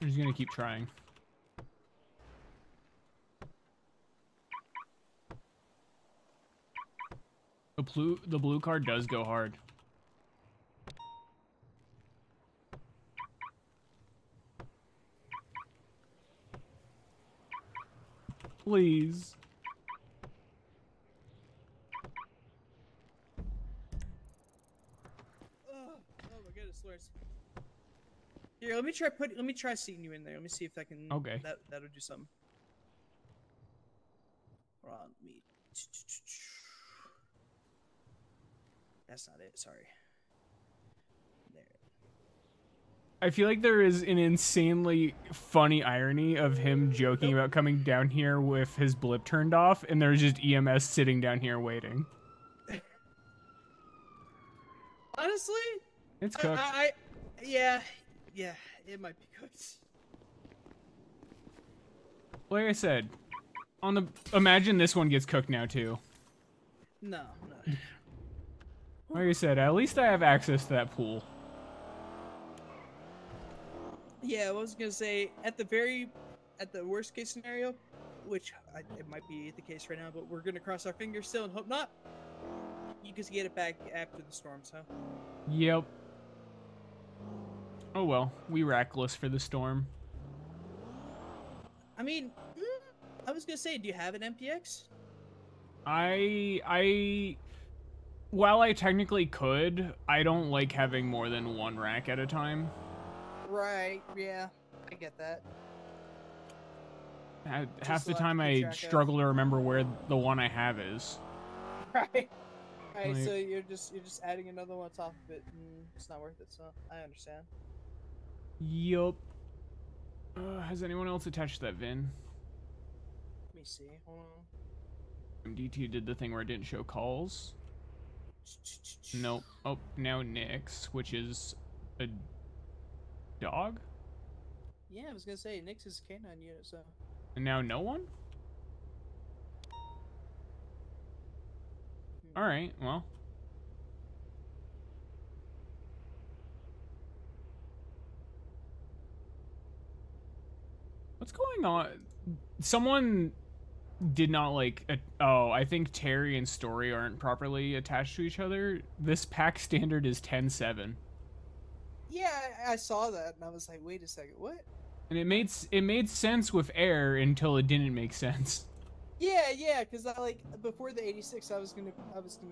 I'm just gonna keep trying. The blue card does go hard. Please. Oh my goodness, Lawrence. Here, let me try seating you in there. Let me see if I can. Okay. That'll do something. Hold on, me. That's not it. Sorry. There. I feel like there is an insanely funny irony of him joking about coming down here with his blip turned off, and there's just EMS sitting down here waiting. Honestly, it's cooked. Yeah, it might be cooked. Like I said, imagine this one gets cooked now too. No. Like I said, at least I have access to that pool. Yeah, I was gonna say at the worst case scenario, which it might be the case right now, but we're gonna cross our fingers still and hope not. You can get it back after the storms, huh? Yep. Oh well, we reckless for the storm. I mean, I was gonna say, do you have an MPX? While I technically could, I don't like having more than one rack at a time. Right. Yeah, I get that. Half the a lot to time keep I track of. struggle to remember where the one I have is. Right. Right. Like- So you're just adding another one on top of it, and it's not worth it. So I understand. Yup. Has anyone else attached that VIN? Let me see. Hold on. MD2 did the thing where it didn't show calls. Nope. Oh, now Nyx, which is a dog? Yeah, I was gonna say Nyx is a canine unit, so. And now no one? Alright, well. What's going on? Someone did not like... oh, I think Terry and Story aren't properly attached to each other. This pack standard is 10-7. Yeah, I saw that, and I was like, wait a second, what? And it made sense with air until it didn't make sense. Yeah, because I like before the 86, I was gonna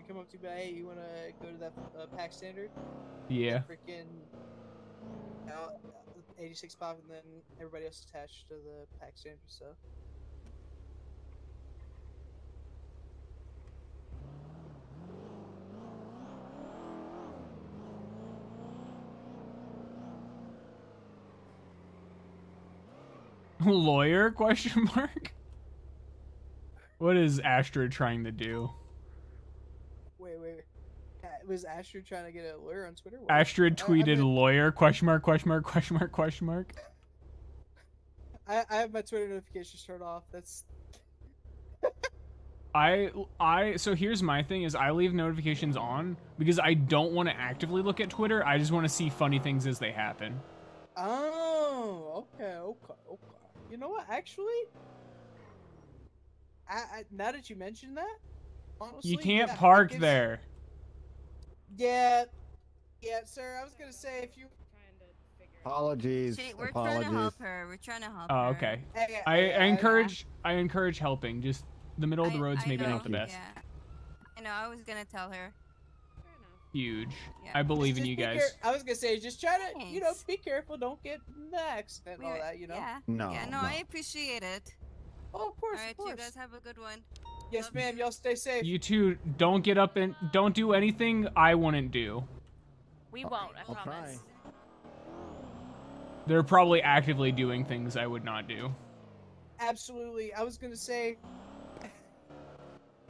come up to you, but hey, you wanna go to that pack standard? Yeah. Freaking 86 pop, and then everybody else attached to the pack standard. So. Lawyer? Question mark. What is Astra trying to do? Wait. Was Asher trying to get a lawyer on Twitter? What? Astra tweeted lawyer? Question mark? I have my Twitter notifications turned off. That's. So here's my thing is I leave notifications on because I don't want to actively look at Twitter. I just want to see funny things as they happen. Oh, okay. You know what? Actually, now that you mentioned that, honestly, You can't yeah, park there. Yeah, sir. I was gonna say if you. Apologies. We're trying to help her. We're trying to help her. Oh, okay. Hey, I encourage helping. Just the middle of the road's maybe know, not the best. Yeah. I know. I was gonna tell her. Huge. Yeah. I believe in you guys. I was gonna say, just try to, be careful. Don't get in the accident and all that, Yeah. No. Yeah. No, I appreciate it. Oh, of course. All right, of course. you guys have a good one. Yes, ma'am. Y'all stay safe. You two don't get up and don't do anything I wouldn't do. We won't. I I'll promise. try. They're probably actively doing things I would not do. Absolutely. I was gonna say.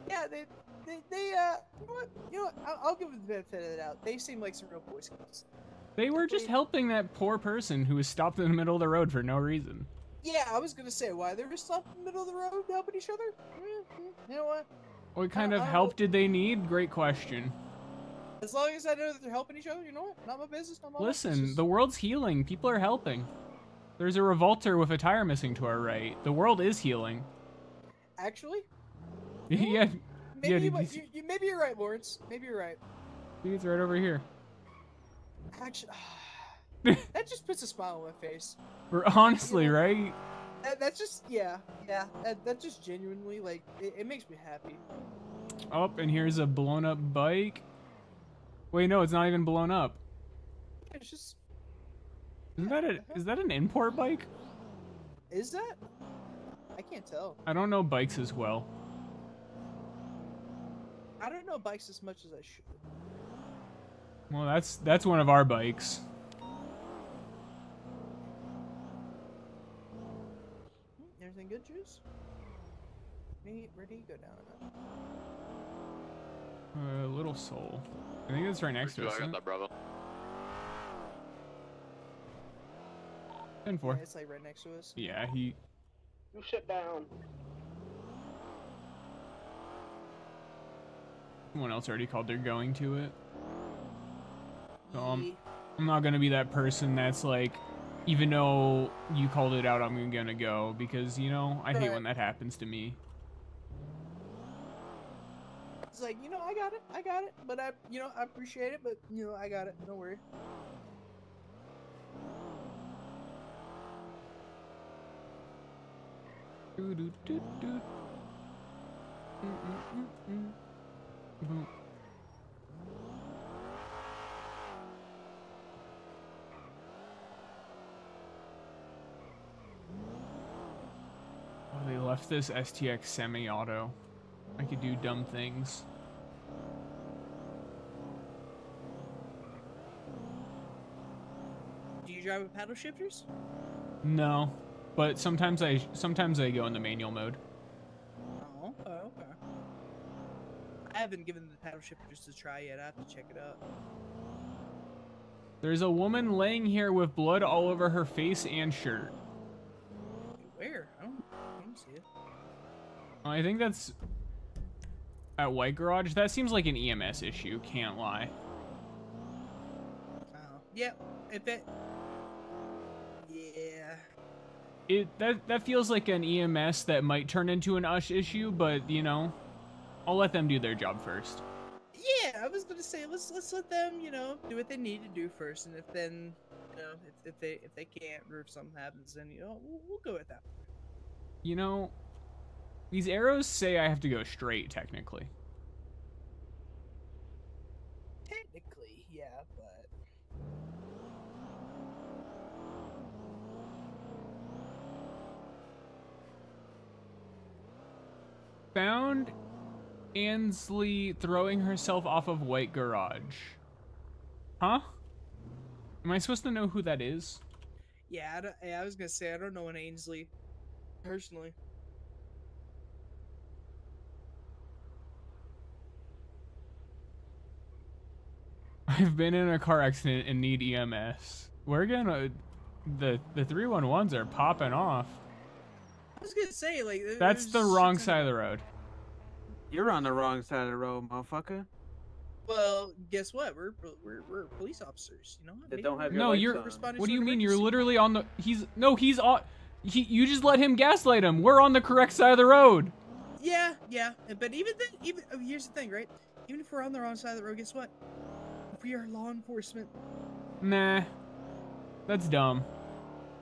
Yeah, they you know what? I'll give them the benefit of the doubt. They seem like some real Boy Scouts. They were just helping that poor person who was stopped in the middle of the road for no reason. Yeah, I was gonna say why they were stopped in the middle of the road helping each other. You know what? What kind of help did they need? Great question. As long as I know that they're helping each other, you know what? Not my business. Not my life. Listen, the world's healing. People are helping. There's a revolter with a tire missing to our right. The world is healing. Actually. Yeah. Maybe maybe you're right, Lawrence. Maybe you're right. It's right over here. Actually, that just puts a smile on my face. Honestly, right? That's just that just genuinely like it makes me happy. Oh, and here's a blown up bike. Wait, no, it's not even blown up. It's just. Is that an import bike? Is that? I can't tell. I don't know bikes as well. I don't know bikes as much as I should. Well, that's one of our bikes. Everything good, Juice? Where do you go down? Little Soul. I think that's right next to us. I got that, brother. 10-4. Yeah, it's like right next to us. Yeah, he. You sit down. Someone else already called they're going to it. So I'm not gonna be that person that's like, even though you called it out, I'm gonna go because I hate when that happens to me. It's like, I got it, but I appreciate it, but I got it. Don't worry. Do do do do. Boom. Oh, they left this STX semi-auto. I could do dumb things. Do you drive with paddle shifters? No, but sometimes I go in the manual mode. Oh, okay. I haven't given the paddle shifters a try yet. I have to check it out. There's a woman laying here with blood all over her face and shirt. Where? I don't see it. I think that's at White Garage. That seems like an EMS issue, can't lie. Yeah, yeah. That feels like an EMS that might turn into an USH issue, but I'll let them do their job first. Yeah, I was gonna say let's let them do what they need to do first, and if then if they can't or if something happens, then we'll go with that. These arrows say I have to go straight technically. Technically, yeah, but Found Ansley throwing herself off of White Garage. Huh? Am I supposed to know who that is? yeah, I was gonna say I don't know an Ainsley personally. I've been in a car accident and need EMS. We're gonna... The 311s are popping off. I was gonna say, like... That's the wrong side of the road. You're on the wrong side of the road, motherfucker. Well, guess what? We're police officers, That don't have your No, lights you're... on. What do you mean? You're literally on the... He's on... You just let him gaslight him. We're on the correct side of the road. Yeah, but even here's the thing, right? Even if we're on the wrong side of the road, guess what? We are law enforcement. Nah. That's dumb.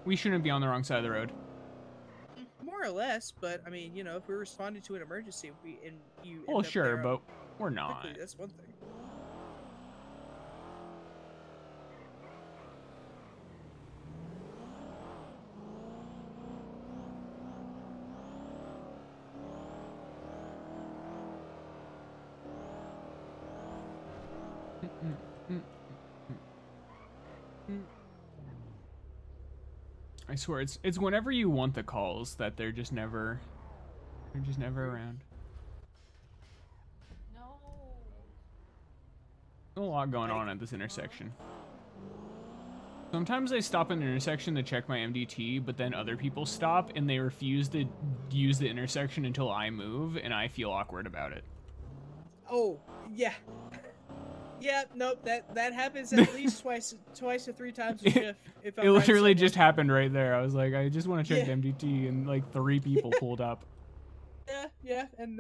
We shouldn't be on the wrong side of the road. More or less, but I mean, if we're responding to an emergency, you Well, end up sure, there but we're not. quickly, that's one thing. I swear, it's whenever you want the calls that they're just never around. No. There's a lot going on at this intersection. Sometimes I stop at an intersection to check my MDT, but then other people stop and they refuse to use the intersection until I move, and I feel awkward about it. Oh, yeah. Yeah, nope, that happens at least twice to three times a shift. If I'm It literally right just happened right there. I was like, I just want to check Yeah. the MDT, and like 3 people pulled up. Yeah, and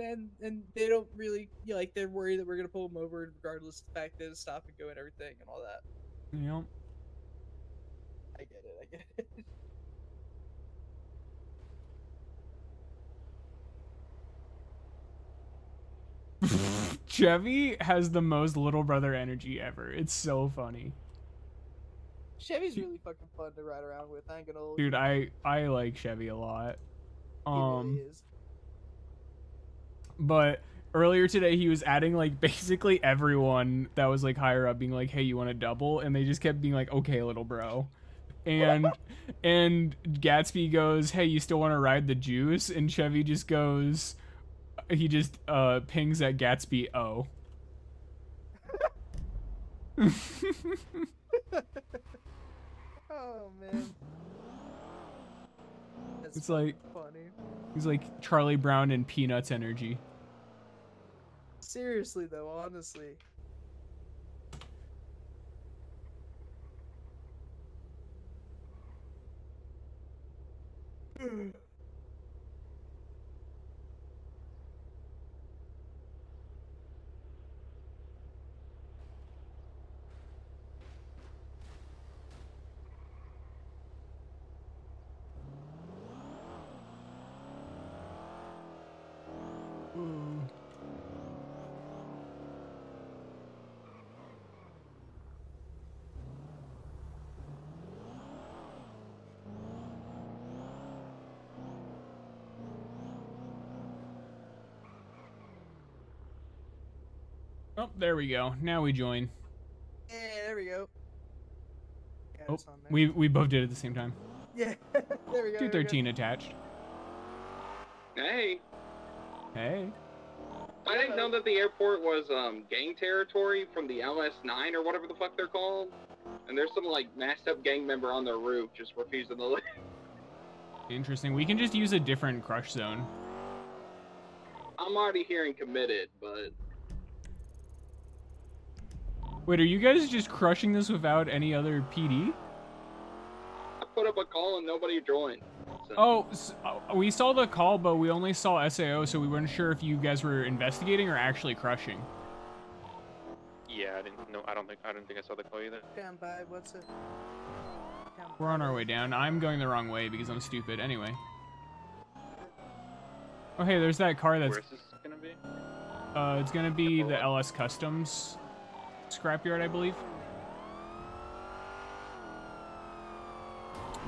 they don't really they're worried that we're gonna pull them over regardless of the fact that it's stop and go and everything and all that. You I get it. Chevy has the most little brother energy ever. It's so funny. Chevy's really fucking fun to ride around with. I ain't gonna hold Dude, you. I like Chevy a lot. He really is. But earlier today he was adding like basically everyone that was like higher up being like, hey, you want to double? And they just kept being like, okay, little bro. And Gatsby goes, hey, you still want to ride the juice? And Chevy just goes, he just pings at Gatsby O. Oh man. That's It's like funny. he's like Charlie Brown and Peanuts energy. Seriously though, honestly. Oh, there we go. Now we join. Yeah, there we go. Yeah, Oh, it's on there. we both did it at the same time. Yeah, there we go. 213 attached. Hey, Hey. I didn't know that the airport was gang territory from the LS9 or whatever the fuck they're called. And there's some like masked up gang member on their roof just refusing to leave. Interesting. We can just use a different crush zone. I'm already hearing committed, but Wait, are you guys just crushing this without any other PD? I put up a call and nobody joined. So. Oh, we saw the call, but we only saw SAO, so we weren't sure if you guys were investigating or actually crushing. Yeah, I didn't know. I don't think I saw the call either. Down by, what's it? We're on our way down. I'm going the wrong way because I'm stupid. Anyway. Oh, hey, there's that car that's... Where's this gonna be? It's gonna be the LS Customs scrapyard, I believe.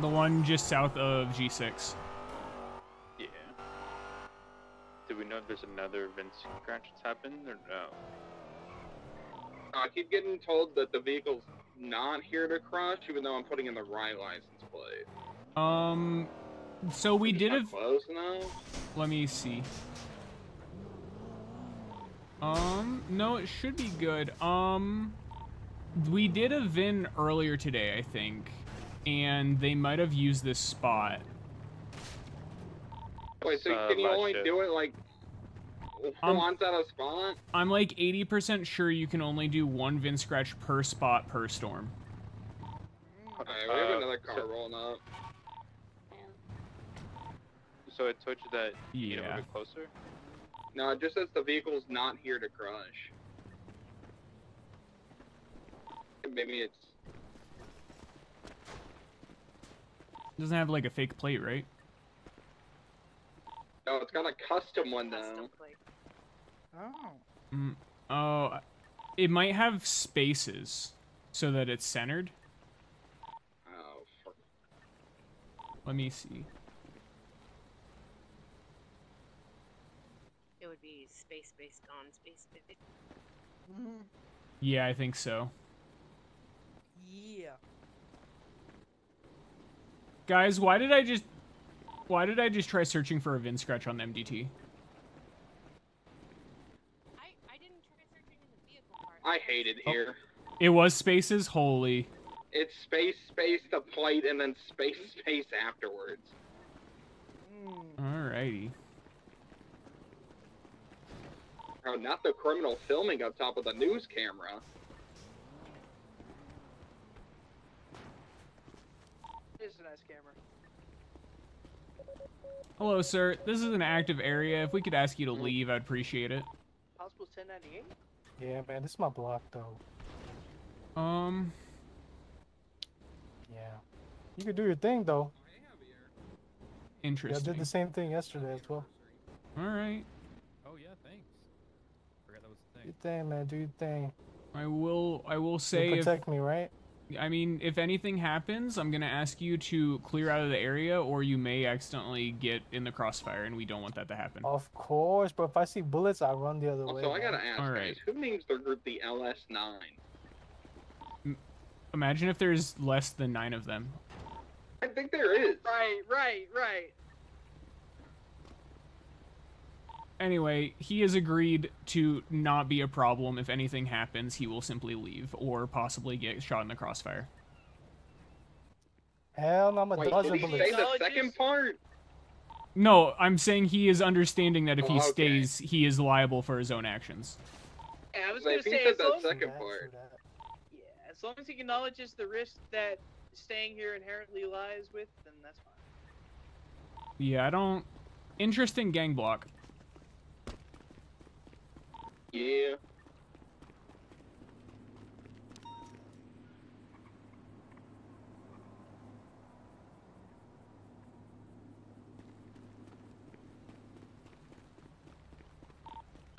The one just south of G6. Yeah. Do we know if there's another Vince scratch that's happened or no? I keep getting told that the vehicle's not here to crush, even though I'm putting in the right license plate. So we did have. Close enough? Let me see. No, it should be good. We did a VIN earlier today, I think, and they might have used this spot. Wait, so can you only do it like once at a spot? I'm like 80% sure you can only do one VIN scratch per spot per storm. Alright, we have another car rolling up. So it told you that you Yeah. move it closer? No, it just says the vehicle's not here to crush. Maybe it's... Doesn't have like a fake plate, right? No, it's got a custom one though. Oh. Oh, it might have spaces so that it's centered. Oh, fuck. Let me see. It would be space based on space. Yeah, I think so. Yeah. Guys, why did I just try searching for a VIN scratch on the MDT? I didn't try searching in the vehicle part. I hate it here. It was spaces? Holy. It's space, the plate, and then space afterwards. Alrighty. Oh, not the criminal filming up top of the news camera. It's a nice camera. Hello, sir. This is an active area. If we could ask you to leave, I'd appreciate it. Possible 1098? Yeah, man, this is my block, though. Yeah. You could do your thing, though. Interesting. Yeah, I did the same thing yesterday as well. Alright. Oh yeah, thanks. Forgot that was the Do thing. your thing, man. Do your thing. I will You say protect me, right? I mean, if anything happens, I'm gonna ask you to clear out of the area, or you may accidentally get in the crossfire, and we don't want that to happen. Of course, but if I see bullets, I run the other way. Also, I gotta man. ask, Alright. guys, who names their group the LS9? Imagine if there's less than 9 of them. I think there is. Right. Anyway, he has agreed to not be a problem. If anything happens, he will simply leave, or possibly get shot in the crossfire. Hell no, I'm a Wait, dozen did he bullets. say the second part? No, I'm saying he is understanding that if he Oh, okay. stays, he is liable for his own actions. Yeah, I was Like, gonna he say, said as that long, second part. yeah, as long as he acknowledges the risk that staying here inherently lies with, then that's fine. Yeah, I don't... Interesting gang block. Yeah.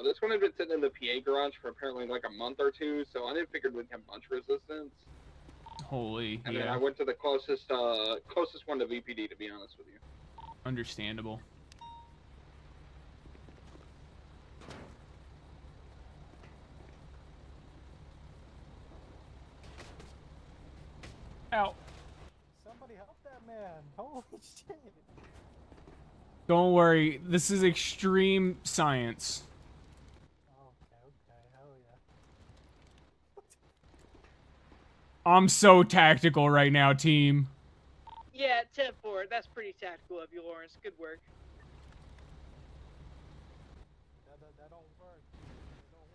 This one had been sitting in the PA garage for apparently like a month or two, so I didn't figure we'd have much resistance. Holy, And then yeah. I went to the closest one to VPD, to be honest with you. Understandable. Ow. Somebody help that man. Holy shit. Don't worry, this is extreme science. Okay, hell yeah. I'm so tactical right now, team. Yeah, 10-4. That's pretty tactical of you, Lawrence. Good work. That don't work. That don't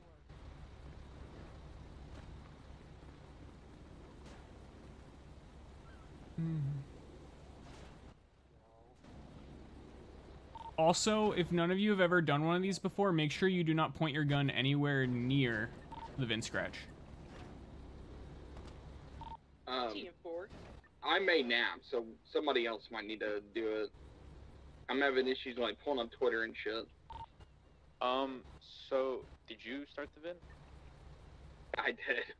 work. Also, if none of you have ever done one of these before, make sure you do not point your gun anywhere near the VIN scratch. I may nap, so somebody else might need to do it. I'm having issues like pulling up Twitter and shit. So did you start the VIN? I did.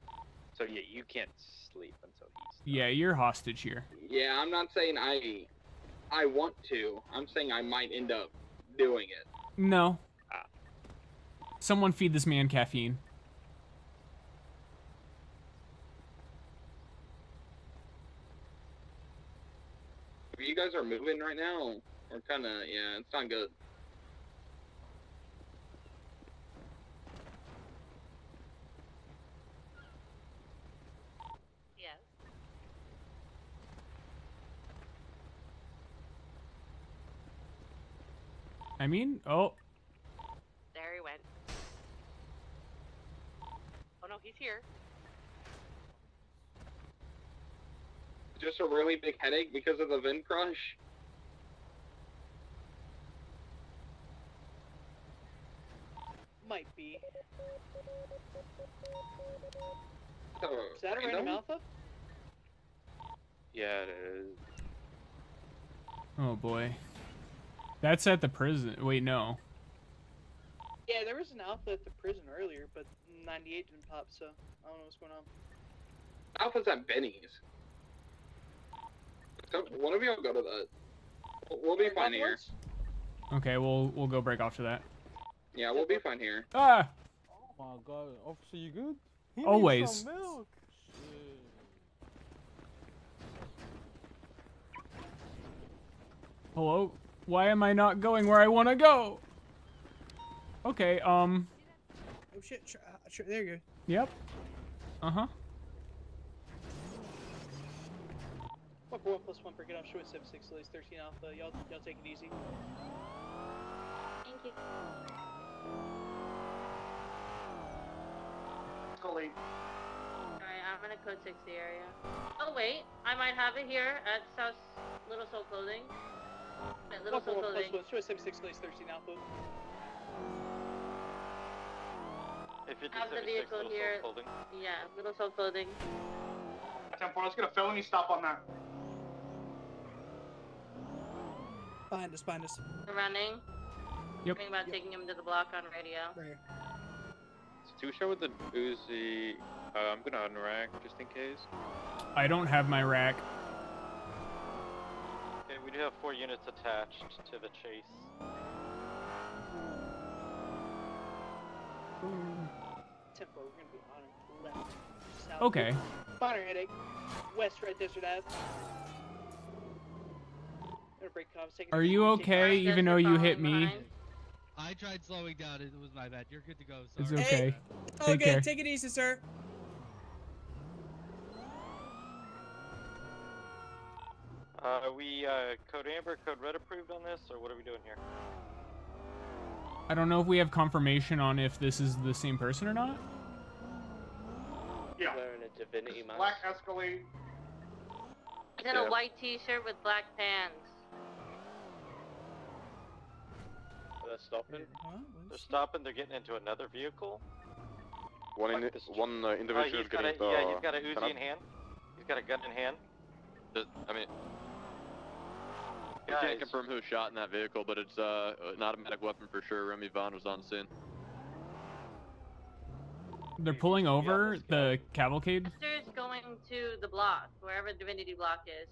So yeah, you can't sleep until he's. Yeah, you're hostage here. Yeah, I'm not saying I want to. I'm saying I might end up doing it. No. Someone feed this man caffeine. You guys are moving right now, or kind of, yeah, it's not good. Yes. I mean, oh. There he went. Oh no, he's here. Just a really big headache because of the VIN crush. Might be. Oh, Is that a random alpha? Yeah, it is. Oh boy. That's at the prison. Wait, no. Yeah, there was an alpha at the prison earlier, but 98 didn't pop, so I don't know what's going on. Alpha's at Benny's. So, one of y'all go to that. We'll be fine here. Okay, we'll go break off to that. Yeah, we'll be fine here. Ah! Oh my god, officer, you good? He Always. needs some milk. Hello? Why am I not going where I want to go? Okay, Oh shit, sure, there you go. Yep. Uh-huh. 1+1 per get off short 76, at least 13 alpha. Y'all take it easy. Thank you. Scully. Alright, I'm in a code 60 area. Oh wait, I might have it here at South Little Soul Clothing. At Little Soul Clothing. 1+1, short 76, at least 13 alpha. If you I have the vehicle here. Yeah, Little Soul Clothing. 10-4, let's get a felony stop on that. Behind us. We're running. Yep. Thinking about taking him to the block on radio. Right here. It's 2-shot with the Uzi. I'm gonna unrack just in case. I don't have my rack. Okay, we do have 4 units attached to the chase. Tempo, we're gonna be on left. South. Okay. Minor headache. West, right, Desert Ave. Gonna break comms. Are you okay, even though you hit me? I tried slowing down. It was my bad. You're good to go. It's Sorry. okay. Okay, Take care. take it easy, sir. Are we code amber, code red approved on this, or what are we doing here? I don't know if we have confirmation on if this is the same person or not. Yeah. Wearing a divinity mask. Black Escalade. He's in a white t-shirt with black pants. They're stopping. They're stopping. They're getting into another vehicle. One individual he's is getting he's got a Uzi in hand. He's got a gun in hand. I mean, we can't confirm who shot in that vehicle, but it's an automatic weapon for sure. Remy Vaughn was on scene. They're pulling over the cavalcade. Chester's going to the block, wherever Divinity Block is.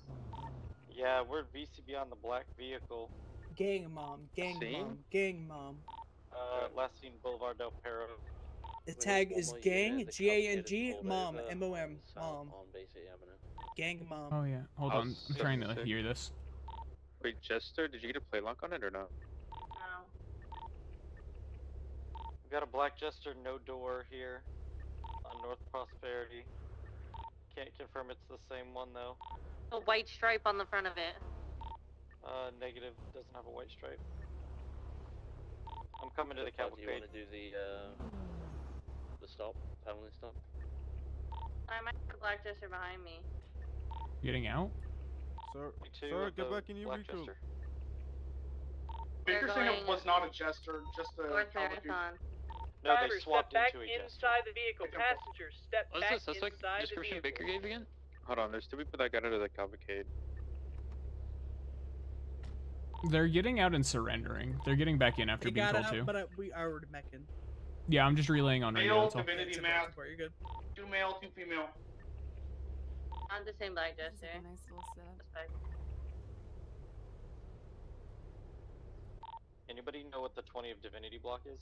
Yeah, we're VCB on the black vehicle. Gang mom, gang Scene? mom, gang mom. Last seen Boulevard Del Perro. The tag is gang, G-A-N-G, mom, M-O-M, mom. On Basic Avenue. Gang mom. Oh yeah, hold on. I'm trying to hear this. Wait, Jester, did you get a play lock on it or not? No. We got a black Jester, no door here on North Prosperity. Can't confirm it's the same one though. A white stripe on the front of it. Negative, doesn't have a white stripe. I'm coming to the Do you cavalcade. want to do the stop, penalty stop? I might have a black Jester behind me. Getting out? Sir, get back in your vehicle. They're Baker saying it going was not a Jester, just a North cavalcade. Marathon. No, they swapped into a Jester. inside the vehicle. Passengers, step What's the suspect description Baker gave again? Hold on, there's two people that got into the cavalcade. They're getting out and surrendering. They're getting back in after They being got told out, to. but we are mecking. Yeah, I'm just relaying on radio. Male, That's all. Divinity It's mask. You're good. 2 male, 2 female. Not the same black Jester. Nice little setup. Suspect. Anybody know what the 20 of Divinity block is?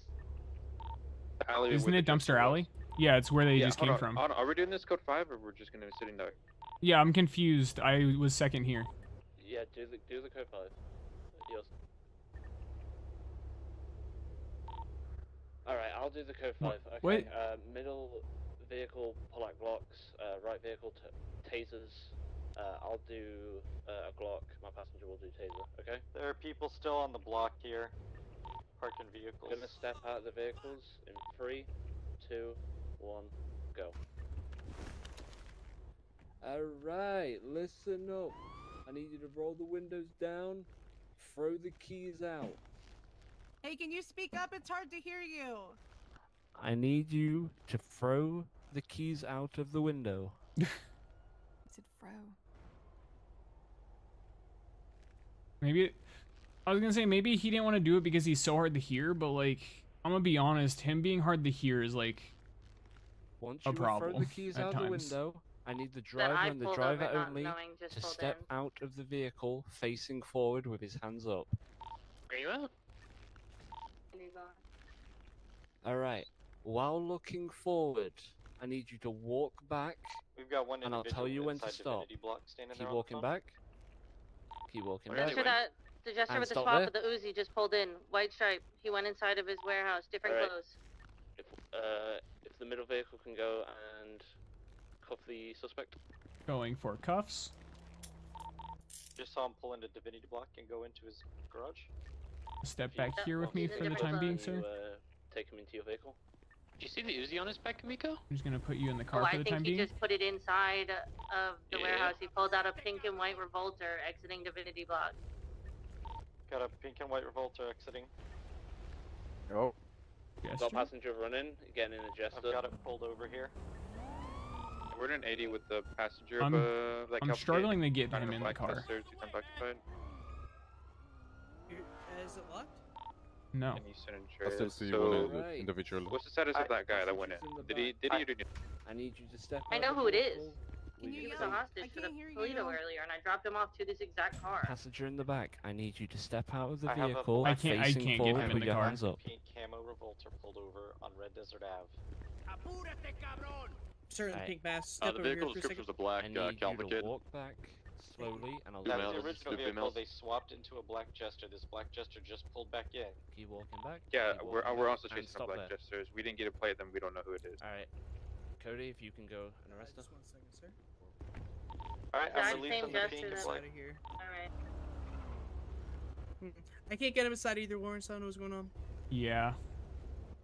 The alley Isn't where it the Jester Dumpster was. Alley? Yeah, it's where they Yeah, just hold came on, from. hold on. Are we doing this code 5 or we're just gonna be sitting there? Yeah, I'm confused. I was second here. Yeah, do the code 5. Yours. Alright, I'll do the code 5. Okay. Wait. Middle vehicle pull-out blocks, right vehicle tasers. I'll do a Glock. My passenger will do taser. Okay. There are people still on the block here. Parking vehicles. Gonna step out of the vehicles in 3, 2, 1, go. Alright, listen up. I need you to roll the windows down, throw the keys out. Hey, can you speak up? It's hard to hear you. I need you to throw the keys out of the window. I said fro. Maybe I was gonna say maybe he didn't want to do it because he's so hard to hear, but like I'm gonna be honest, him being hard to hear is like Once a you problem throw the keys at out the times. window, I need the Then driver I and the pulled driver over, not only knowing, just to pulled step in. out of the vehicle facing forward with his hands up. Are you out? Alright, while looking forward, I need you to walk back, We've got one and I'll tell you when to inside stop. Divinity block standing Keep there walking on the phone. back. Keep walking The back. Jester the Jester And with the stop swap there. with the Uzi just pulled in. White stripe. He went inside of his warehouse. Different Alright. clothes. If the middle vehicle can go and cuff the suspect. Going for cuffs. Just saw him pull into Divinity block and go into his garage. Step back here with me for the time being, sir. Take him into your vehicle. Did you see the Uzi on his back, Kamiko? I'm just gonna put you in the car Oh, for I the think time he being. just put it inside of the Yeah. warehouse. He pulled out a pink and white revolter exiting Divinity Block. Got a pink and white revolter exiting. Oh. Got passenger running, getting in a Jester. I've got it pulled over here. We're in an 80 with the passenger I'm- of that I'm cavalcade. struggling to get Kind of him in the black car. Jester, 210 occupied. Is it locked? No. And San I Andreas. still see So, one Right. individual. what's the status of that guy that went in? Did he or didn't? I need you to step I out know of who the it is. vehicle. Can He you was yell? a hostage I for the can't hear you. Toledo earlier, and I dropped him off to this exact car. Passenger in the back, I need you to step out of the I have a vehicle, I can't facing get forward him in with the your car. hands up. Pink camo revolter pulled over on Red Desert Ave. Sir in the Alright. pink mask, step The over here vehicle for a description second. was a black I need you to cavalcade. walk back slowly, and I'll Two That's let the males, original two vehicle. females. They swapped into a black Jester. This black Jester just pulled back in. keep walking back. Yeah, keep we're walking we're back, also and chasing some stop black there. Jesters. We didn't get a plate, then we don't know who it is. Alright. Cody, if you can go and arrest her. Just 1 second, sir. Alright, Exact I'm same releasing the Jester pink. that- Out of here. Alright. I can't get him inside either, Warren, so I don't know what's going on. Yeah.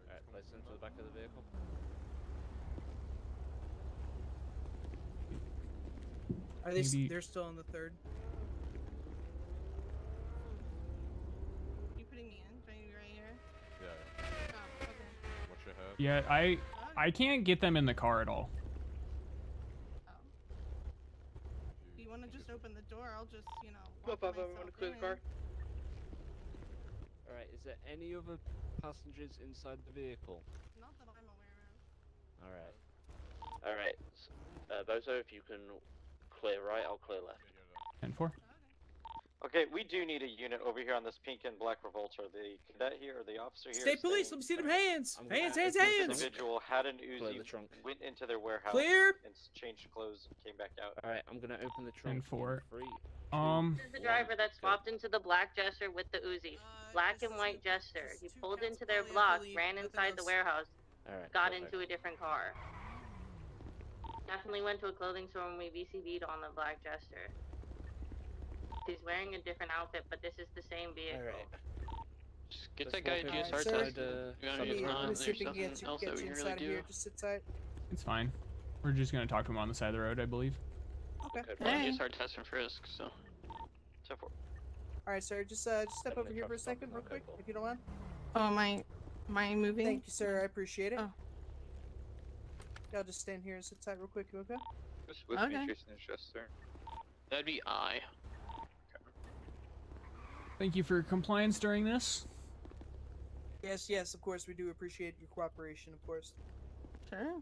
Alright, place him to the back of the vehicle. Are they? Maybe- They're still on the 3rd. You putting me in? Do I need to be right here? Yeah. Oh, okay. Watch your head. Yeah, I can't get them in the car at all. Oh. Do you want to just open the door? I'll just, you know. What, walk Papa? myself Want to clear the in. car? Alright, is there any other passengers inside the vehicle? Not that I'm aware of. Alright. Bowzo, if you can clear right, I'll clear left. 10-4. Okay, we do need a unit over here on this pink and black Revolter. The cadet here, or the officer here. State police, let me see them hands. Hands. This individual had an Uzi, went into their warehouse, Clear. and changed clothes and came back out. Alright, I'm gonna open the trunk. 10-4. This is the driver that swapped into the black Jester with the Uzi. Black and white Jester. He pulled into their block, ran inside the warehouse, got into a different car. Definitely went to a clothing store when we VCV'd on the black Jester. He's wearing a different outfit, but this is the same vehicle. Just get that guy a GSR test. Let me see if we can get you inside of here. Just sit tight. It's fine. We're just gonna talk to him on the side of the road, I believe. Okay. GSR test and frisk, so. Alright, sir, just step over here for a second, real quick, if you don't mind. Oh, am I moving? Thank you, sir. I appreciate it. Oh. I'll just stand here and sit tight real quick, you okay? With me, Jason and Chester. That'd be I. Thank you for your compliance during this. Yes, of course, we do appreciate your cooperation, of course. Sure.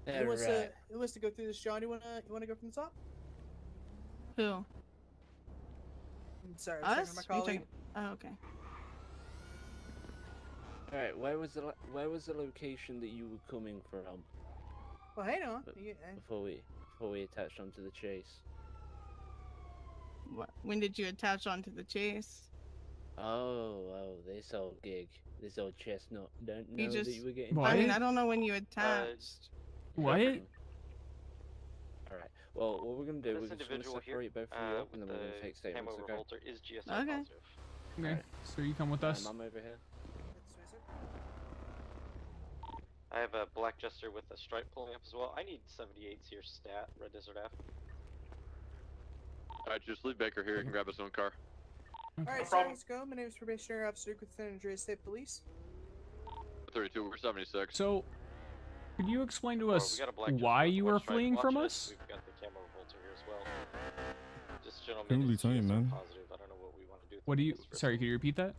Who wants to go through this, John? You wanna go from the top? Who? I'm sorry, I was talking to my colleague. Oh, okay. Alright, where was the location that you were coming from? Well, hang on. Before we attached onto the chase. What? When did you attach onto the chase? Oh, this old gig, this old chestnut. Don't know that you were getting. What? I mean, I don't know when you attached. What? Alright. Well, what we're gonna do, we're just gonna separate both of you up, and then we're gonna take statements. Okay. Revolter is GSR Okay. positive. Okay. So you come with us. I'm over here. I have a black Jester with a stripe pulling up as well. I need 78s here, stat, Red Desert Ave. Alright, just leave Baker here. He can grab his own car. Alright, sir, let's go. My name is Probationary Officer with San Andreas State Police. 32, we're 76. So, could you explain to us we got a black why Jester you with were one stripe. fleeing Watch from it. us? We've got the camo Revolter here as well. This gentleman Can't really is tell you, GSR man. positive. I don't know what we want to do. What do you? Sorry, could you repeat that?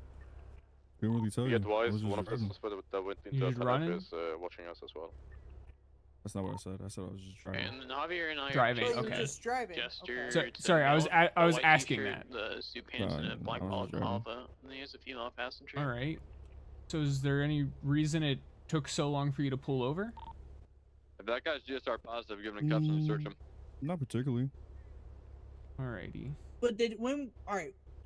Couldn't really tell We you. advised I was just one of the driving. suspects that went You into just a running? is watching us as well. That's not what I said. I said I was just driving. And Javier and I Driving, are okay. Just driving. Jester. So- to sorry, I was male, I was white asking t-shirt, that. The suit pants and a black I was driving. Alpha, and he has a female passenger. All right. So is there any reason it took so long for you to pull over? If that guy's GSR positive, give him cuffs and search him. Not particularly. Alrighty. But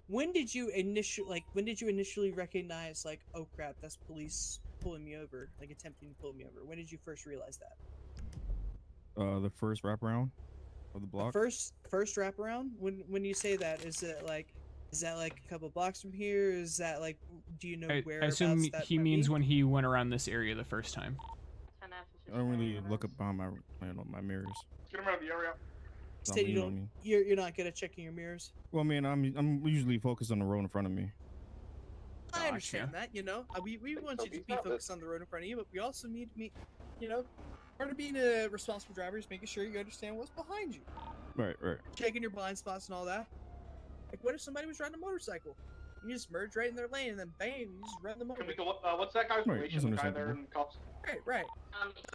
when did you initially recognize, like, oh crap, that's police pulling me over, like attempting to pull me over? When did you first realize that? The first wraparound of the block. First wraparound? When you say that, is that like a couple blocks from here? Is that like, do you know I whereabouts assume that he might means be? when he went around this area the first time. I don't really look up behind my mirrors. Get him out of the area. Not State, me, you not don't. me. You're not good at checking your mirrors. Well, I mean, I'm usually focused on the road in front of me. I understand that, you know. We want you to be focused on the road in front of you, but we also need to meet, you know, part of being a responsible driver is making sure you understand what's behind you. Right. Checking your blind spots and all that. Like, what if somebody was riding a motorcycle? You just merge right in their lane and then bam, you just run them over. What's that guy's Right, relation? that's The guy there understandable. in cuffs? Right.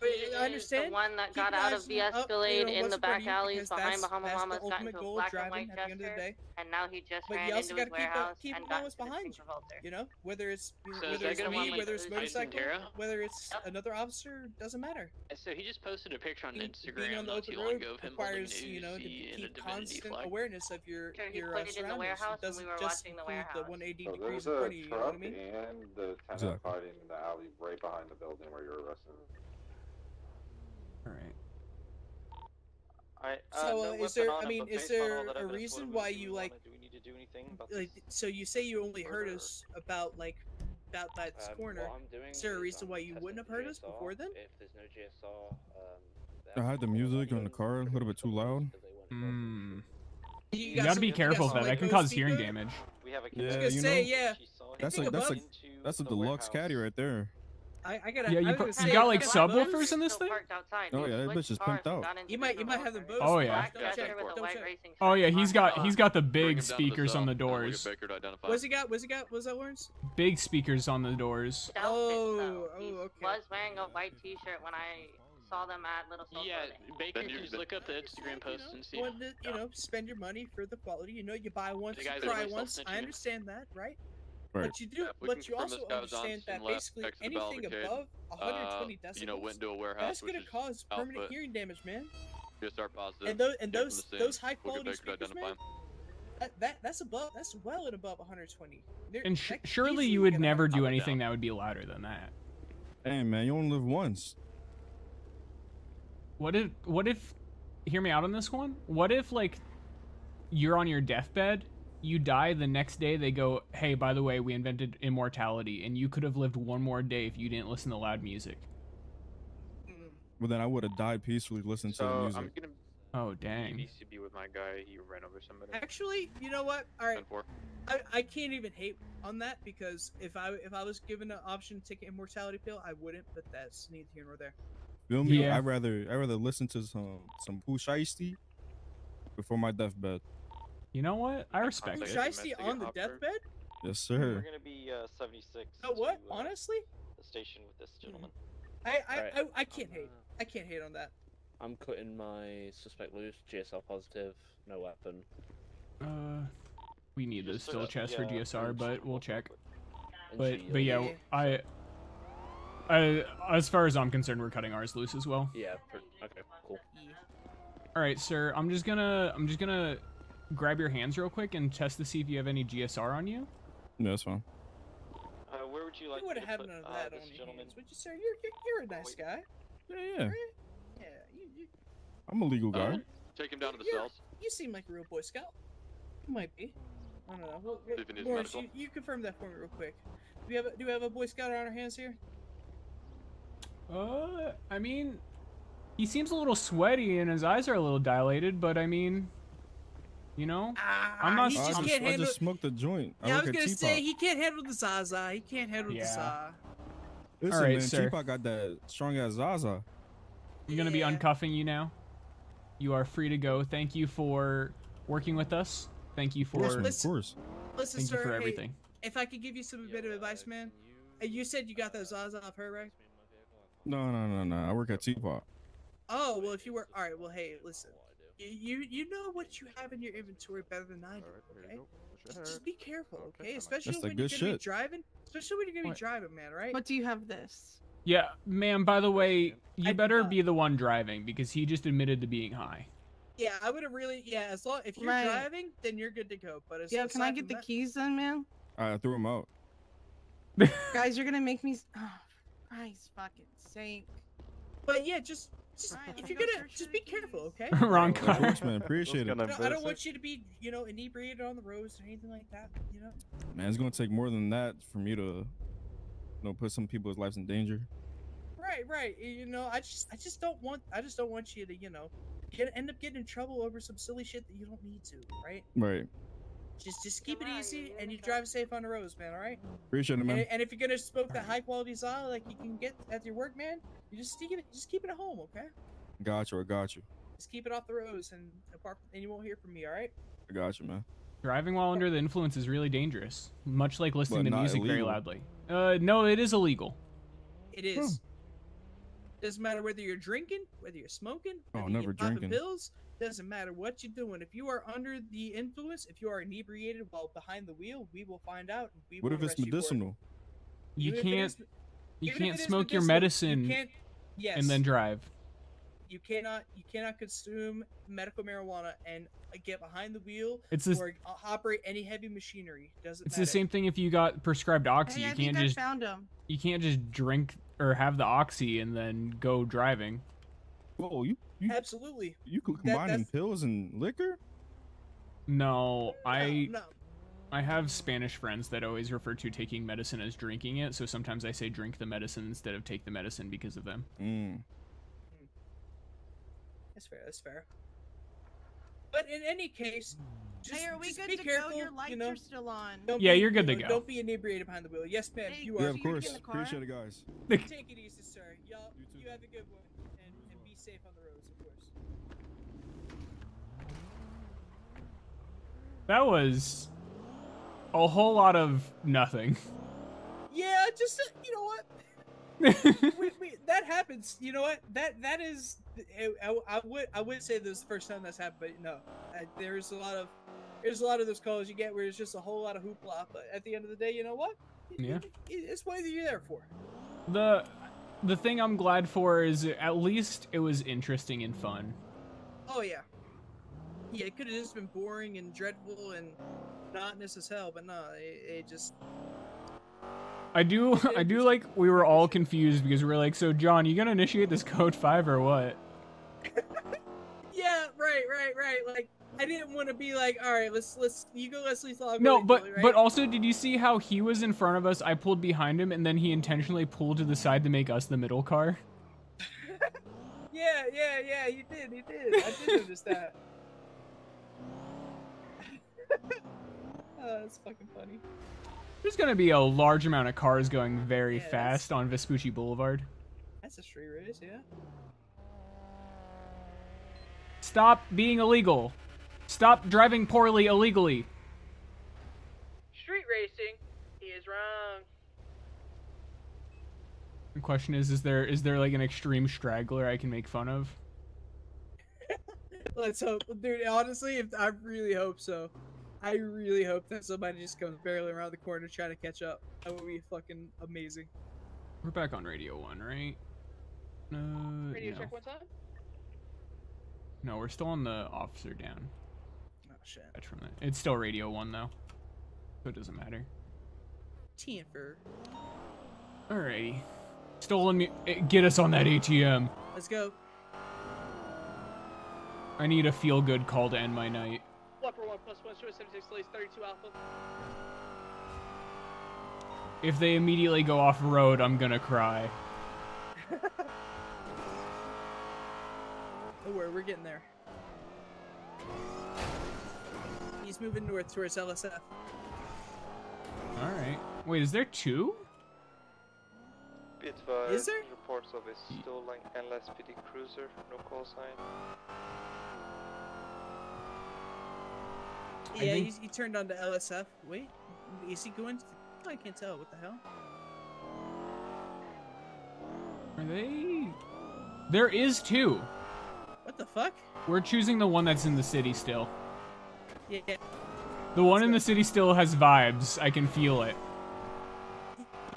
He I understand. is the one that Keep got your out eyes of de-escalade in what's the in front back of you, alleys because behind that's Bahama the Mamas, got ultimate into a goal of black and driving white at the end of the Jester, day. and now he just But ran you also into his gotta warehouse keep and an eye got what's into the behind pink you. Revolter. You know, whether it's So is whether that it's gonna me, be whether it's motorcycle, Tara? whether it's another officer, doesn't matter. So he just posted a picture on Being Instagram on the not open too long road ago of him holding an requires, you know, to Uzi and a keep Divinity constant flag. awareness of your Sure, he your put it in the surroundings. warehouse It when we doesn't were just watching the include the warehouse. 180 So degrees there's in a front of you. You know what I truck mean? and the tenant Exactly. fighting in the alley right behind the building where you're arrested. All right. Is there? I mean, is there a reason why you like? Do we need to do anything about Like, so you say you only heard us about that corner. What I'm doing Is there a is reason I'm why you testing wouldn't have for heard us GSR. before then? If there's no GSR, I had the music on the car a little bit too loud. You gotta be careful of that. That can cause hearing damage. We have a Yeah, I was you gonna say, know, yeah. that's Think a above- that's a deluxe caddy right there. I gotta. Yeah, I you was put- gonna you say, got, like, the subwoofers Bowzo- in this thing? Parked outside. Oh They yeah, that switched bitch is cars pimped and out. got into You might Uber have the over. Bowzo. Oh, yeah. Black Don't check. Jester with a Don't white check. racing Oh stripe yeah, on he's the got block. the Bring big him down to the speakers cell. on the and we'll get doors. Baker to identify. What's he got? What's he got? What's that words? Big speakers on the doors. Outfits, though. Oh, He okay. was wearing a white T-shirt when I saw them at Little Soul Yeah, Clothing. Baker, Then can you- you just look up the Instagram post and see? Want to, you know, spend your money for the quality. You know, you buy once, The you guys that cry are once. self-snitching. I understand that, right? Right. But you do, Yeah, if we but can you confirm also this guy was on understand that scene left, basically next to the anything barricade, above 120 decibels, you know, went into a warehouse, that's which going to is cause permanent output. hearing damage, man. GSR positive. And those Get from the scene. those high We'll quality get Baker to speakers, identify man. him. That's well and above 120. And surely you would never do anything that would be louder than that. Hey man, you only live once. What if hear me out on this one? What if, like, you're on your deathbed, you die, the next day they go, hey, by the way, we invented immortality, and you could have lived one more day if you didn't listen to loud music. Well, then I would have died peacefully listening to the So music. I'm gonna. Oh He dang. needs to be with my guy. He ran over somebody. Actually, you know what? All right, 10-4. I can't even hate on that because if I was given an option to take an immortality pill, I wouldn't. But that's neither here nor there. Feel me? Yeah. I'd rather listen to some Pooh Shiesty before my deathbed. You know what? I respect Who's it. Shiesty on the deathbed? Yes, We're sir. gonna be 76. Oh, what? to, Honestly, the station with this gentleman. I can't hate. I can't hate on that. I'm cutting my suspect loose. GSL positive. No weapon. We need to Just still search chest the, for GSR, room but we'll real check. quick. But yeah, I as far as I'm concerned, we're cutting ours loose as well. Yeah. Okay. Cool. All right, sir. I'm just gonna grab your hands real quick and test to see if you have any GSR on you. No, that's fine. Where would you like You would me have to had put none of that this on your gentleman? hands, would you, sir? You're a nice guy. Yeah, yeah. Right? Yeah, you I'm a legal guy. Take him down to the Yeah. cells. you seem like a real Boy Scout. You might be. I don't know. See if he needs Lawrence, medical. you confirm that for me real quick. Do we have a Boy Scout on our hands here? I mean, he seems a little sweaty and his eyes are a little dilated, but I mean, you know, I'm not. he just I can't handle. just smoked a joint. Yeah, I work was at gonna say Teapot. he can't handle the Zaza. He can't handle the Yeah. Zaza. Listen, All right, man, sir. Teapot got that strong ass Zaza. I'm gonna be uncuffing you now. You are free to go. Thank you for working with us. Thank you for. Of course. Listen, Thank you sir. for hey, everything. if I could give you some bit of advice, man. You said you got that Zaza off her, right? No. I work at Teapot. Oh well, if you were all right. Well, hey, listen. You know what you have in your inventory better than I do. Okay. Just be careful, okay? Especially That's the when you're good gonna be shit. driving. Especially when you're gonna be driving, man. Right? But do you have this? Yeah, ma'am. By the way, you do better not. be the one driving because he just admitted to being high. Yeah, I would have really. Yeah, as long if you're Right. driving, then you're good to go. But as, Yeah, can I aside get from the that- keys then, man? I threw him out. Guys, you're gonna make me. Oh, for Christ's fucking sake. But yeah, just if you're gonna, just be careful, okay? Wrong Of car. course, man. Appreciate it. I don't want you to be, inebriated on the roads or anything like that. Man, it's gonna take more than that for me to, put some people's lives in danger. Right. I just don't want you to, end up getting in trouble over some silly shit that you don't need to, right? Right. Just keep it easy and you drive safe on the roads, man. All right. Appreciate it, man. And if you're gonna smoke that high quality Zaza like you can get at your work, man, you just keep it at home, okay? Got you. I got you. Just keep it off the roads and you won't hear from me, all right? I got you, man. Driving while under the influence is really dangerous, much like listening But to not music very illegal. loudly. No, it is illegal. It is. Doesn't matter whether you're drinking, whether you're smoking, Oh, whether never you're popping drinking. pills. Doesn't matter what you're doing. If you are under the influence, if you are inebriated while behind the wheel, we will find out. And we What will if it's arrest you for it. medicinal? You Even if it can't. is- You even if can't it is smoke your medicinal, medicine you can't, yes, and then drive. you cannot consume medical marijuana and get behind the wheel It's this- or operate any heavy machinery. Doesn't It's matter. the same thing if you got prescribed oxy. Hey, I You think can't I just found him. you can't just drink or have the oxy and then go driving. Whoa, you Absolutely. you could That- combine that's- pills and liquor? No, No. I have Spanish friends that always refer to taking medicine as drinking it, so sometimes I say drink the medicine instead of take the medicine because of them. That's fair. But in any case, Just, Hey, are we just good be to careful, go? Your lights you know? are still on. Don't Yeah, be, you're good you to know, go. Don't be inebriated behind the wheel. Yes, ma'am, Hey, you Yeah, are. of you get in course. the car? Appreciate it, guys. Take it easy, sir. Y'all, you have a good one, and be safe on the roads, of course. That was a whole lot of nothing. Yeah, just you know what? That happens. You know what? That is. I would say this is the first time that's happened, but no. There's a lot of those calls you get where it's just a whole lot of hoopla. But at the end of the day, you know what? Yeah. It's what you're there for. The thing I'm glad for is at least it was interesting and fun. Oh yeah. Yeah, it could have just been boring and dreadful and monotonous as hell, but no, it just. I do like we were all confused because we were like, so John, you gonna initiate this code 5 or what? Yeah, right. Like I didn't want to be like, all right, let's you go, Leslie. No, but also, did you see how he was in front of us? I pulled behind him, and then he intentionally pulled to the side to make us the middle car. Yeah, he did. I did notice that. Oh, that's fucking funny. There's gonna be a large amount of cars going very Yeah, fast on Vespucci Boulevard. That's a street race, yeah. Stop being illegal. Stop driving poorly illegally. Street racing. He is wrong. The question is there like an extreme straggler I can make fun of? Let's hope, dude. Honestly, I really hope so. I really hope that somebody just comes barreling around the corner trying to catch up. That would be fucking amazing. We're back on Radio 1, right? Radio no. check, what's up? No, we're still on the officer down. Oh shit. That's from that. It's still Radio 1 though, so it doesn't matter. Tianfer. Alrighty. Stolen me. Get us on that ATM. Let's go. I need a feel-good call to end my night. Flopper 1+1, show 76 lays 32 alpha. If they immediately go off-road, I'm gonna cry. Don't worry, we're getting there. He's moving north towards LSF. Alright. Wait, is there two? Be advised, Is there? reports of a stolen LSPD cruiser, no call sign. Yeah, he turned on to LSF. Wait, is he going to... I can't tell. What the hell? Are they... There is two. What the fuck? We're choosing the one that's in the city still. Yeah. The one in the city still has vibes. I can feel it.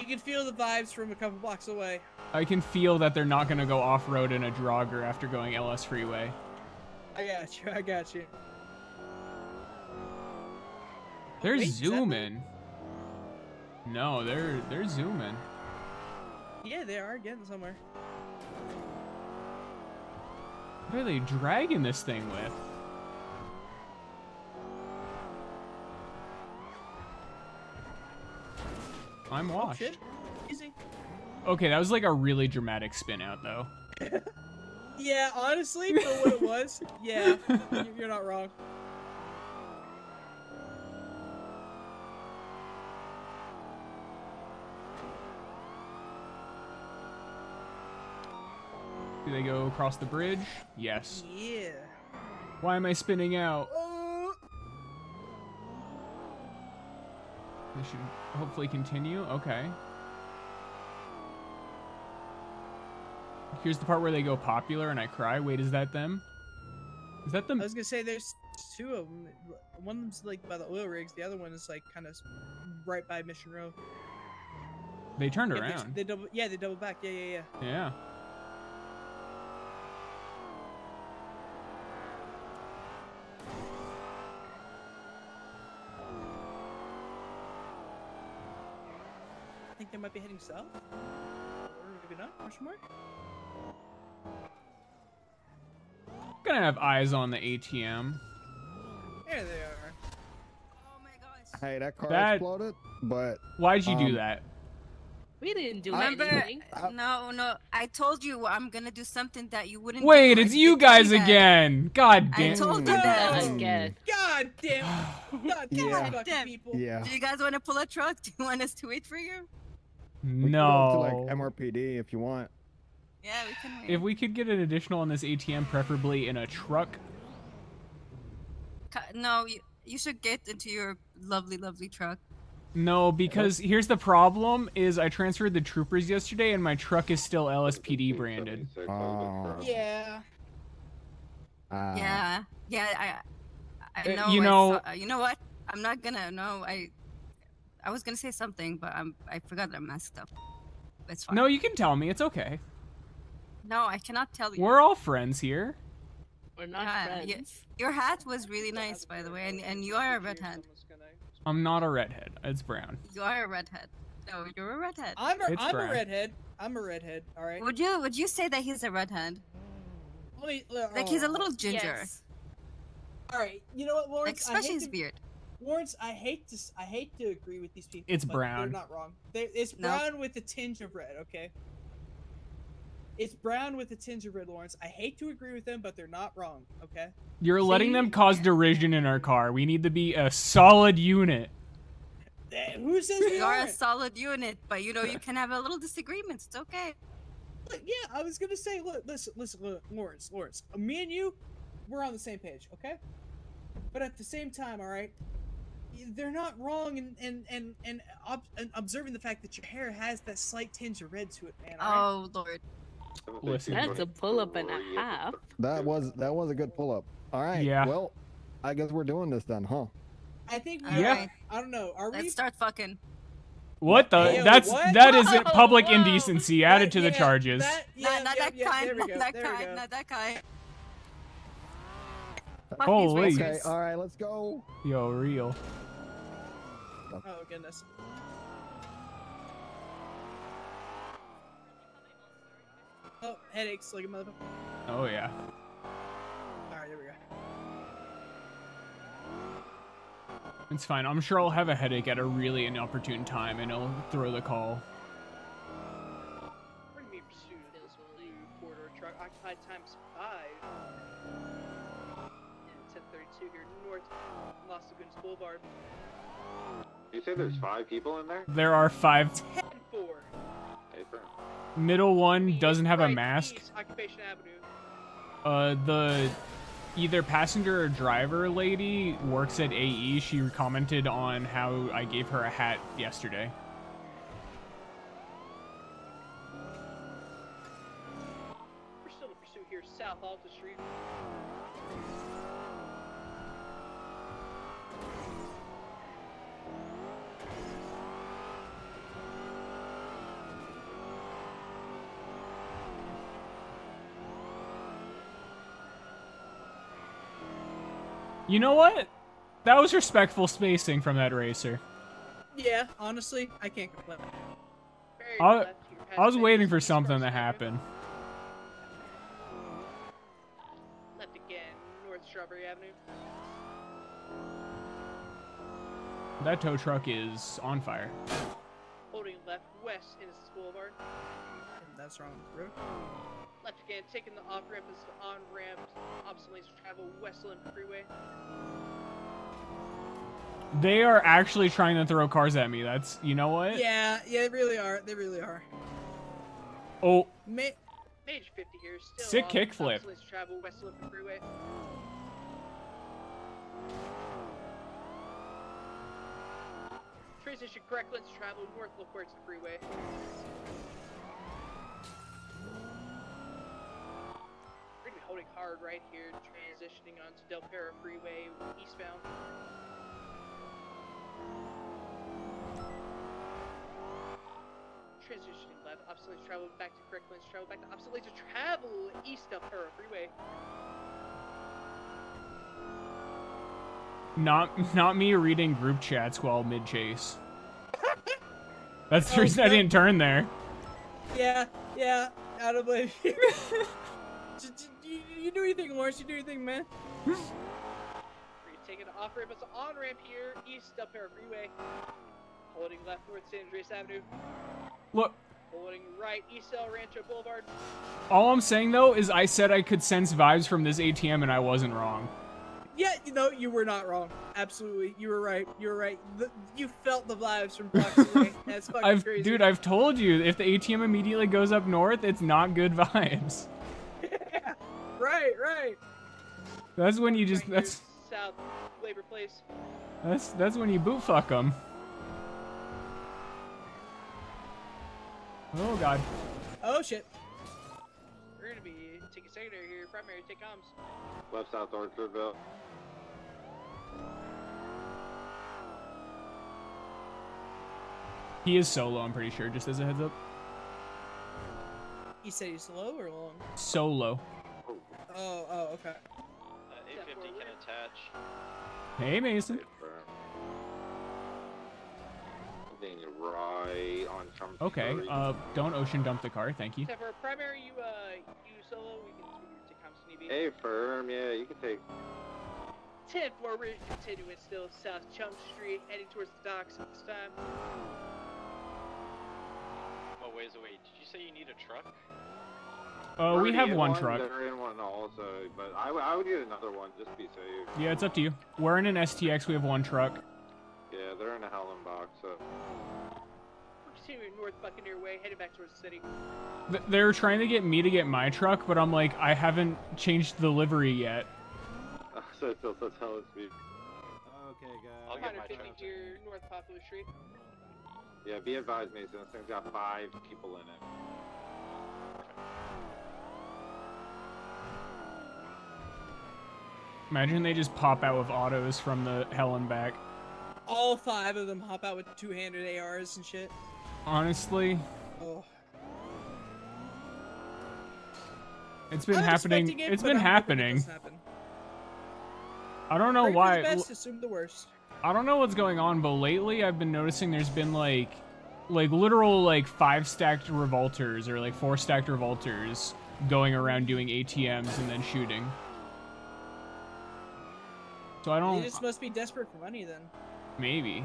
You can feel the vibes from a couple blocks away. I can feel that they're not gonna go off-road in a Drogger after going LS freeway. I got you. They're Wait, zooming. No, they're zooming. Yeah, they are getting somewhere. What are they dragging this thing with? I'm washed. Shit. Easy. Okay, that was like a really dramatic spin out though. Yeah, honestly, for what it was, yeah, you're not wrong. Do they go across the bridge? Yes. Yeah. Why am I spinning out? They should hopefully continue. Okay. Here's the part where they go popular and I cry. Wait, is that them? Is that them? I was gonna say there's two of them. One of them's like by the oil rigs. The other one is like kind of right by Mission Row. They turned Yeah, around. they double. Yeah, they double back. Yeah. Yeah. I think they might be heading south. Or maybe not. Question mark. Gonna have eyes on the ATM. There they are. Hey, that car That- exploded, but... Why'd you do that? We didn't do Remember- anything. No, I told you I'm gonna do something that you wouldn't Wait, do. it's I you did tell guys that. again. God damn. I told you that. God God damn. God damn Yeah. fucking people. Yeah. Do you guys want to pull a truck? Do you want us to wait for you? We can go up to like No. MRPD if you want. Yeah, we can wait. If we could get an additional on this ATM, preferably in a truck. No, you should get into your lovely, lovely truck. No, because here's the problem: is I transferred the troopers yesterday, and my truck is still LSPD branded. Yeah. Yeah, I know. You know, you know what? I'm not gonna. No, I was gonna say something, but I forgot that I messed up. It's fine. no, you can tell me. It's okay. No, I cannot tell you. We're all friends here. We're not friends. Your hat was really nice, by the way, and you are a redhead. I'm not a redhead. It's brown. You are a redhead. No, you're a redhead. I'm It's a brown. redhead. I'm a redhead. All right. Would you say that he's a redhead? Like he's a little ginger. Yes. All right. You know what, Lawrence? Especially his beard. Lawrence, I hate to agree with these people. It's but brown. They're not wrong. It's brown with a tinge of red. Okay. It's brown with a tinge of red, Lawrence. I hate to agree with them, but they're not wrong. Okay. You're letting them cause derision in our car. We need to be a solid unit. Who says we You are a aren't? solid unit, but you know you can have a little disagreements. It's okay. Look, yeah, I was gonna say, look, listen, look, Lawrence, me and you, we're on the same page, okay? But at the same time, all right, they're not wrong in observing the fact that your hair has that slight tinge of red to it, man. All right? Oh Lord. Listen. That's a pull-up and a half. That was a good pull up. All right. Yeah. Well, I guess we're doing this then, huh? I think we Yeah. are. I don't know. Are we? Let's start fucking. What the? Ew, That what? is public Whoa. indecency added to the Yeah, charges. Not that kind. There we Not go. that There we kind. go. Not that kind. Holy. Okay. All right. Let's go. Yo, real. Oh goodness. Oh, headaches like a motherfucker. Oh yeah. All right, there we go. It's fine. I'm sure I'll have a headache at a really inopportune time, and I'll throw the call. We're gonna be pursued in this blue corridor truck, occupied times 5. And 1032 here north, Los Lagunas Boulevard. You say there's 5 people in there? There are 5. 10-4. Hey, bro. Middle one doesn't have a Right mask. east, Occupation Avenue. The either passenger or driver lady works at AE. She commented on how I gave her a hat yesterday. We're still in pursuit here, South Alta Street. You know what? That was respectful spacing from that racer. Yeah, honestly, I can't complain. Very I left here, I was past waiting Vegas, for East something Cross to Avenue. happen. Left again, North Strawberry Avenue. That tow truck is on fire. Holding left, West Innocence Boulevard. That's wrong. Road. Left again, taking the off-ramp as the on-ramp. Opposite lanes to travel, Westland Freeway. They are actually trying to throw cars at me. That's, you know what? Yeah, they really are. They really are. Oh, Major 50 here, still Sick on. kickflip. Opposite lanes to travel, Westland Freeway. Transition correct lanes to travel, North LaPuerta Freeway. We're gonna be holding hard right here, transitioning onto Del Perro Freeway eastbound. Transitioning left, opposite lanes travel back to correct lanes travel back to opposite lanes to travel east Del Perro Freeway. not me reading group chats while mid chase. That's the reason I didn't turn there. Yeah, I don't blame you. You do anything, Lawrence. You do anything, man. We're taking an off ramp, it's an on ramp here, east Del Perro Freeway. Holding left, North San Andreas Avenue. Look, Holding right, East El Rancho Boulevard. all I'm saying though is I said I could sense vibes from this ATM and I wasn't wrong. Yeah, you know, you were not wrong. Absolutely, you were right. You were right. You felt the vibes from blocks away. That's fucking crazy. Dude, I've told you, if the ATM immediately goes up north, it's not good vibes. Yeah, right. That's when you just South Labor Place. that's when you boot fuck them. Oh god. Oh shit. We're gonna be taking secondary here. Primary, take comms. Left South Orchardville. He is solo, I'm pretty sure, just as a heads up. You said he's low or long? Solo. Oh, okay. 850 can attach. Hey, Mason. Right on Trump Okay, Street. don't ocean dump the car, thank you. Except for primary, you solo. We can take comms to Navy. Hey, firm, yeah, you can take. 10 forward, continuing still South Chunk Street, heading towards the docks at this time. Oh, ways away. Did you say you need a truck? We have in one truck. They're in one also, but I would get another one just to be safe. Yeah, it's up to you. We're in an STX, we have one truck. Yeah, they're in a Helen box, so. We're continuing North Buccaneer Way, heading back towards the city. They're trying to get me to get my truck, but I'm like, I haven't changed the livery yet. So tell us, speed. Okay, guys. I'll get my 150 truck. here, North Poplar Street. Yeah, be advised, Mason. This thing's got 5 people in it. Imagine they just pop out with autos from the hell and back. All 5 of them hop out with 2-handed ARs and shit. Honestly, Oh. it's been I'm happening. expecting it, It's but been I'm hoping it happening. doesn't happen. I don't know Pray for why. the best, assume the worst. I don't know what's going on, but lately I've been noticing there's been like literal 5 stacked revolters or 4 stacked revolters going around doing ATMs and then shooting. So I They don't. just must be desperate for money then. Maybe.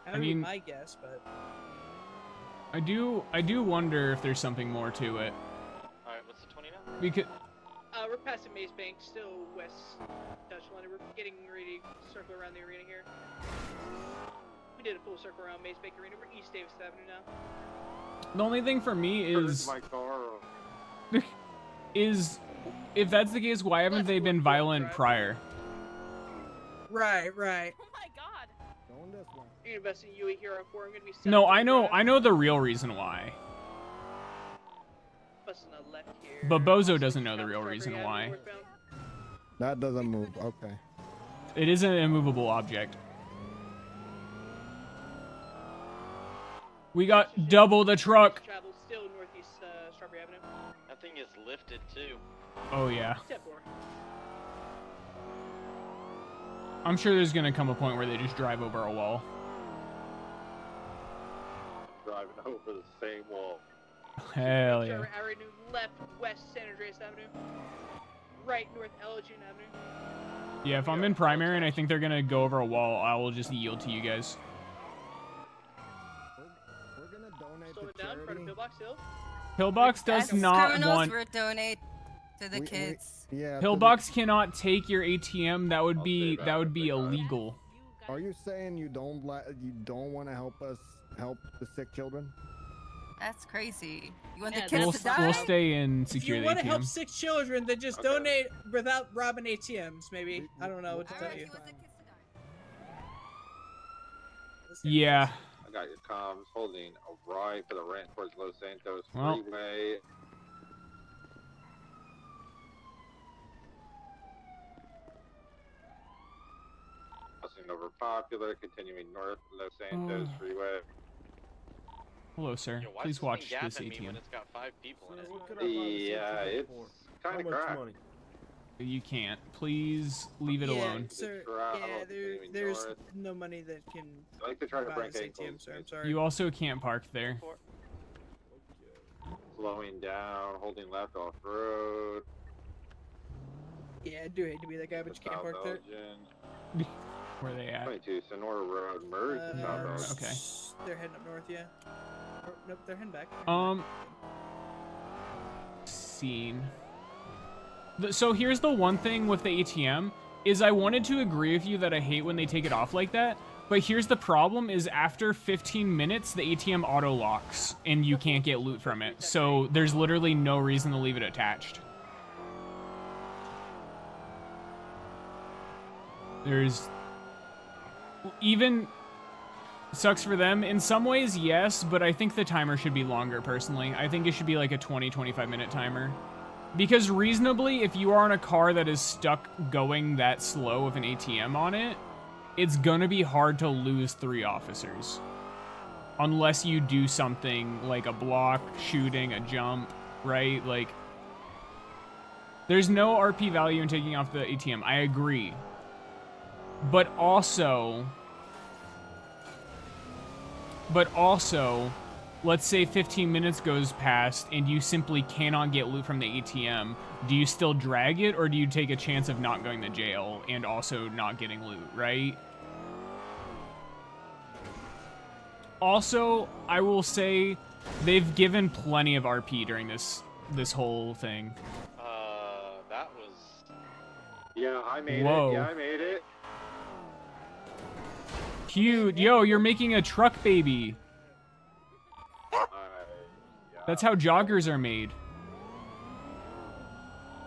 That would be my guess, but I do wonder if there's something more to it. Alright, what's the 20 now? Because We're passing Maze Bank, still west Dutch London. We're getting ready to circle around the arena here. We did a full circle around Maze Bank Arena. We're East Davis Avenue now. the only thing for me is My car. is if that's the case, why haven't they been violent prior? right. Oh my god! Going this way. You're investing in UE Hero 4. I'm gonna be south No, of I the drive. know the real reason why. Busting a left here. But Bozo doesn't know the real Strawberry reason Avenue why. northbound. That doesn't move. Okay. It is an immovable object. We got double the truck. Travel still northeast Strawberry Avenue. That thing is lifted too. Oh yeah. Step 4. I'm sure there's gonna come a point where they just drive over a wall. Driving over the same wall. Hell yeah. Avenue, left west San Andreas Avenue. Right north Elgin Avenue. Yeah, if I'm in primary and I think they're gonna go over a wall, I will just yield to you guys. We're gonna donate Slow to it down in front of charity. Pillbox Hill. Pillbox does not criminals want. for donate to the kids. Yeah. Pillbox cannot take your ATM. That would be illegal. Are you saying you don't want to help us help the sick children? That's crazy. You want Yeah, the kids We'll, to die? we'll stay and If secure you the want to help ATM. sick children, then just donate without robbing ATMs, maybe. I don't know what to tell you. Yeah. I got your comms holding a right for the rant towards Los Santos Well. Freeway. Crossing over Popular, continuing north Los Santos Freeway. Hello, sir. Yo, why Please is this watch thing this gapping me when ATM. it's got 5 people in it? Yeah, it's kind of cracked. You can't. Please leave it Yeah, alone. sir. Travel, Yeah, continuing there's north. no money that can I like to try to buy break this ankles. ATM, sir. I'm sorry. You also can't park there. Slowing down, holding left off road. Yeah, I do hate to be that guy, but you can't park there. Where are they at? 22 Sonora Road, merge to South Road. Okay. They're heading up north, yeah. Or, nope, they're heading back. Scene. So here's the one thing with the ATM. is I wanted to agree with you that I hate when they take it off like that, but here's the problem is after 15 minutes, the ATM auto locks and you can't get loot from it. So there's literally no reason to leave it attached. There's even sucks for them in some ways, yes, but I think the timer should be longer personally. I think it should be like a 20-25 minute timer. Because reasonably, if you are in a car that is stuck going that slow with an ATM on it, it's gonna be hard to lose 3 officers. Unless you do something like a block, shooting, a jump, right? Like, there's no RP value in taking off the ATM, I agree. But also, let's say 15 minutes goes past and you simply cannot get loot from the ATM. Do you still drag it or do you take a chance of not going to jail and also not getting loot, right? Also, I will say they've given plenty of RP during this whole thing. That was... Yeah, I made Whoa. it. Yeah, I made it. Cute. Yo, you're making a truck baby. That's how joggers are made.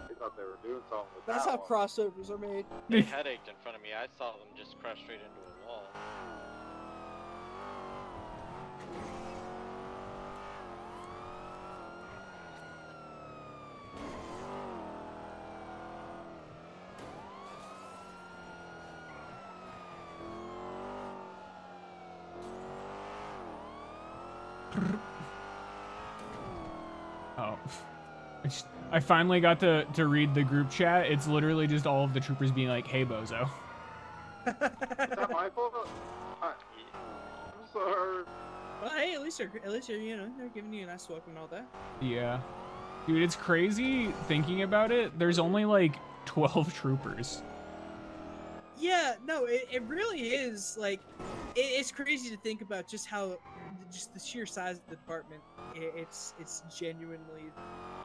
I thought they were doing something with That's that how one. crossovers are made. They headached in front of me. I saw them just crash straight into a wall. Oh. I finally got to read the group chat. It's literally just all of the troopers being like, hey, Bowzo. Is that my fault? I'm sorry. Well, hey, at least they're you know, they're giving you a nice welcome and all that. Yeah. Dude, it's crazy thinking about it. There's only like 12 troopers. Yeah, no, it really is, like, it's crazy to think about just how, just the sheer size of the department, it's genuinely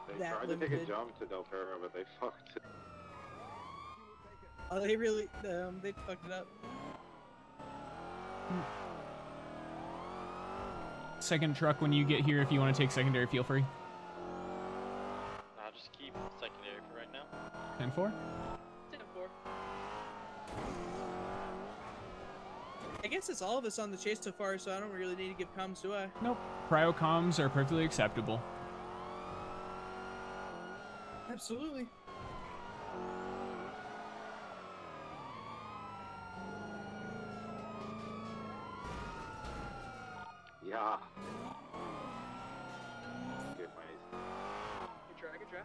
They that tried limited. to take a jump to Del Perro, but they fucked it. Oh, they really, they fucked it up. Second truck when you get here, if you want to take secondary, feel free. Nah, just keep secondary for right now. 10-4. 10-4. I guess it's all of us on the chase so far, so I don't really need to give comms, do I? Nope. Prio comms are perfectly acceptable. Absolutely. Yeah. Good money. Good try, good try.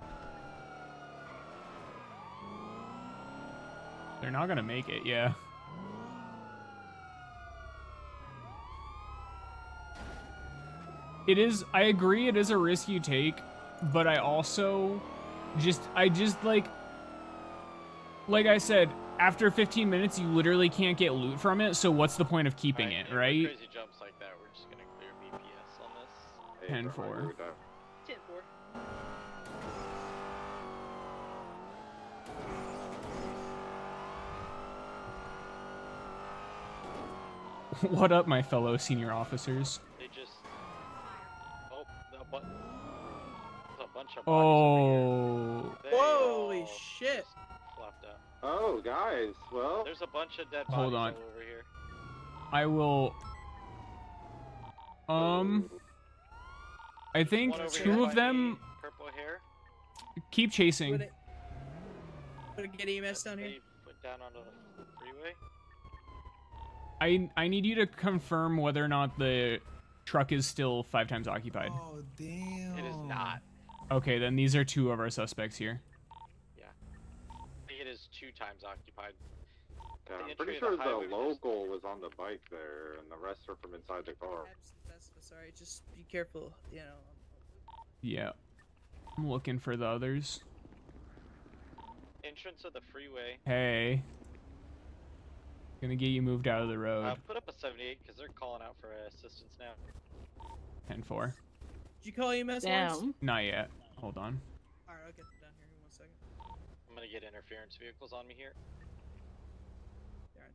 They're not gonna make it, yeah. It is, I agree, it is a risk you take, but I also I just like I said, after 15 minutes, you literally can't get loot from it, so what's the point of keeping it, right? Crazy jumps like that, we're just gonna clear BPS on this. 10-4. 10-4. What up, my fellow senior officers? They just... Oh, there's a bunch of bodies Oh. over here. They Holy all shit. just flopped out. Oh, guys, well... There's a bunch of dead Hold bodies on. all over here. I will... I think One over 2 here of by them... me, purple hair. Keep chasing. Put a get EMS down here. They went down onto the freeway. I need you to confirm whether or not the truck is still 5 times occupied. Oh, damn. It is not. Okay, then these are 2 of our suspects here. Yeah. I think it is 2 times occupied. Yeah, The I'm entry pretty of the sure the highway was just- local was on the bike there, and the rest are from inside the car. That's sorry, just be careful, you know. Yeah. I'm looking for the others. Entrance of the freeway. Hey. Gonna get you moved out of the road. Put up a 78 because they're calling out for assistance now. 10-4. Did you call EMS once? Not yet. Hold on. Alright, I'll get them down here in 1 second. I'm gonna get interference vehicles on me here.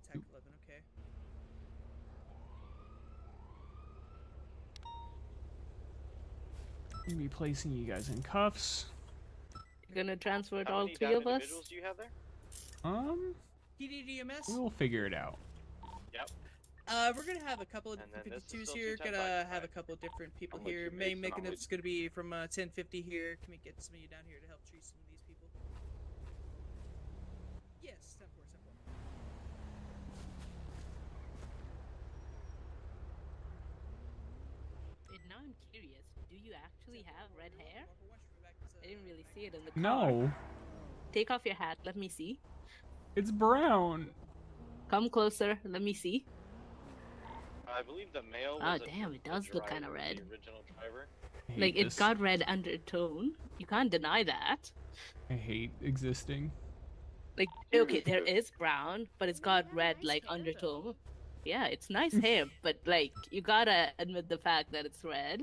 Tech 11, okay. I'm gonna be placing you guys in cuffs. You're gonna transfer How all many three down of us? individuals do you have there? PDDMS? We'll figure it out. Yep. We're gonna have a couple of And then this is 52s still here. 210 Gonna by have a couple different people I'm with here. you, Main Mason, I'm mechanics with gonna be from 1050 here. Can we get some of you down here to help treat some of these people? Yes, 10-4, 10-4. And now I'm curious. Do you actually have red hair? I didn't really see it in the car. No, Take off your hat. Let me see. it's brown. Come closer. Let me see. I believe the male Oh was damn, it does look kind of red. the original driver. Like it's got red undertone. You can't deny that. I hate existing. Like okay, there is brown, but it's got red like undertone. Yeah, it's nice hair, but like you gotta admit the fact that it's red.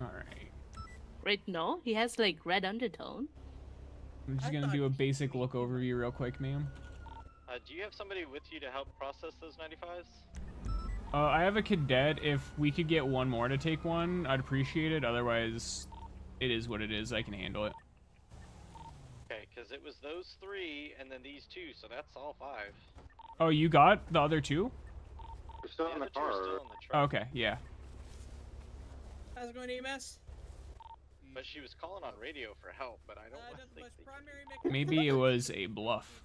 All right. Right? No, he has like red undertone. I'm just gonna do a basic look overview real quick, ma'am. Do you have somebody with you to help process those 95s? I have a cadet. If we could get one more to take one, I'd appreciate it. Otherwise, it is what it is. I can handle it. Okay, because it was those 3 and then these 2, so that's all 5. Oh, you got the other 2? We're still in the other 2 are car. still in the truck. Okay, yeah. How's it going, EMS? But she was calling on radio for help, but I don't think they Maybe it was a bluff.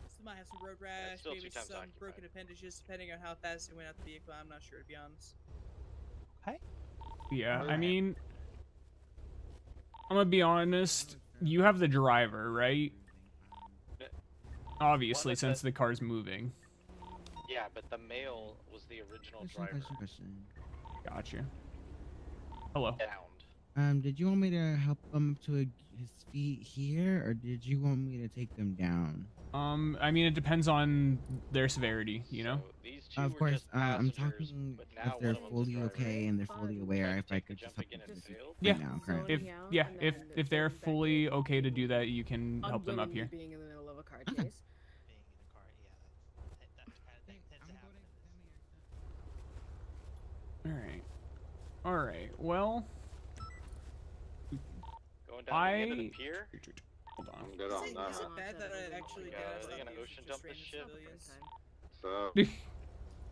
Some might have some road rash, still maybe 2 times some occupied. broken appendages, depending on how fast they went out the vehicle. I'm not sure, to be honest. Yeah, I mean, I'm gonna be honest. You have the driver, right? Obviously, since the car's moving. Yeah, but the male was the original driver. Gotcha. Hello. Did you want me to help him up to his feet here, or did you want me to take them down? I mean, it depends on their severity, you know? Of course, I'm talking if they're fully okay and they're fully aware, if I could just help them to their feet Yeah. right now, correct? If they're fully okay to do that, you can help them up here. Being in the middle of a car Okay. chase. All right. Well, Going down to the end of the pier? Hold on. I'm good on Is that. it bad that I actually get Are us they not gonna using ocean just dump this random shit? civilians? So,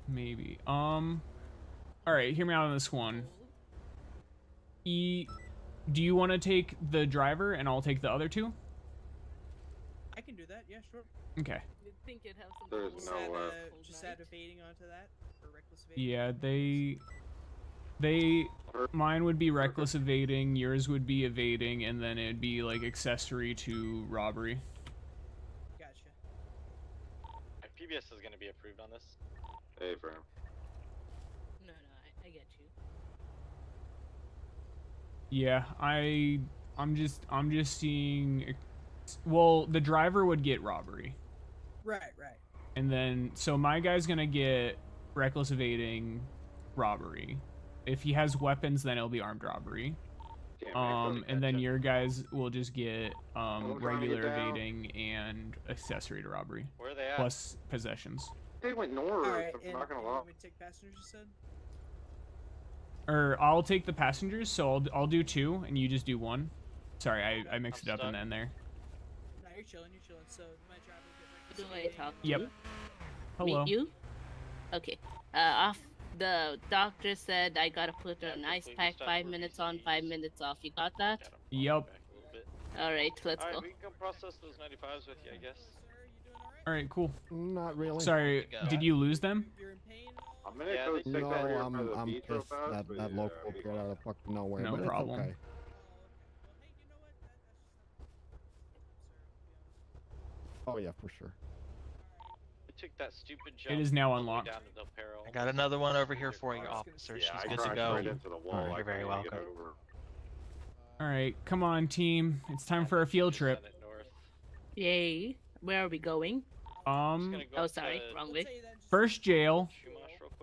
Maybe. All right. Hear me out on this one. Do you want to take the driver and I'll take the other 2? I can do that, yeah, sure. Okay. You'd think you'd have some There's cool no night. way. Just add evading onto that, or reckless evading. Yeah, mine would be reckless evading, yours would be evading, and then it'd be like accessory to robbery. Gotcha. PBS is going to be approved on this. hey, bro. No, I get you. Yeah, I'm just seeing. Well, the driver would get robbery, Right. and then so my guy's gonna get reckless evading, robbery. If he has weapons, then it'll be armed robbery. And then your guys will just get trying to regular get down. evading and accessory to robbery. Where are they at? Plus possessions. They went north. Alright, I'm not gonna you lie. want me to take passengers, you said? Or I'll take the passengers, so I'll do 2 and you just do 1. Sorry, I mixed it up in the end there. No, you're chilling, so my driver will get Who do I talk to? Yep. Hello. Meet you? Okay. The doctor said I gotta put an ice pack 5 minutes on, 5 minutes off. You got that? Yep. Alright, let's Alright, go. we can come process those 95s with you, I guess. All right, cool. Not really. Sorry, did you lose them? I'm gonna go check No, that here for the I'm beach real pissed fast, that but that yeah, local we appeared out of fucking nowhere. No but it's problem. okay. Oh yeah, for sure. We took that stupid jump. It is now all the way unlocked. down to Del Perro. I got another one over here for you, officer. Yeah, I She's good to crashed go. right into the wall. You're very welcome. All right, come on, team. It's time for a field trip. Yay. Where are we going? Oh, sorry, wrong way. First jail,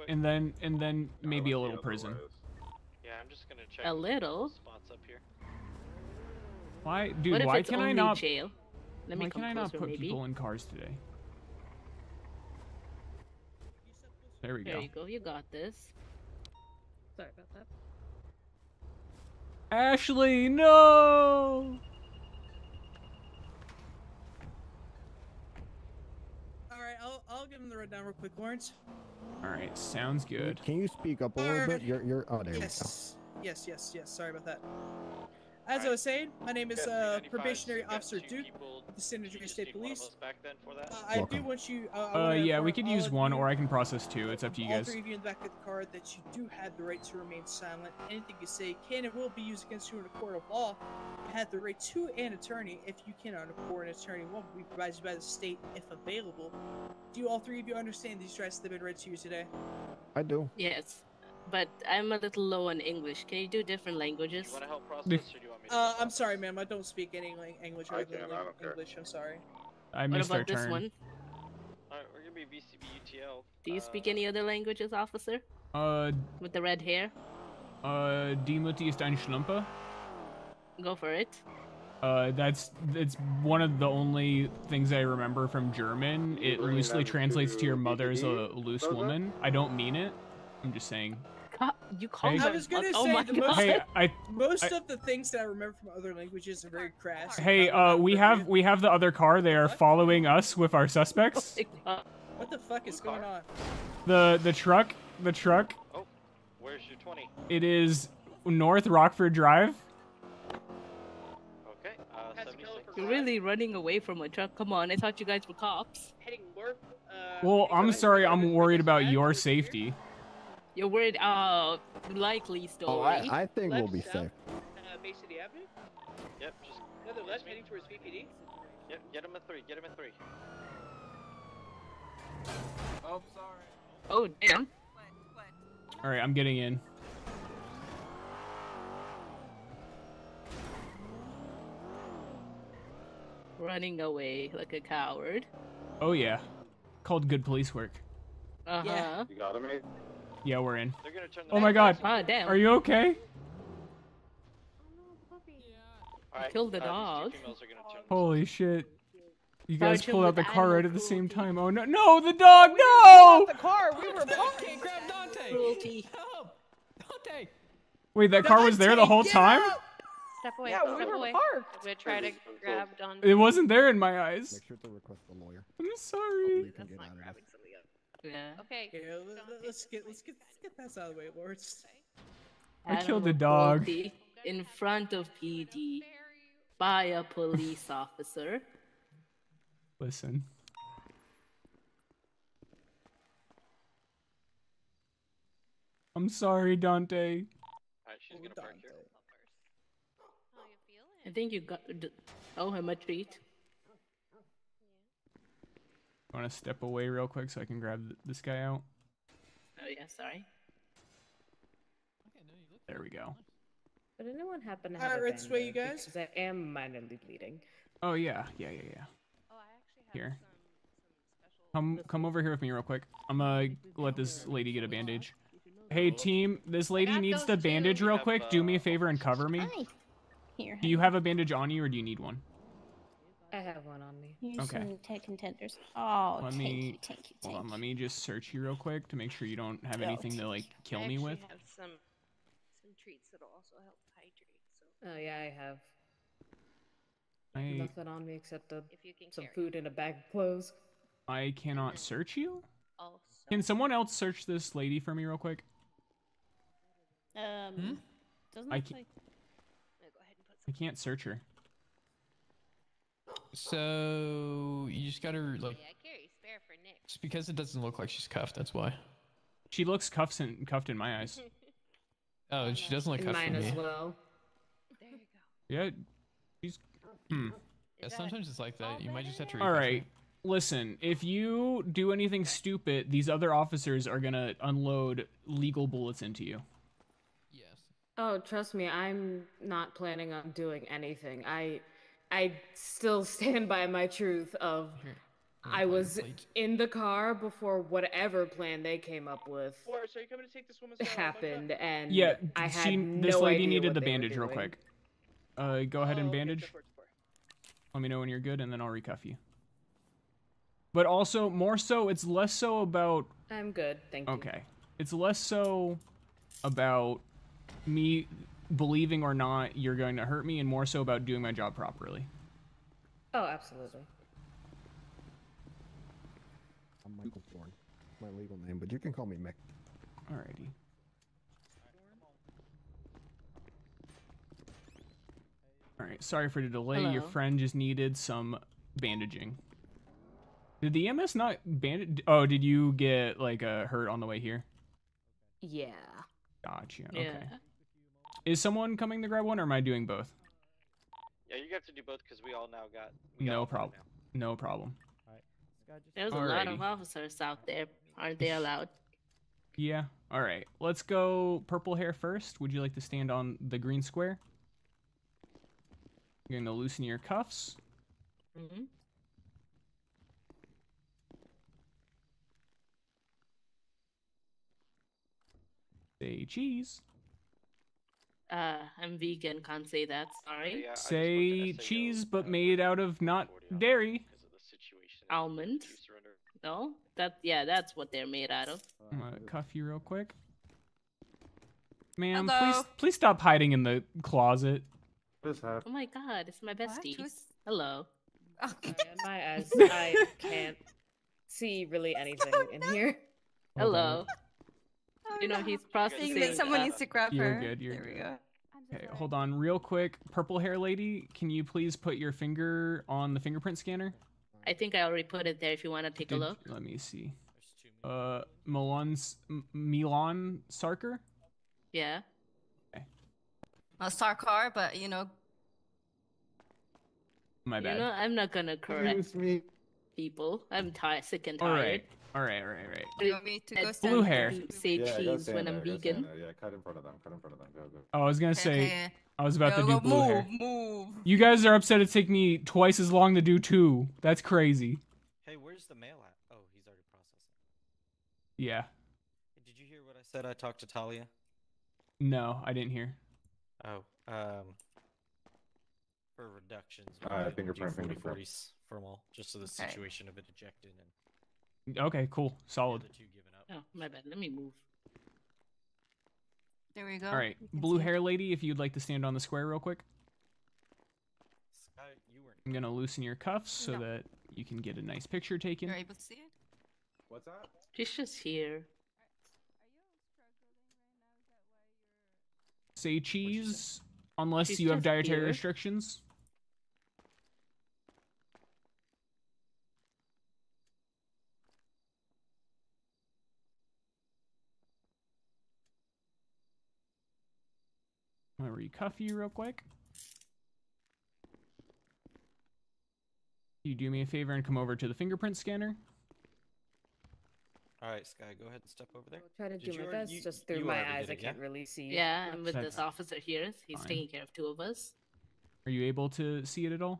and then maybe a little prison. Yeah, I'm just gonna check A little? spots up here. Why, What dude? if Why it's can I only not? jail? Let me Why come can I not closer, put maybe. people in cars today? There we There go. you go. You got this. Sorry about that. Ashley, no! Alright, I'll give him the rundown real quick, Lawrence. Alright, sounds good. Can you speak up a little bit? You're. Oh, there Yes. Yes. Sorry about that. As I was saying, my name is Probationary Officer Duke with the San Andreas State Police. I do want you. Yeah, we could use one, or I can process two. It's up to you all guys. three of you in the back of the car that you do have the right to remain silent. Anything you say can and will be used against you in a court of law. You have the right to an attorney if you cannot afford an attorney. One will be provided by the state if available. Do all three of you understand these rights that have been read to you today? I do. Yes, but I'm a little low on English. Can you do different languages? You want to help process, or do you want me to? I'm sorry, ma'am. I don't speak any English I other can, than I don't care. English. I'm sorry. I What missed our about this turn. one? Alright, we're gonna be VCBUTL. Do you speak any other languages, officer? With the red hair? Die Mutti ist ein Schlampe. Go for it. It's one of the only things I remember from German. It loosely translates to your mother's a loose woman. I don't mean it. I'm just saying. You called Hey. her. I was gonna Oh say my the God. most, Hey, most of the things that I remember from other languages are very crass. Hey, we have the other car. They are following us with our suspects. What the fuck is going on? The truck. Oh, where's your 20? It is North Rockford Drive. Okay, 76. You're really running away from a truck. Come on, I thought you guys were cops. Heading north. Well, I'm sorry. I'm worried about your safety. You're worried? Likely story. Oh, I think we'll Left, be south, safe. Bay City Avenue. Yep, just Another left heading towards VPD. Yep, get him a 3. Get him a 3. Oh, sorry. Oh, damn. All right, I'm getting in. Running away like a coward. Oh yeah, called good police work. Uh-huh. You got him, mate? Yeah, we're in. They're gonna turn the Oh my God. Ah, damn. Are you okay? Alright, Killed the these two dog. females are gonna turn Holy shit. You guys Charge him pulled out with the car right animal at the same cruelty. time. Oh no, no, the dog, no! The car. We were parking. Grab Dante. Cruelty. Help. Dante. Wait, that car was there the whole time? Step away. Yeah, we step were away. parked. I'm gonna try to grab Don. It wasn't there in my eyes. Make sure to request a lawyer. I'm sorry. Can get out of this. Yeah. Okay. Yeah, let's get that out of the way, Lawrence. I killed a Animal dog. cruelty in front of PD by a police officer. Listen. I'm sorry, Dante. Alright, she's gonna park here. I think you got. Oh, him a treat. I want to step away real quick so I can grab this guy out. Oh yeah, sorry. There we go. Would anyone happen to Alright, have a right this way, you bandage? guys. Because I am minorly bleeding. Oh yeah. Here. Come over here with me real quick. I'm gonna let this lady get a bandage. Hey team, this lady needs the bandage real quick. Do me a favor and cover me. Here. Do you have a bandage on you or do you need one? I have one on me. Here's Okay. some Take contenders. Oh, Let me hold on. Let me just search you real quick to make sure you don't have anything to like kill me with. I have some treats that'll also help hydrate. So. Oh yeah, I have I nothing on me except you can some carry food and a bag of clothes. I cannot search you. Also. Can someone else search this lady for me real quick? Doesn't I look ca- like. Go ahead and put I can't search her. So you just gotta like. I carry spare for Nick. Just because it doesn't look like she's cuffed, that's why. She looks cuffed in my eyes. Oh, she doesn't look cuffed Mine for as me. well. There you go. Yeah, she's. Yeah, sometimes it's like that. You might just have to. All recuff her. right. Listen, if you do anything stupid, these other officers are gonna unload legal bullets into you. Yes. Oh, trust me, I'm not planning on doing anything. I still stand by my truth of I was in the car before whatever plan they came up with Lawrence, are you coming to take this woman's happened, and Yeah, I had this no lady idea needed what the they were bandage real doing. quick. Go ahead and bandage. Let me know when you're good, and then I'll recuff you. But also, more so, it's less so about I'm good, thank you. Okay. It's less so about me believing or not you're going to hurt me, and more so about doing my job properly. Oh, absolutely. I'm Michael Thorne. My legal name, but you can call me Mick. Alrighty. Alright, sorry for the delay. Your Hello. friend just needed some bandaging. Did the EMS not bandage? Oh, did you get like a hurt on the way here? Yeah. Gotcha. Yeah. Okay. Is someone coming to grab one, or am I doing both? Yeah, you have to do both because we all now got. No problem. No problem. There's a lot Alrighty. of officers out there. Aren't they allowed? Yeah. All right. Let's go purple hair first. Would you like to stand on the green square? You're going to loosen your cuffs. Mm-hmm. Say cheese. I'm vegan. Can't say that. Sorry. Say cheese, but made out of not dairy. Almond. No, that's what they're made out of. I'm gonna cuff you real quick. Ma'am, Hello. please stop hiding in the closet. Oh my God, it's my bestie. Hello. Sorry, on my eyes, I can't see really anything in here. Hello. You know he's processing. That someone needs to grab You're her. good. You're there we good. go. Okay, hold on real quick. Purple hair lady, can you please put your finger on the fingerprint scanner? I think I already put it there. If you want to take a look. Let me see. Milan Sarker? Yeah. A star car, but you know. My bad. You know, I'm not gonna correct people. I'm sick and tired. All right. You want me to go stand Blue there? hair. Say cheese when I'm vegan. Yeah, cut in front of them. Go. Oh, I was gonna say, Okay. I was about to Go, do blue hair. Move. You guys are upset it took me twice as long to do 2. That's crazy. Hey, where's the mail at? Oh, he's already processing. Yeah. Hey, did you hear what I said? I talked to Talia. No, I didn't hear. Oh, for reductions. Fingerprint. 40s from all, just so the situation of it ejected and. Okay, cool. Solid. Oh, my bad. Let me move. There we go. All right, blue hair lady, if you'd like to stand on the square real quick. I'm gonna loosen your cuffs so that you can get a nice picture taken. You're able to see it? What's that? She's just here. Say cheese, unless She's you have just dietary here. restrictions. I'm gonna recuff you real quick. You do me a favor and come over to the fingerprint scanner. All right, Sky, go ahead and step over there. I'll try to Did do you my already- best. you- Just through you my already eyes, did I it, can't yeah? really see. Yeah, I'm with That's this officer here. He's fine. taking care of 2 of us. Are you able to see it at all?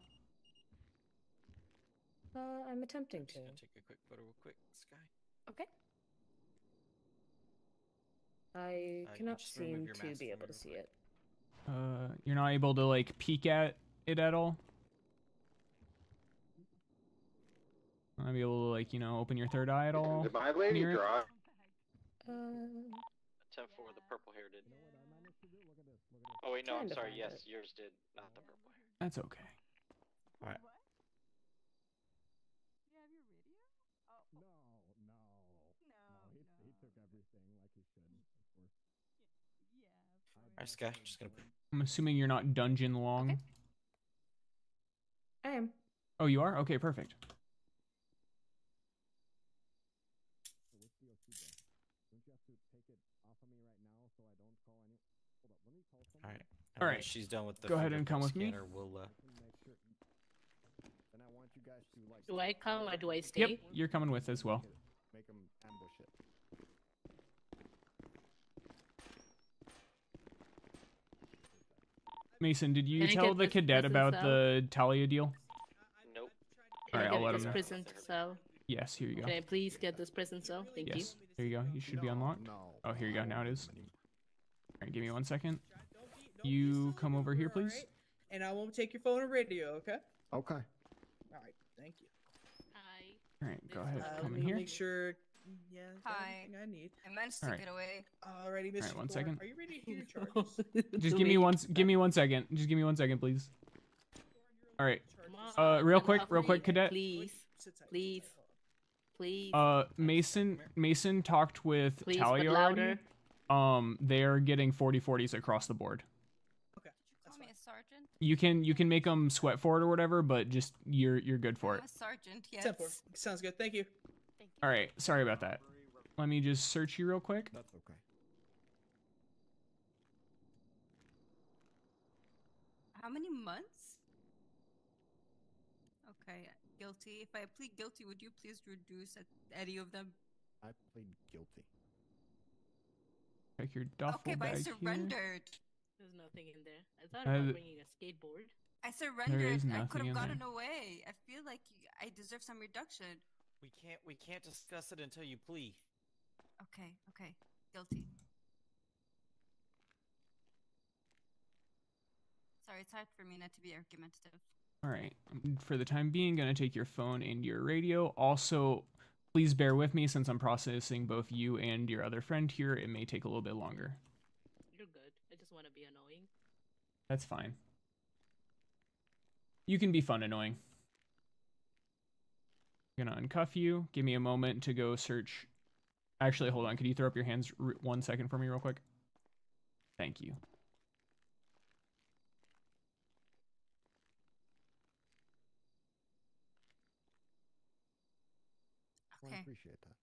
I'm attempting to. Take a quick photo real quick, Sky. Okay. I you cannot just remove seem your to mask be from able to real see it. You're not able to like peek at it at all? Not be able to like, open your third eye at all? Did my lady near it? drive? 10-4, the purple hair did. Oh wait, no, I'm Trying to sorry. find Yes, it. yours did, not the purple hair. That's okay. All right. All right, Sky, just gonna. I'm assuming you're not dungeon long. I am. Oh, you are? Okay, perfect. All right. All right. Once she's done with the. Go ahead and come with me. scanner, We'll. Do I come or do I stay? Yep, you're coming with as well. Make them ambush it. Mason, did you Can I tell get the this cadet prison about cell? the Talia deal? Nope. Can All right, I I'll get let this him know. prison cell? Yes, here you go. Can I please get this prison cell? Thank you. Yes, there you go. You should be unlocked. Oh, here you go. Now it is. All right, give me 1 second. You come over here, please. Alright? And I won't take your phone or radio, okay? Okay. Alright, thank you. Hi. All right, go ahead. Let Come me in here. make sure Yeah, Hi. everything I need. I managed to Alright. get away. Alrighty, Mr. Alright, one Thorne, second. are you ready to hear your charges? Just give me one second. Just give me 1 second, please. All right. Real quick, cadet. Please, please, Please. Mason talked with Please, Talia but already. louder. They are getting 40/40s across the board. Okay, that's fine. Sergeant? You can make them sweat for it or whatever, but just you're good for it. I'm a sergeant, yes. 10-4. Sounds good. Thank you. All right. Sorry about that. Let me just search you real quick. That's okay. How many months? Okay, guilty. If I plead guilty, would you please reduce any of them? I plead guilty. Check your duffel Okay, but I bag here. surrendered. There's nothing in there. I thought about bringing a skateboard. I surrendered. is I nothing could have in gotten there. away. I feel like I deserve some reduction. We can't discuss it until you plea. Okay, guilty. Sorry, it's hard for me not to be argumentative. All right. For the time being, gonna take your phone and your radio. Also, please bear with me since I'm processing both you and your other friend here. It may take a little bit longer. You're good. I just want to be annoying. That's fine. You can be fun annoying. I'm gonna uncuff you. Give me a moment to go search. Actually, hold on. Could you throw up your hands 1 second for me real quick? Thank you. Well, I appreciate that.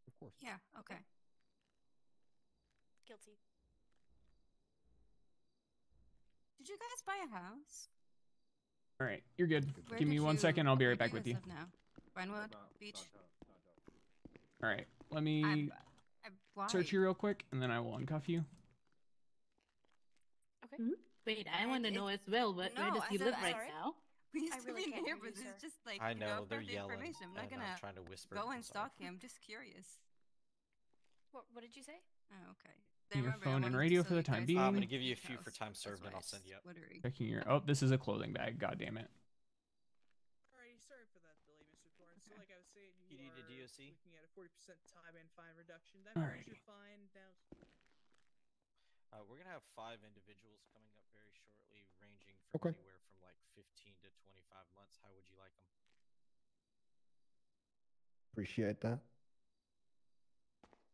Of course. Yeah, okay. Guilty. Did you guys buy a house? All right, you're good. Where Give me did 1 second. I'll be where right do back with guys you. live now? Vinewood Beach? All right, let me Why? search you real quick, and then I will uncuff you. Okay. Wait, I want to know as well. Where does he live right now? We used I to really be can't hear you, neighbors. sir. It's just like, I know, they're for the yelling, information. I'm not and I'm gonna trying to whisper. go I'm and sorry. stalk him. I'm just curious. What did you say? Oh, okay. Your Remember, I phone and wanted to radio show for the you time guys being. I'm gonna give you a Beach few house. for time That's served, why and I I'll was send you up. wondering. Checking your. Oh, this is a clothing bag. God damn it. Alrighty, sorry for that delay, Mr. Thorne. So, like I was saying, you PD to are DOC? looking at a 40% time and fine reduction. That Alrighty. brings your fine down. We're gonna have 5 individuals coming up very shortly, ranging from Okay. anywhere from like 15 to 25 months. How would you like them? Appreciate that.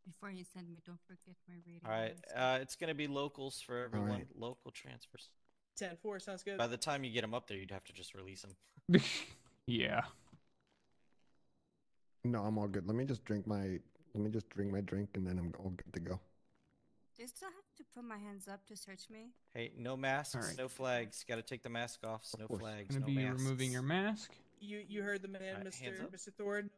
Before you send me, don't forget my rating. All right, it's gonna be locals for everyone. right. Local transfers. 10-4 sounds good. By the time you get them up there, you'd have to just release them. Yeah. No, I'm all good. Let me just drink my drink and then I'm all good to go. Do you still have to put my hands up to search me? Hey, no masks, All right. no flags. Got to take the mask off. No course. flags, Gonna no be masks. removing your mask. You heard the man, Alright, hands up. Mr. Thorne.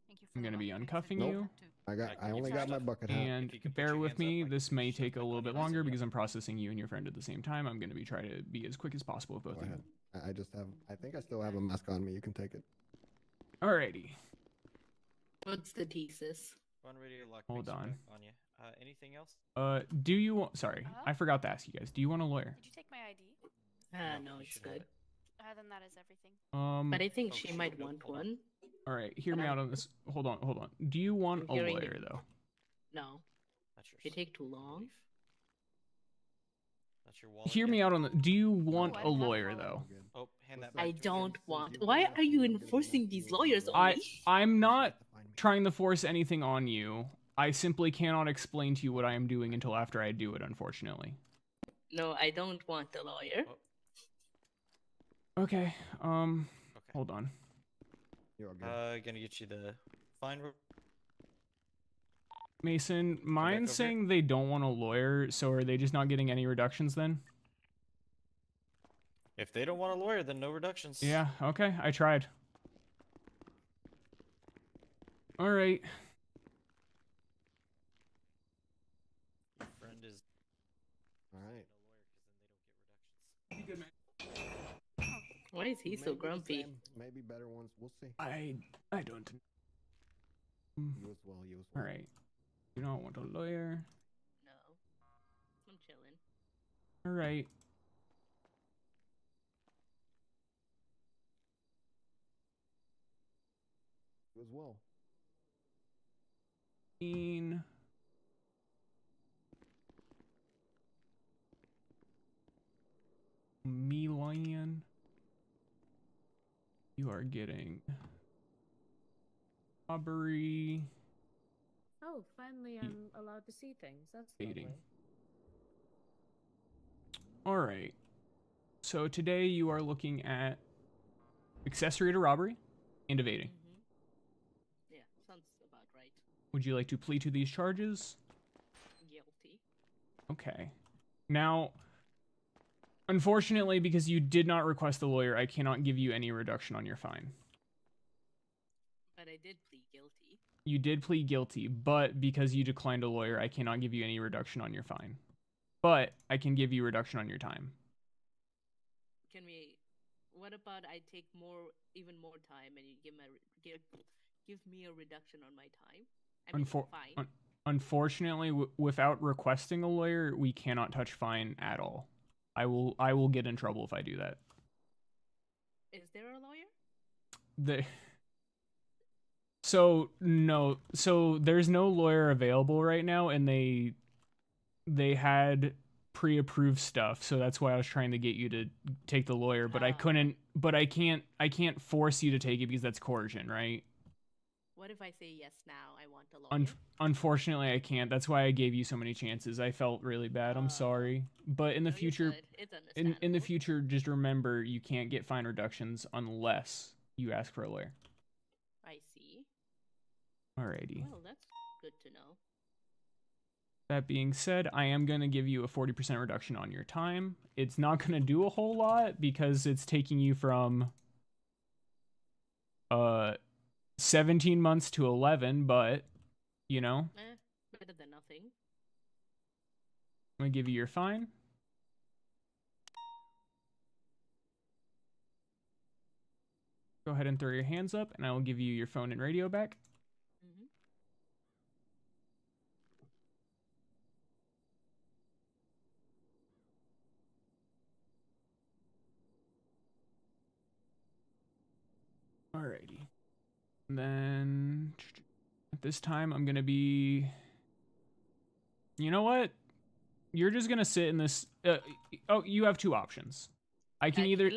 Thank you for I'm the gonna be welcome. uncuffing Nope. you. I only got my bucket hat. And If you could put bear your with hands me, up, I this can may shove take a back little on bit you, I'll longer send you because up. I'm processing you and your friend at the same time. I'm going to be trying to be as quick as possible with both Go of you. ahead. I just have. I think I still have a mask on me. You can take it. Alrighty. What's the thesis? Run radio lock. Hold makes you on. back on you. Anything else? Do you want? Sorry, I forgot to ask you guys. Do you want a lawyer? Did you take my ID? No, you it's should have good. it. Then that is everything. But I think Oh, she shoot, might nope, want hold on. one. All right. Hear me out on this. Hold on. Do you want a I'm hearing lawyer it. though? No, That's yours. they take too long. Leave. That's your wallet. Hear yeah? me out on the. Do you want I a don't have a lawyer wallet. though? Oh, hand that I back. to me. don't want. you Why can are you I'm gonna enforcing let these you lawyers on know. me? I'm not To find me. trying to force anything on you. I simply cannot explain to you what I am doing until after I do it. Unfortunately. No, I don't want a lawyer. Oh, Okay. okay. Hold on. You're all good. Gonna get you the fine. Mason, over mind here. saying they don't want a lawyer, so are they just not getting any reductions then? If they don't want a lawyer, then no reductions. Yeah, okay, I tried. Alright. Your friend is All right. no lawyer because then they don't get reductions. Why is he so Maybe the grumpy? same, maybe better ones. We'll see. I don't. You as well. You as well. Alright. You don't want a lawyer. No, I'm chilling. Alright. as well. Milan, you are getting robbery. Oh, finally I'm allowed to see things. That's Dating. lovely. All right. So today you are looking at accessory to robbery and evading. Yeah, sounds about right. Would you like to plead to these charges? Guilty. Okay. Now, unfortunately, because you did not request a lawyer, I cannot give you any reduction on your fine. But I did plead guilty. You did plead guilty, but because you declined a lawyer, I cannot give you any reduction on your fine. But I can give you reduction on your time. Can we? What about I take even more time, and you give me a reduction on my time? I mean, fine. Unfortunately, without requesting a lawyer, we cannot touch fine at all. I will get in trouble if I do that. Is there a lawyer? So there's no lawyer available right now, and they had pre-approved stuff, so that's why I was trying to get you to take the lawyer, but I couldn't. But I can't force you to take it because that's coercion, right? What if I say yes now? I want a lawyer. Unfortunately, I can't. That's why I gave you so many chances. I felt really bad. I'm sorry, but in the future, in the future, just remember you can't get fine reductions unless you ask for a lawyer. I see. Alrighty. Well, that's good to know. That being said, I am going to give you a 40% reduction on your time. It's not going to do a whole lot because it's taking you from 17 months to 11, but, you know. Better than nothing. I'm going to give you your fine. Go ahead and throw your hands up, and I will give you your phone and radio back. Alrighty. And then at this time, I'm going to be... You know what? You're just going to sit in this... you have two options. I can either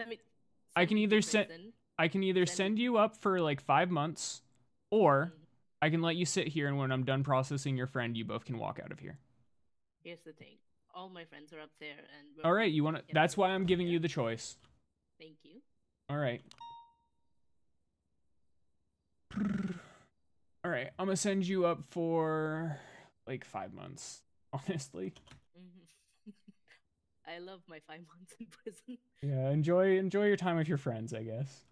send you up for like 5 months, or I can let you sit here, and when I'm done processing your friend, you both can walk out of here. Here's the thing. All my friends are up there, and all right, you want to? That's why I'm giving you the choice. Thank you. All right. All right, I'm gonna send you up for like 5 months, honestly. I love my 5 months in prison. Yeah, enjoy your time with your friends, I guess.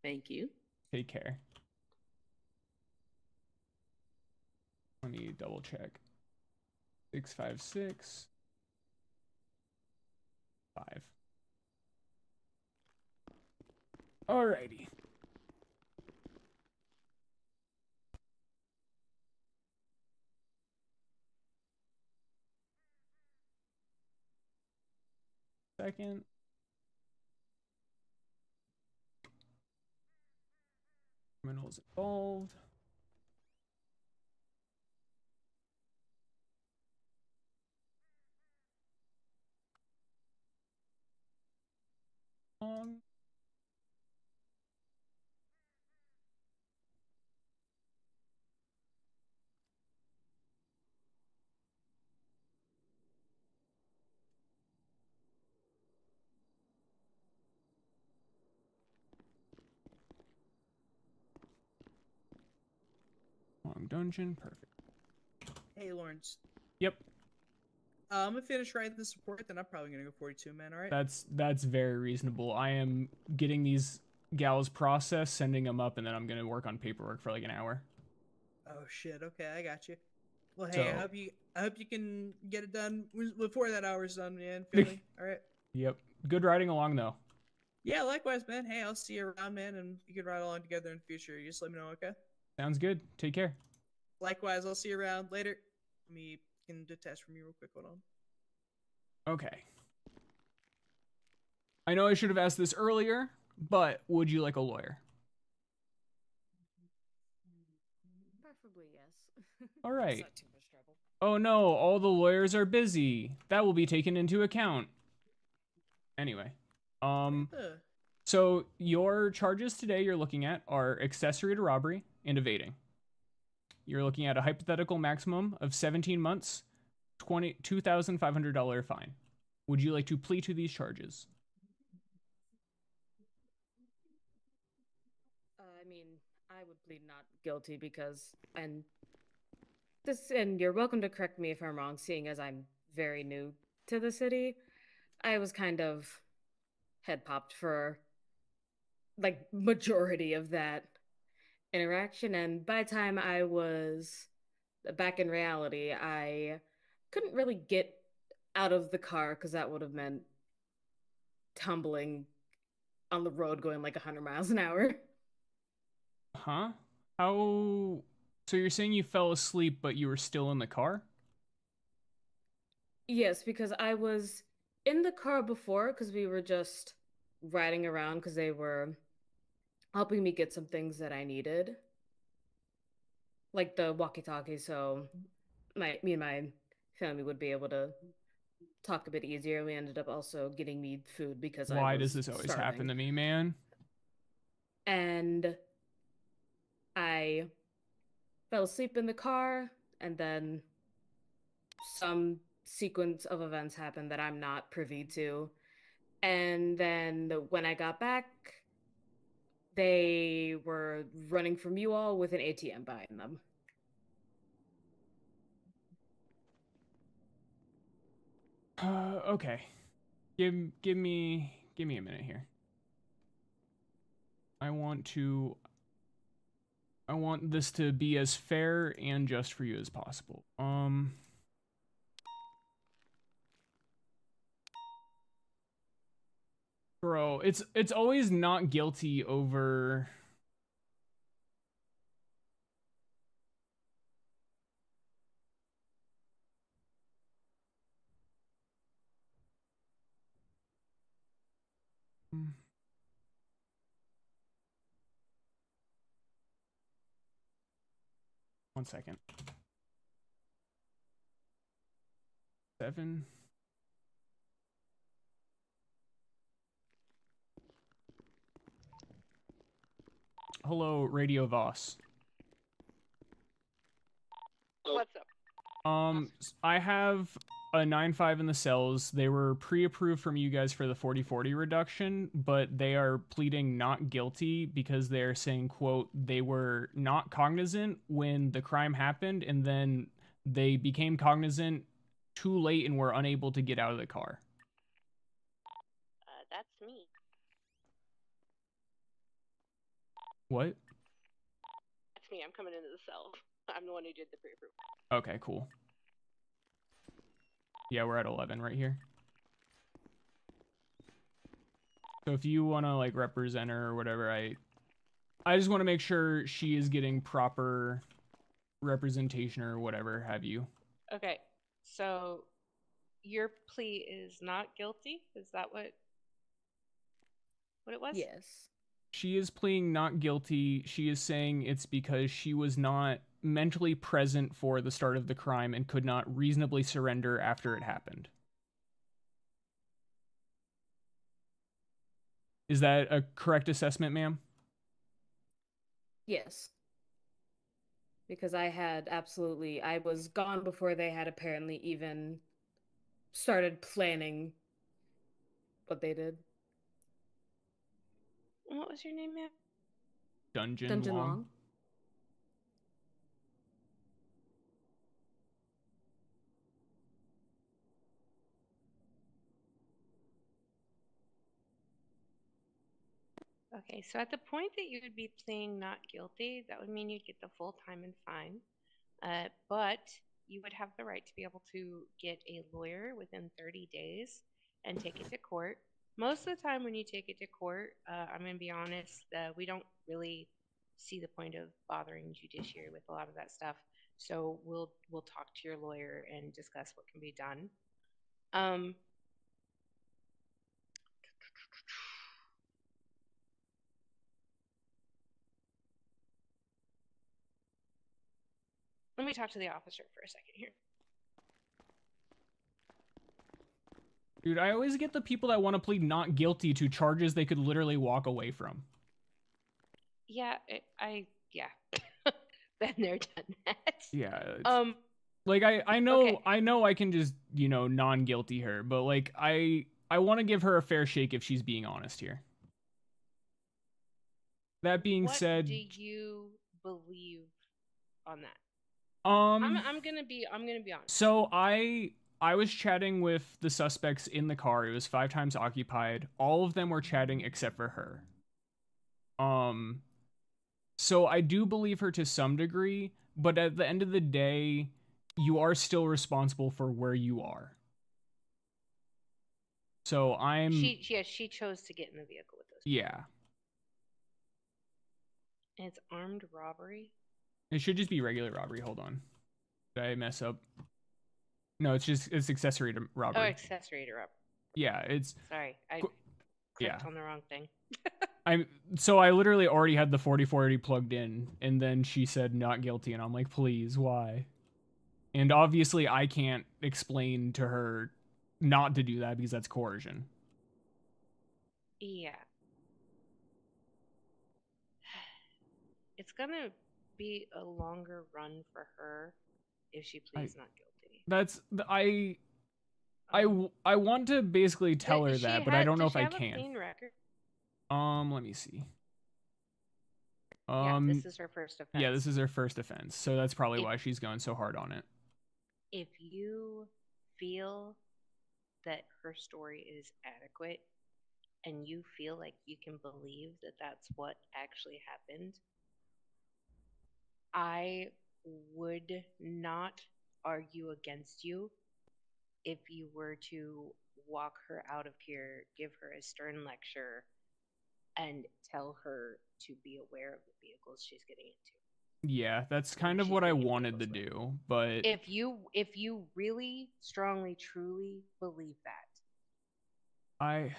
Thank you. Take care. Let me double check. 656 5. Alrighty. Second. Criminals involved. Long dungeon, perfect. Hey, Lawrence. Yep. I'm gonna finish writing this report, then I'm probably gonna go 42, man. All right. That's very reasonable. I am getting these gals processed, sending them up, and then I'm gonna work on paperwork for like an hour. Oh shit. Okay, I got you. Well, hey, I hope you can get it done before that hour's done, man. Feel me? All right. Yep. Good riding along though. Yeah, likewise, man. Hey, I'll see you around, man, and we can ride along together in the future. You just let me know, okay? Sounds good. Take care. Likewise, I'll see you around later. Let me can detach from you real quick. Hold on. Okay. I know I should have asked this earlier, but would you like a lawyer? Preferably, yes. All It's right. not too much trouble. Oh no, all the lawyers are busy. That will be taken into account. Anyway, so your charges today you're looking at are accessory to robbery and evading. You're looking at a hypothetical maximum of 17 months, $2,500 fine. Would you like to plead to these charges? I mean, I would plead not guilty because, and you're welcome to correct me if I'm wrong, seeing as I'm very new to the city. I was kind of head popped for like majority of that interaction, and by the time I was back in reality, I couldn't really get out of the car because that would have meant tumbling on the road going like 100 miles an hour. Huh? How? So you're saying you fell asleep, but you were still in the car? Yes, because I was in the car before because we were just riding around because they were helping me get some things that I needed, like the walkie-talkie, so me and my family would be able to talk a bit easier. We ended up also getting me food because I Why does was this always starving. happen to me, man? And I fell asleep in the car, and then some sequence of events happened that I'm not privy to. And then when I got back, they were running from you all with an ATM behind them. Okay. Give me a minute here. I want this to be as fair and just for you as possible. Bro, it's always not guilty over. One second. 7. Hello, Radio Voss. What's up? I have a 9-5 in the cells. They were pre-approved from you guys for the 40/40 reduction, but they are pleading not guilty because they're saying, quote, they were not cognizant when the crime happened, and then they became cognizant too late and were unable to get out of the car. That's me. What? That's me. I'm coming into the cell. I'm the one who did the pre-approval. Okay, cool. Yeah, we're at 11 right here. So if you want to like represent her or whatever, I just want to make sure she is getting proper representation or whatever have you. Okay, so your plea is not guilty? Is that what it was? Yes. She is pleading not guilty. She is saying it's because she was not mentally present for the start of the crime and could not reasonably surrender after it happened. Is that a correct assessment, ma'am? Yes. Because I was gone before they had apparently even started planning what they did. What was your name, ma'am? Dungeon Long. Okay, so at the point that you would be pleading not guilty, that would mean you'd get the full time and fine. But you would have the right to be able to get a lawyer within 30 days and take it to court. Most of the time when you take it to court, I'm going to be honest, we don't really see the point of bothering judiciary with a lot of that stuff. So we'll talk to your lawyer and discuss what can be done. Let me talk to the officer for a second here. Dude, I always get the people that want to plead not guilty to charges they could literally walk away from. Yeah, yeah. Been there, done that. Yeah. Like I know Okay. I know I can just, you know, non-guilty her, but like I want to give her a fair shake if she's being honest here. That being said, what do you believe on that? I'm gonna be honest. So I was chatting with the suspects in the car. It was 5 times occupied. All of them were chatting except for her. So I do believe her to some degree, but at the end of the day, you are still responsible for where you are. So she chose to get in the vehicle with those people. Yeah. And it's armed robbery. It should just be regular robbery. Hold on. Did I mess up? No, it's accessory to robbery. Oh, accessory to robbery. Yeah, it's Sorry, I clicked on the wrong thing. So I literally already had the 4040 plugged in, and then she said not guilty, and I'm like, please, why? And obviously I can't explain to her not to do that because that's coercion. Yeah. It's gonna be a longer run for her if she pleads not guilty. That's I want to basically tell her that, but I don't know if I can. Does she have a clean record? Let me see. Yeah, this is her first offense. Yeah, this is her first offense, so that's probably why she's going so hard on it. If you feel that her story is adequate and you feel like you can believe that that's what actually happened, I would not argue against you if you were to walk her out of here, give her a stern lecture, and tell her to be aware of the vehicles she's getting into. Yeah, that's kind of what I wanted to do, but if you really strongly, truly believe that,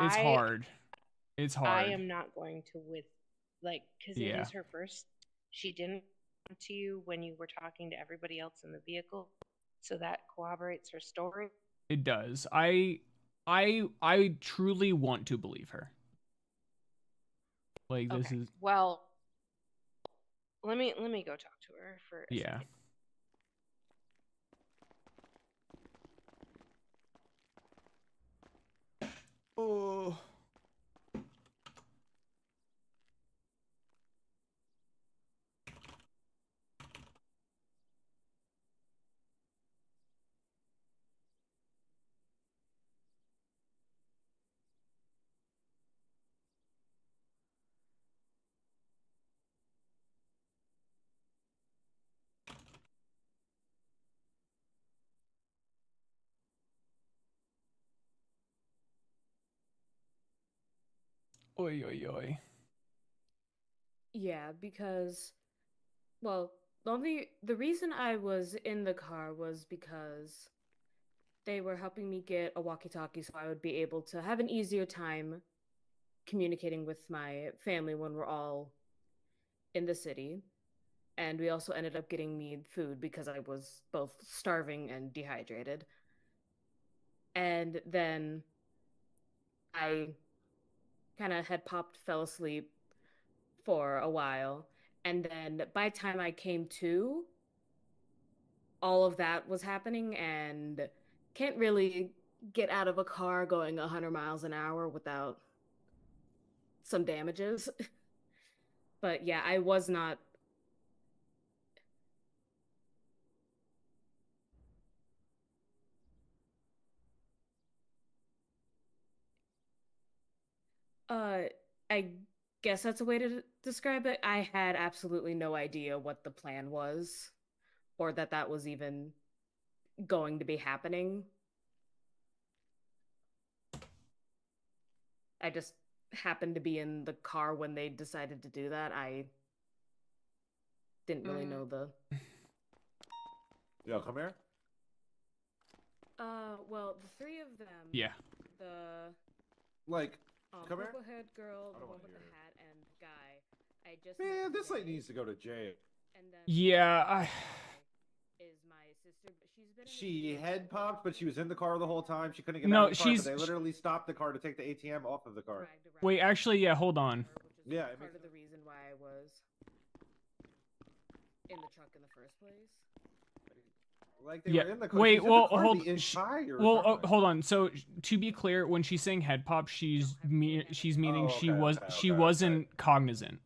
it's hard. It's hard. I am not going to because it is her first. She didn't come to you when you were talking to everybody else in the vehicle, so that corroborates her story. It does. I truly want to believe her. Like this is well. Let me go talk to her for a second. Oh. Oi, oi, oi. Yeah, because, well, the reason I was in the car was because they were helping me get a walkie-talkie so I would be able to have an easier time communicating with my family when we're all in the city. And we also ended up getting me food because I was both starving and dehydrated. And then I kind of fell asleep for a while. And then by the time I came to, all of that was happening and can't really get out of a car going 100 miles an hour without some damages. But yeah, I was not. I guess that's a way to describe it. I had absolutely no idea what the plan was or that that was even going to be happening. I just happened to be in the car when they decided to do that. I didn't really know the. Yo, come here. Well, the 3 of them. Yeah. The. Like, come here. Purple haired girl, the one with the hat, and the guy. I just. Man, this lady needs to go to jail. And then. Yeah, she head popped, but she was in the car the whole time. She couldn't get No, out of the car, she's- but they literally stopped the car to take the ATM off of the car. Wait, actually, yeah, hold on. Yeah, Part of the reason why I was in the truck in the first place. Like they Yeah. were in the car. Wait, She's in well, the car hold. the entire Well, time. hold on. So to be clear, when she's saying head pop, she's meaning she wasn't cognizant.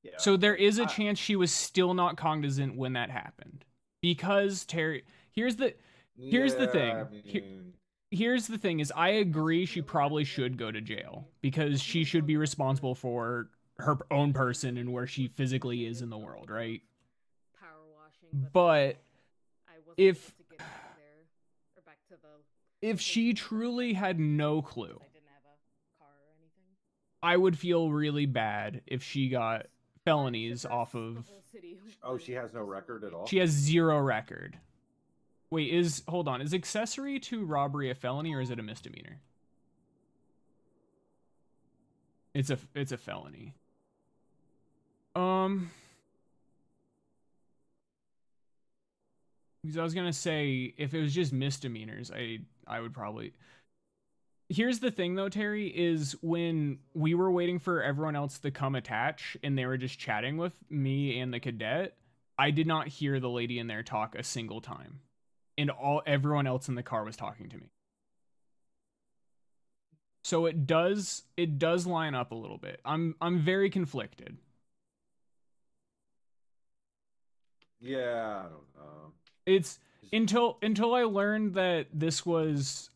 Yeah, So there is a chance she was still not cognizant when that happened. Because Terry, here's the thing. I mean, Here's the thing is I agree she probably should go to jail because she should be responsible for her own person and where she physically is in the world, right? But if she truly had no clue, I would feel really bad if she got felonies off of. Oh, she has no record at all. She has 0 record. Wait, hold on, is accessory to robbery a felony or is it a misdemeanor? It's a felony. Because I was gonna say if it was just misdemeanors, I would probably. Here's the thing though, Terry, is when we were waiting for everyone else to come attach and they were just chatting with me and the cadet, I did not hear the lady in there talk a single time. And everyone else in the car was talking to me. So it does line up a little bit. I'm very conflicted. Yeah, I don't know. It's until I learned that this was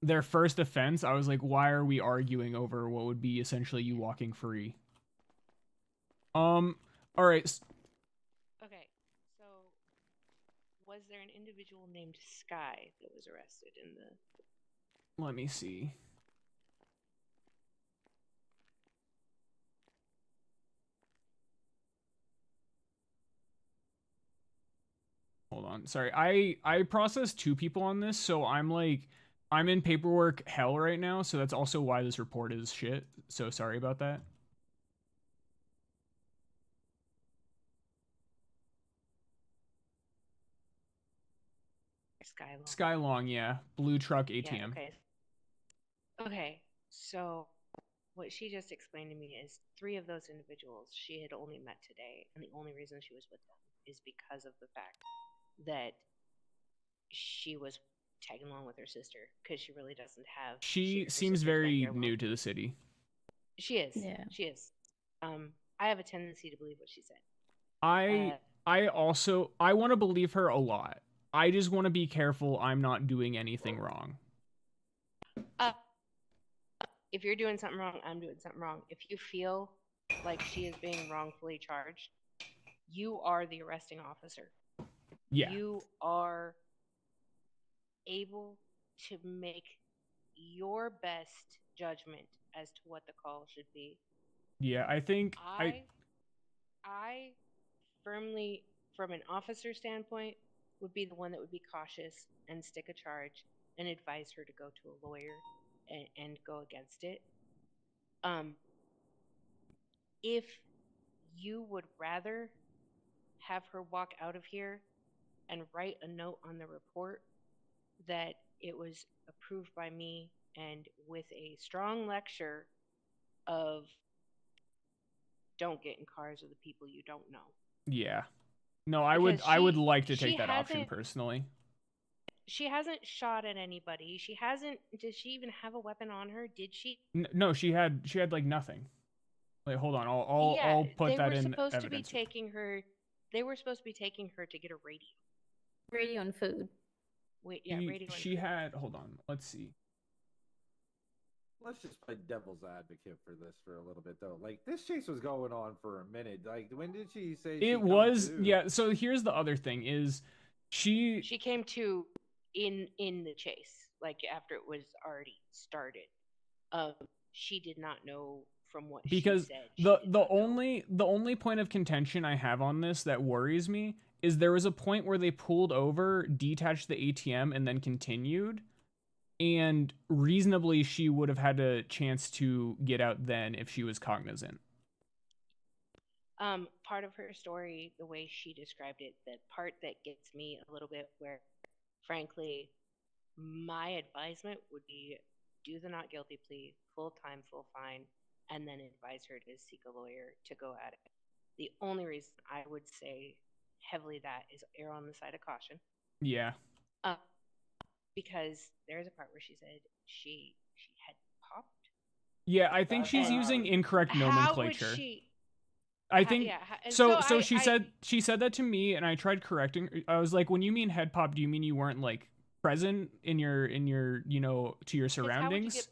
their first offense, I was like, why are we arguing over what would be essentially you walking free? All right. Okay, so was there an individual named Sky that was arrested in the... Let me see. Hold on. Sorry. I processed 2 people on this, so I'm in paperwork hell right now, so that's also why this report is shit. So sorry about that. Skylong, yeah. Blue truck ATM. Yeah, okay. Okay, so what she just explained to me is 3 of those individuals she had only met today, and the only reason she was with them is because of the fact that she was tagging along with her sister, because she really doesn't have... She her seems sister's very right here. new to the city. She is. Yeah. She is. I have a tendency to believe what she said. I want to believe her a lot. I just want to be careful I'm not doing anything wrong. If you're doing something wrong, I'm doing something wrong. If you feel like she is being wrongfully charged, you are the arresting officer. Yeah. You are able to make your best judgment as to what the call should be. Yeah, I think I firmly, from an officer standpoint, would be the one that would be cautious and stick a charge and advise her to go to a lawyer and go against it. If you would rather have her walk out of here and write a note on the report that it was approved by me and with a strong lecture of don't get in cars with the people you don't know. Yeah. No, I would like to take that option personally. She hasn't shot at anybody. She hasn't. Did she even have a weapon on her? Did she? No, she had like nothing. Wait, hold on. I'll put that in evidence. They were supposed to be taking her. They were supposed to be taking her to get a radio. Radio and food. Wait, yeah, radio. She had. Hold on. Let's see. Let's just play devil's advocate for this for a little bit though. Like this chase was going on for a minute. Like when did she say it was? Yeah. So here's the other thing: is she came to in the chase, like after it was already started. She did not know from what she said. the only point of contention I have on this that worries me is there was a point where they pulled over, detached the ATM, and then continued. And reasonably, she would have had a chance to get out then if she was cognizant. part of her story, the way she described it, the part that gets me a little bit where, frankly, my advisement would be do the not guilty plea, full time, full fine, and then advise her to seek a lawyer to go at it. The only reason I would say heavily that is err on the side of caution. Yeah. Because there's a part where she said she had popped. Yeah, I think she's using incorrect nomenclature. How would she? I think yeah. And so. so she said that to me, and I tried correcting. I was like, when you mean head pop, do you mean you weren't like present in your to your surroundings? How would you get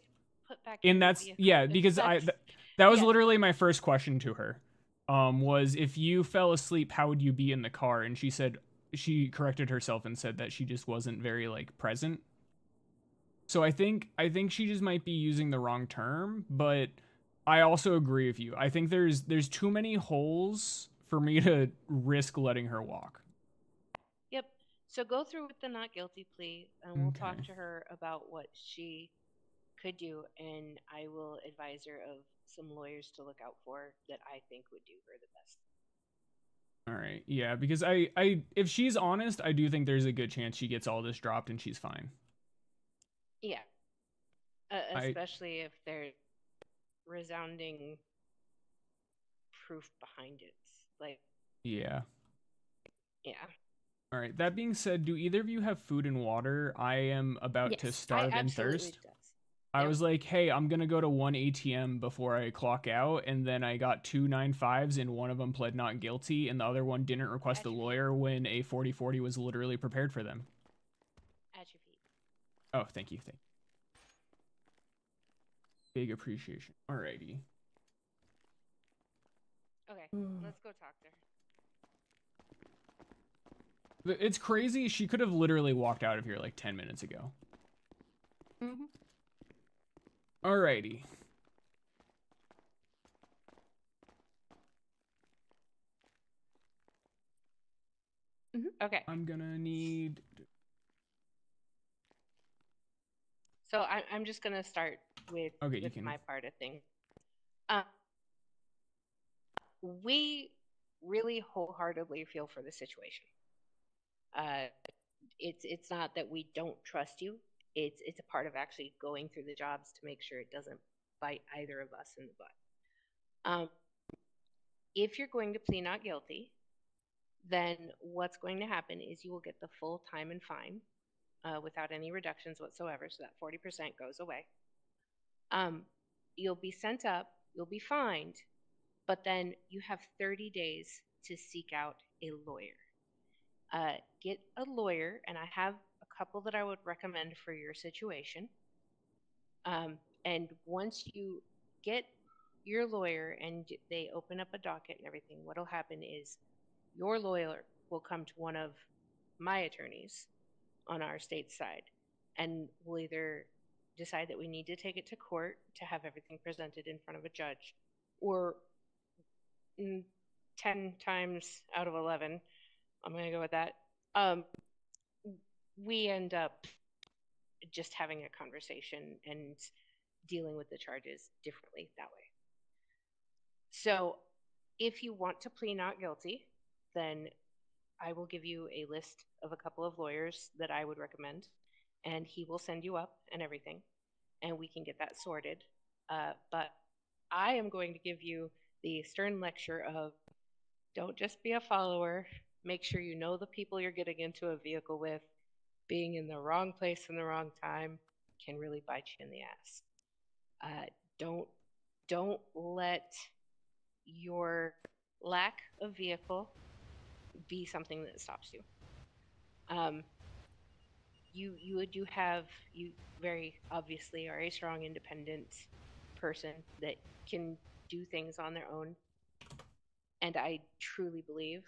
put back and in that's the vehicle? yeah, because that was yeah. literally my first question to her. Was if you fell asleep, how would you be in the car? And she corrected herself and said that she just wasn't very like present. So I think she just might be using the wrong term, but I also agree with you. I think there's too many holes for me to risk letting her walk. Yep. So go through with the not guilty plea, and we'll talk to her about what she could do, and I will advise her of some lawyers to look out for that I think would do her the best. All right. Yeah, because I if she's honest, I do think there's a good chance she gets all this dropped and she's fine. Yeah. Especially if there's resounding proof behind it. Like, yeah. Yeah. All right. That being said, do either of you have food and water? I am about to starve and thirst. I was like, hey, I'm going to go to one ATM before I clock out. And then I got 2 9/5s, and one of them pled not guilty. And the other one didn't request a lawyer when a 40/40 was literally prepared for them. At your feet. Oh, thank you. Big appreciation. Alrighty. Okay, let's go talk to her. It's crazy. She could have literally walked out of here like 10 minutes ago. Mm-hmm. Alrighty. Okay. I'm gonna need... So I'm just gonna start with, my part of things. We really wholeheartedly feel for the situation. It's not that we don't trust you. It's a part of actually going through the jobs to make sure it doesn't bite either of us in the butt. If you're going to plead not guilty, then what's going to happen is you will get the full time and fine without any reductions whatsoever. So that 40% goes away. You'll be sent up, you'll be fined, but then you have 30 days to seek out a lawyer. Get a lawyer, and I have a couple that I would recommend for your situation. And once you get your lawyer and they open up a docket and everything, what'll happen is your lawyer will come to one of my attorneys on our state side, and we'll either decide that we need to take it to court to have everything presented in front of a judge, or 10 times out of 11, I'm going to go with that, we end up just having a conversation and dealing with the charges differently that way. So if you want to plead not guilty, then I will give you a list of a couple of lawyers that I would recommend, and he will send you up and everything, and we can get that sorted. But I am going to give you the stern lecture of don't just be a follower. Make sure you know the people you're getting into a vehicle with. Being in the wrong place in the wrong time can really bite you in the ass. Don't let your lack of vehicle be something that stops you. You very obviously are a strong, independent person that can do things on their own. And I truly believe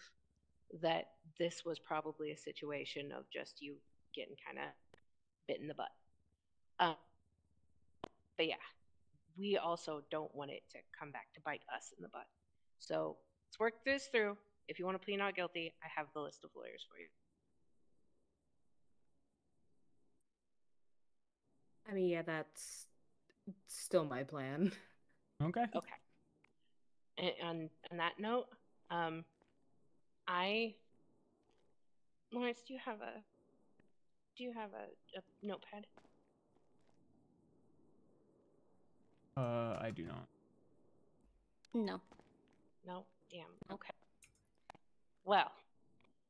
that this was probably a situation of just you getting kind of bit in the butt. But yeah, we also don't want it to come back to bite us in the butt. So let's work this through. If you want to plead not guilty, I have the list of lawyers for you. I mean, yeah, that's still my plan. Okay. Okay. And on that note, Lawrence, do you have a notepad? I do not. No. No? Damn. Okay. Well,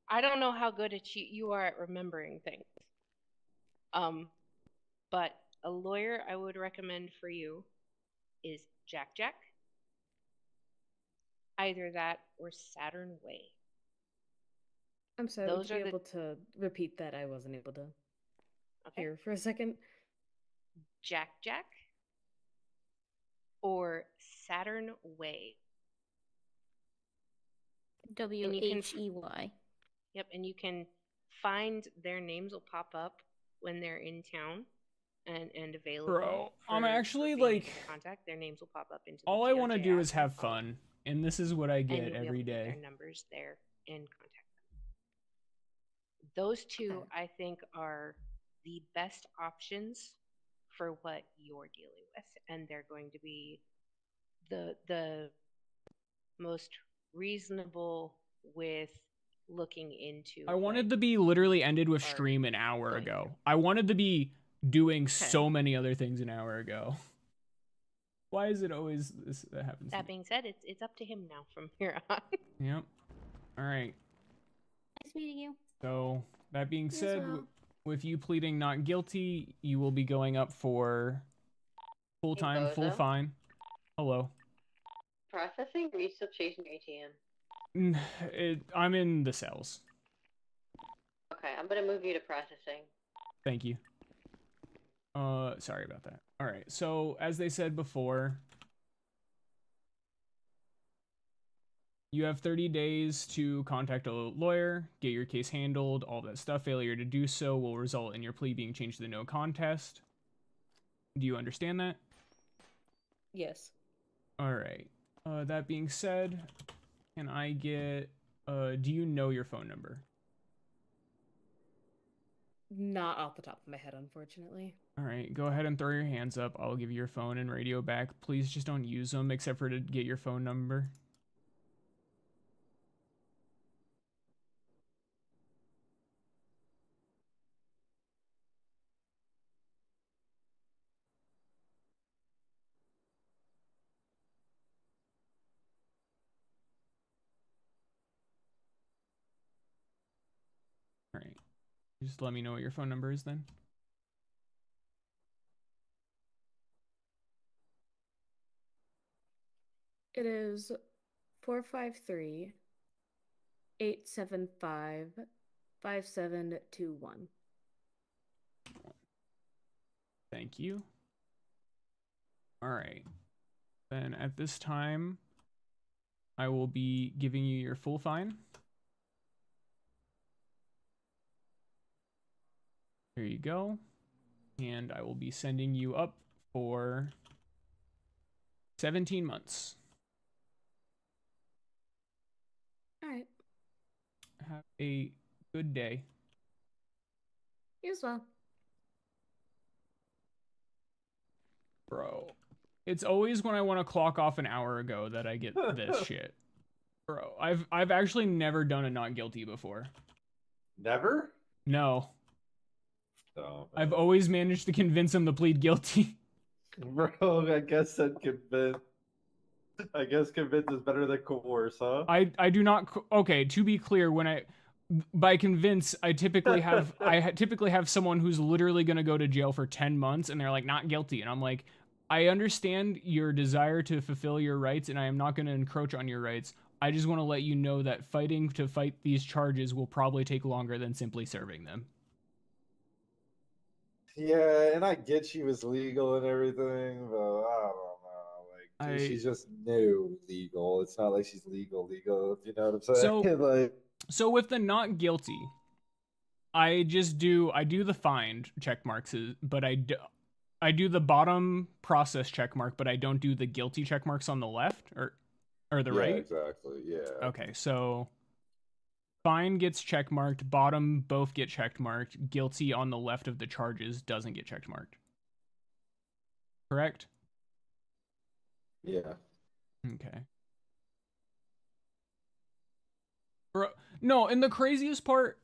I don't know how good you are at remembering things. But a lawyer I would recommend for you is Jack Jack. Either that or Saturn Way. I'm sorry, Those would you are be able to repeat that? I wasn't able to hear for a second. Jack Jack or Saturn Way. WHEY. Yep, and you can find their names will pop up when they're in town and available. Bro, I'm for actually being like able to contact. Their names will pop up into all the I want to DOJ do is app when you have call, fun, and this is what I and get you'll be able every to get day. their numbers there and contact them. Those two, I think, are the best options for what you're dealing with, and they're going to be the most reasonable with looking into. I wanted to be literally ended with stream an hour ago. I wanted to be doing so many other things an hour ago. Why is it always this that happens? That being said, it's up to him now from here on. Yep. All right. Nice meeting you. So that being You as said, well. with you pleading not guilty, you will be going up for full time, full Bowzo? fine. Hello. Processing? Or are you still chasing your ATM? I'm in the cells. Okay, I'm gonna move you to processing. Thank you. Sorry about that. All right. So as they said before, you have 30 days to contact a lawyer, get your case handled, all that stuff. Failure to do so will result in your plea being changed to the no contest. Do you understand that? Yes. All right. That being said, can I get, do you know your phone number? Not off the top of my head, unfortunately. All right, go ahead and throw your hands up. I'll give you your phone and radio back. Please just don't use them except for to get your phone number. All right. Just let me know what your phone number is then. It is 453-875-5721. Thank you. All right. Then at this time, I will be giving you your full fine. There you go. And I will be sending you up for 17 months. All right. Have a good day. You as well. Bro. It's always when I want to clock off an hour ago that I get this shit. Bro, I've actually never done a not guilty before. Never? No. Oh, I've always managed to convince him to plead guilty. bro, I guess that convince. I guess convince is better than coerce, huh? I do not. Okay, to be clear, when by convince, I typically have typically have someone who's literally going to go to jail for 10 months and they're like not guilty, and I'm like, I understand your desire to fulfill your rights, and I am not going to encroach on your rights. I just want to let you know that fighting to fight these charges will probably take longer than simply serving them. Yeah, and I get she was legal and everything, but I don't know. Like, dude, she's just new legal. It's not like she's legal, if you know what I'm saying? So, like, so with the not guilty, I do the find check marks, but I do the bottom process check mark, but I don't do the guilty check marks on the left or the right. Yeah, exactly. Yeah. Okay, so fine gets check marked, bottom both get check marked, guilty on the left of the charges doesn't get check marked. Correct? Yeah. Okay. No, and the craziest part,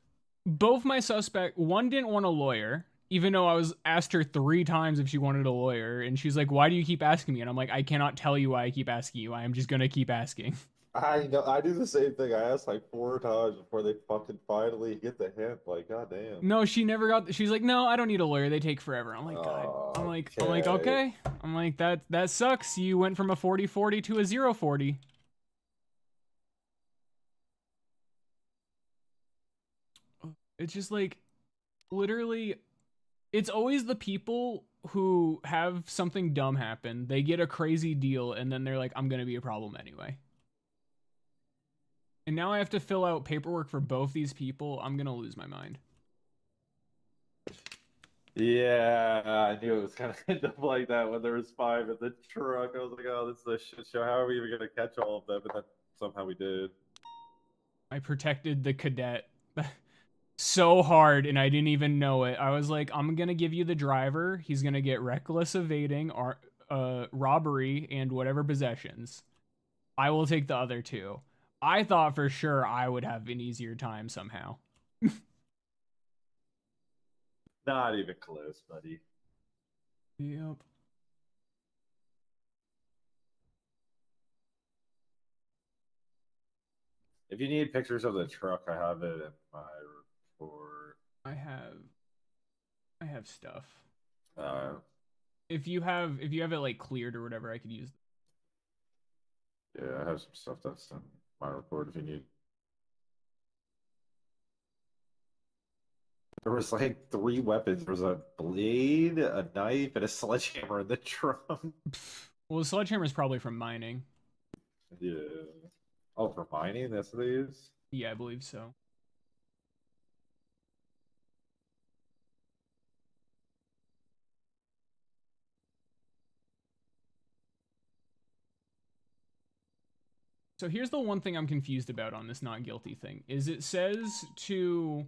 both my suspect, one didn't want a lawyer, even though I was asked her 3 times if she wanted a lawyer, and she's like, "Why do you keep asking me?" And I'm like, "I cannot tell you why I keep asking you. I am just gonna keep asking." I know. I do the same thing. I asked like 4 times before they fucking finally get the hint. Like, goddamn. No, she never got. She's like, "No, I don't need a lawyer. They take forever." I'm like, "God." I'm like, okay. I'm like, that sucks. You went from a 40-40 to a 0-40. It's just like, literally, it's always the people who have something dumb happen. They get a crazy deal, and then they're like, "I'm gonna be a problem anyway." And now I have to fill out paperwork for both these people. I'm gonna lose my mind. Yeah, I knew it was gonna end up like that when there was 5 in the truck. I was like, oh, this is a shit show. How are we even gonna catch all of them? And then somehow we did. I protected the cadet so hard, and I didn't even know it. I was like, I'm gonna give you the driver. He's gonna get reckless evading, or robbery, and whatever possessions. I will take the other 2. I thought for sure I would have an easier time somehow. Not even close, buddy. Yep. If you need pictures of the truck, I have it in my report. I have stuff. Uh, if you have it like cleared or whatever, I could use. Yeah, I have some stuff that's in my report if you need. There was like 3 weapons. There was a blade, a knife, and a sledgehammer in the trunk. Well, the sledgehammer is probably from mining. Yeah. Oh, for mining? That's what they use? Yeah, I believe so. So here's the one thing I'm confused about on this not guilty thing, is it says to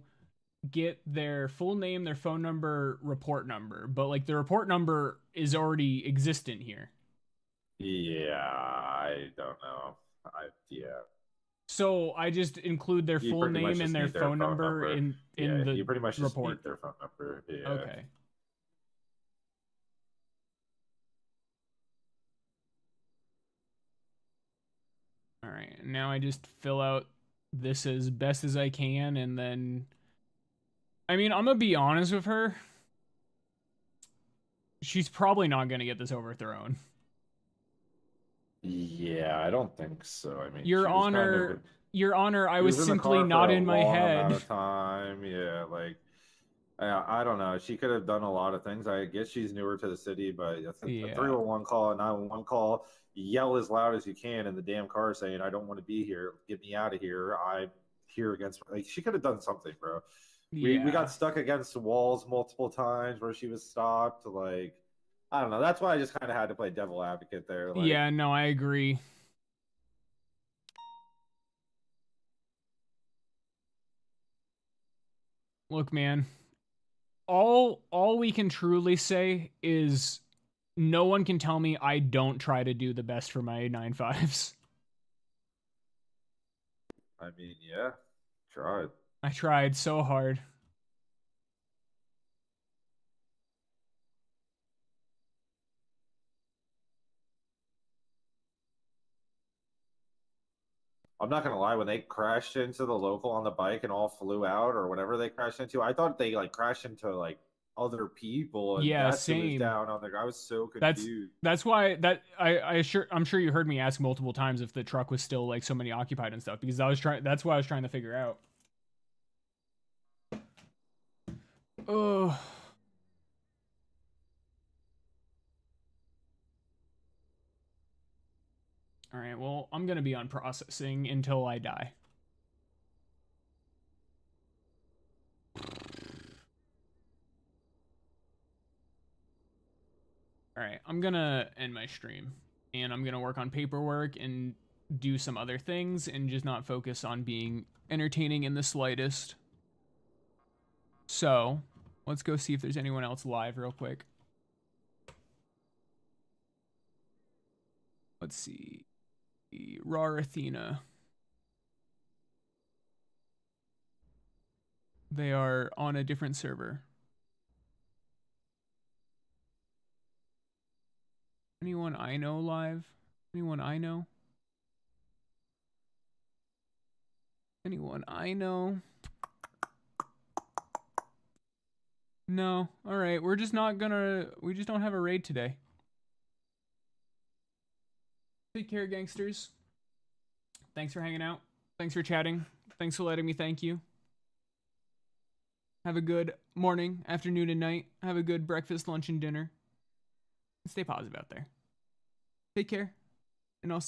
get their full name, their phone number, report number, but like the report number is already existent here. Yeah, I don't know. Yeah. So I just include their full name and their phone number in the you pretty much just report. need their phone number. Yeah. Okay. All right. Now I just fill out this as best as I can, and then I mean, I'm gonna be honest with her. She's probably not gonna get this overthrown. Yeah, I don't think so. I mean, Your Honor, Your Honor, I was simply not in my head. Amount of time. Yeah, like I don't know. She could have done a lot of things. I guess she's newer to the city, but a 311 call, a 911 call, yell as loud as you can in the damn car saying, "I don't want to be here. Get me out of here. I'm here against." Like, she could have done something, bro. We got stuck against walls multiple times where she was stopped. Like, I don't know. That's why I just kind of had to play devil advocate there. Like, yeah, no, I agree. Look, man, all we can truly say is no one can tell me I don't try to do the best for my 9/5s. I mean, yeah, tried. I tried so hard. I'm not gonna lie, when they crashed into the local on the bike and all flew out or whatever they crashed into, I thought they like crashed into like other people and that's who was down on there. I was so confused. That's why I'm sure you heard me ask multiple times if the truck was still like so many occupied and stuff, because that's what I was trying to figure out. Oh. All right, well, I'm going to be on processing until I die. All right, I'm going to end my stream, and I'm going to work on paperwork and do some other things and just not focus on being entertaining in the slightest. So, let's go see if there's anyone else live real quick. Let's see. Raw Athena. They are on a different server. Anyone I know live? Anyone I know? Anyone I know? No. Alright, we're just not gonna... We just don't have a raid today. Take care, gangsters. Thanks for hanging out. Thanks for chatting. Thanks for letting me thank you. Have a good morning, afternoon, and night. Have a good breakfast, lunch, and dinner. Stay positive out there. Take care. And I'll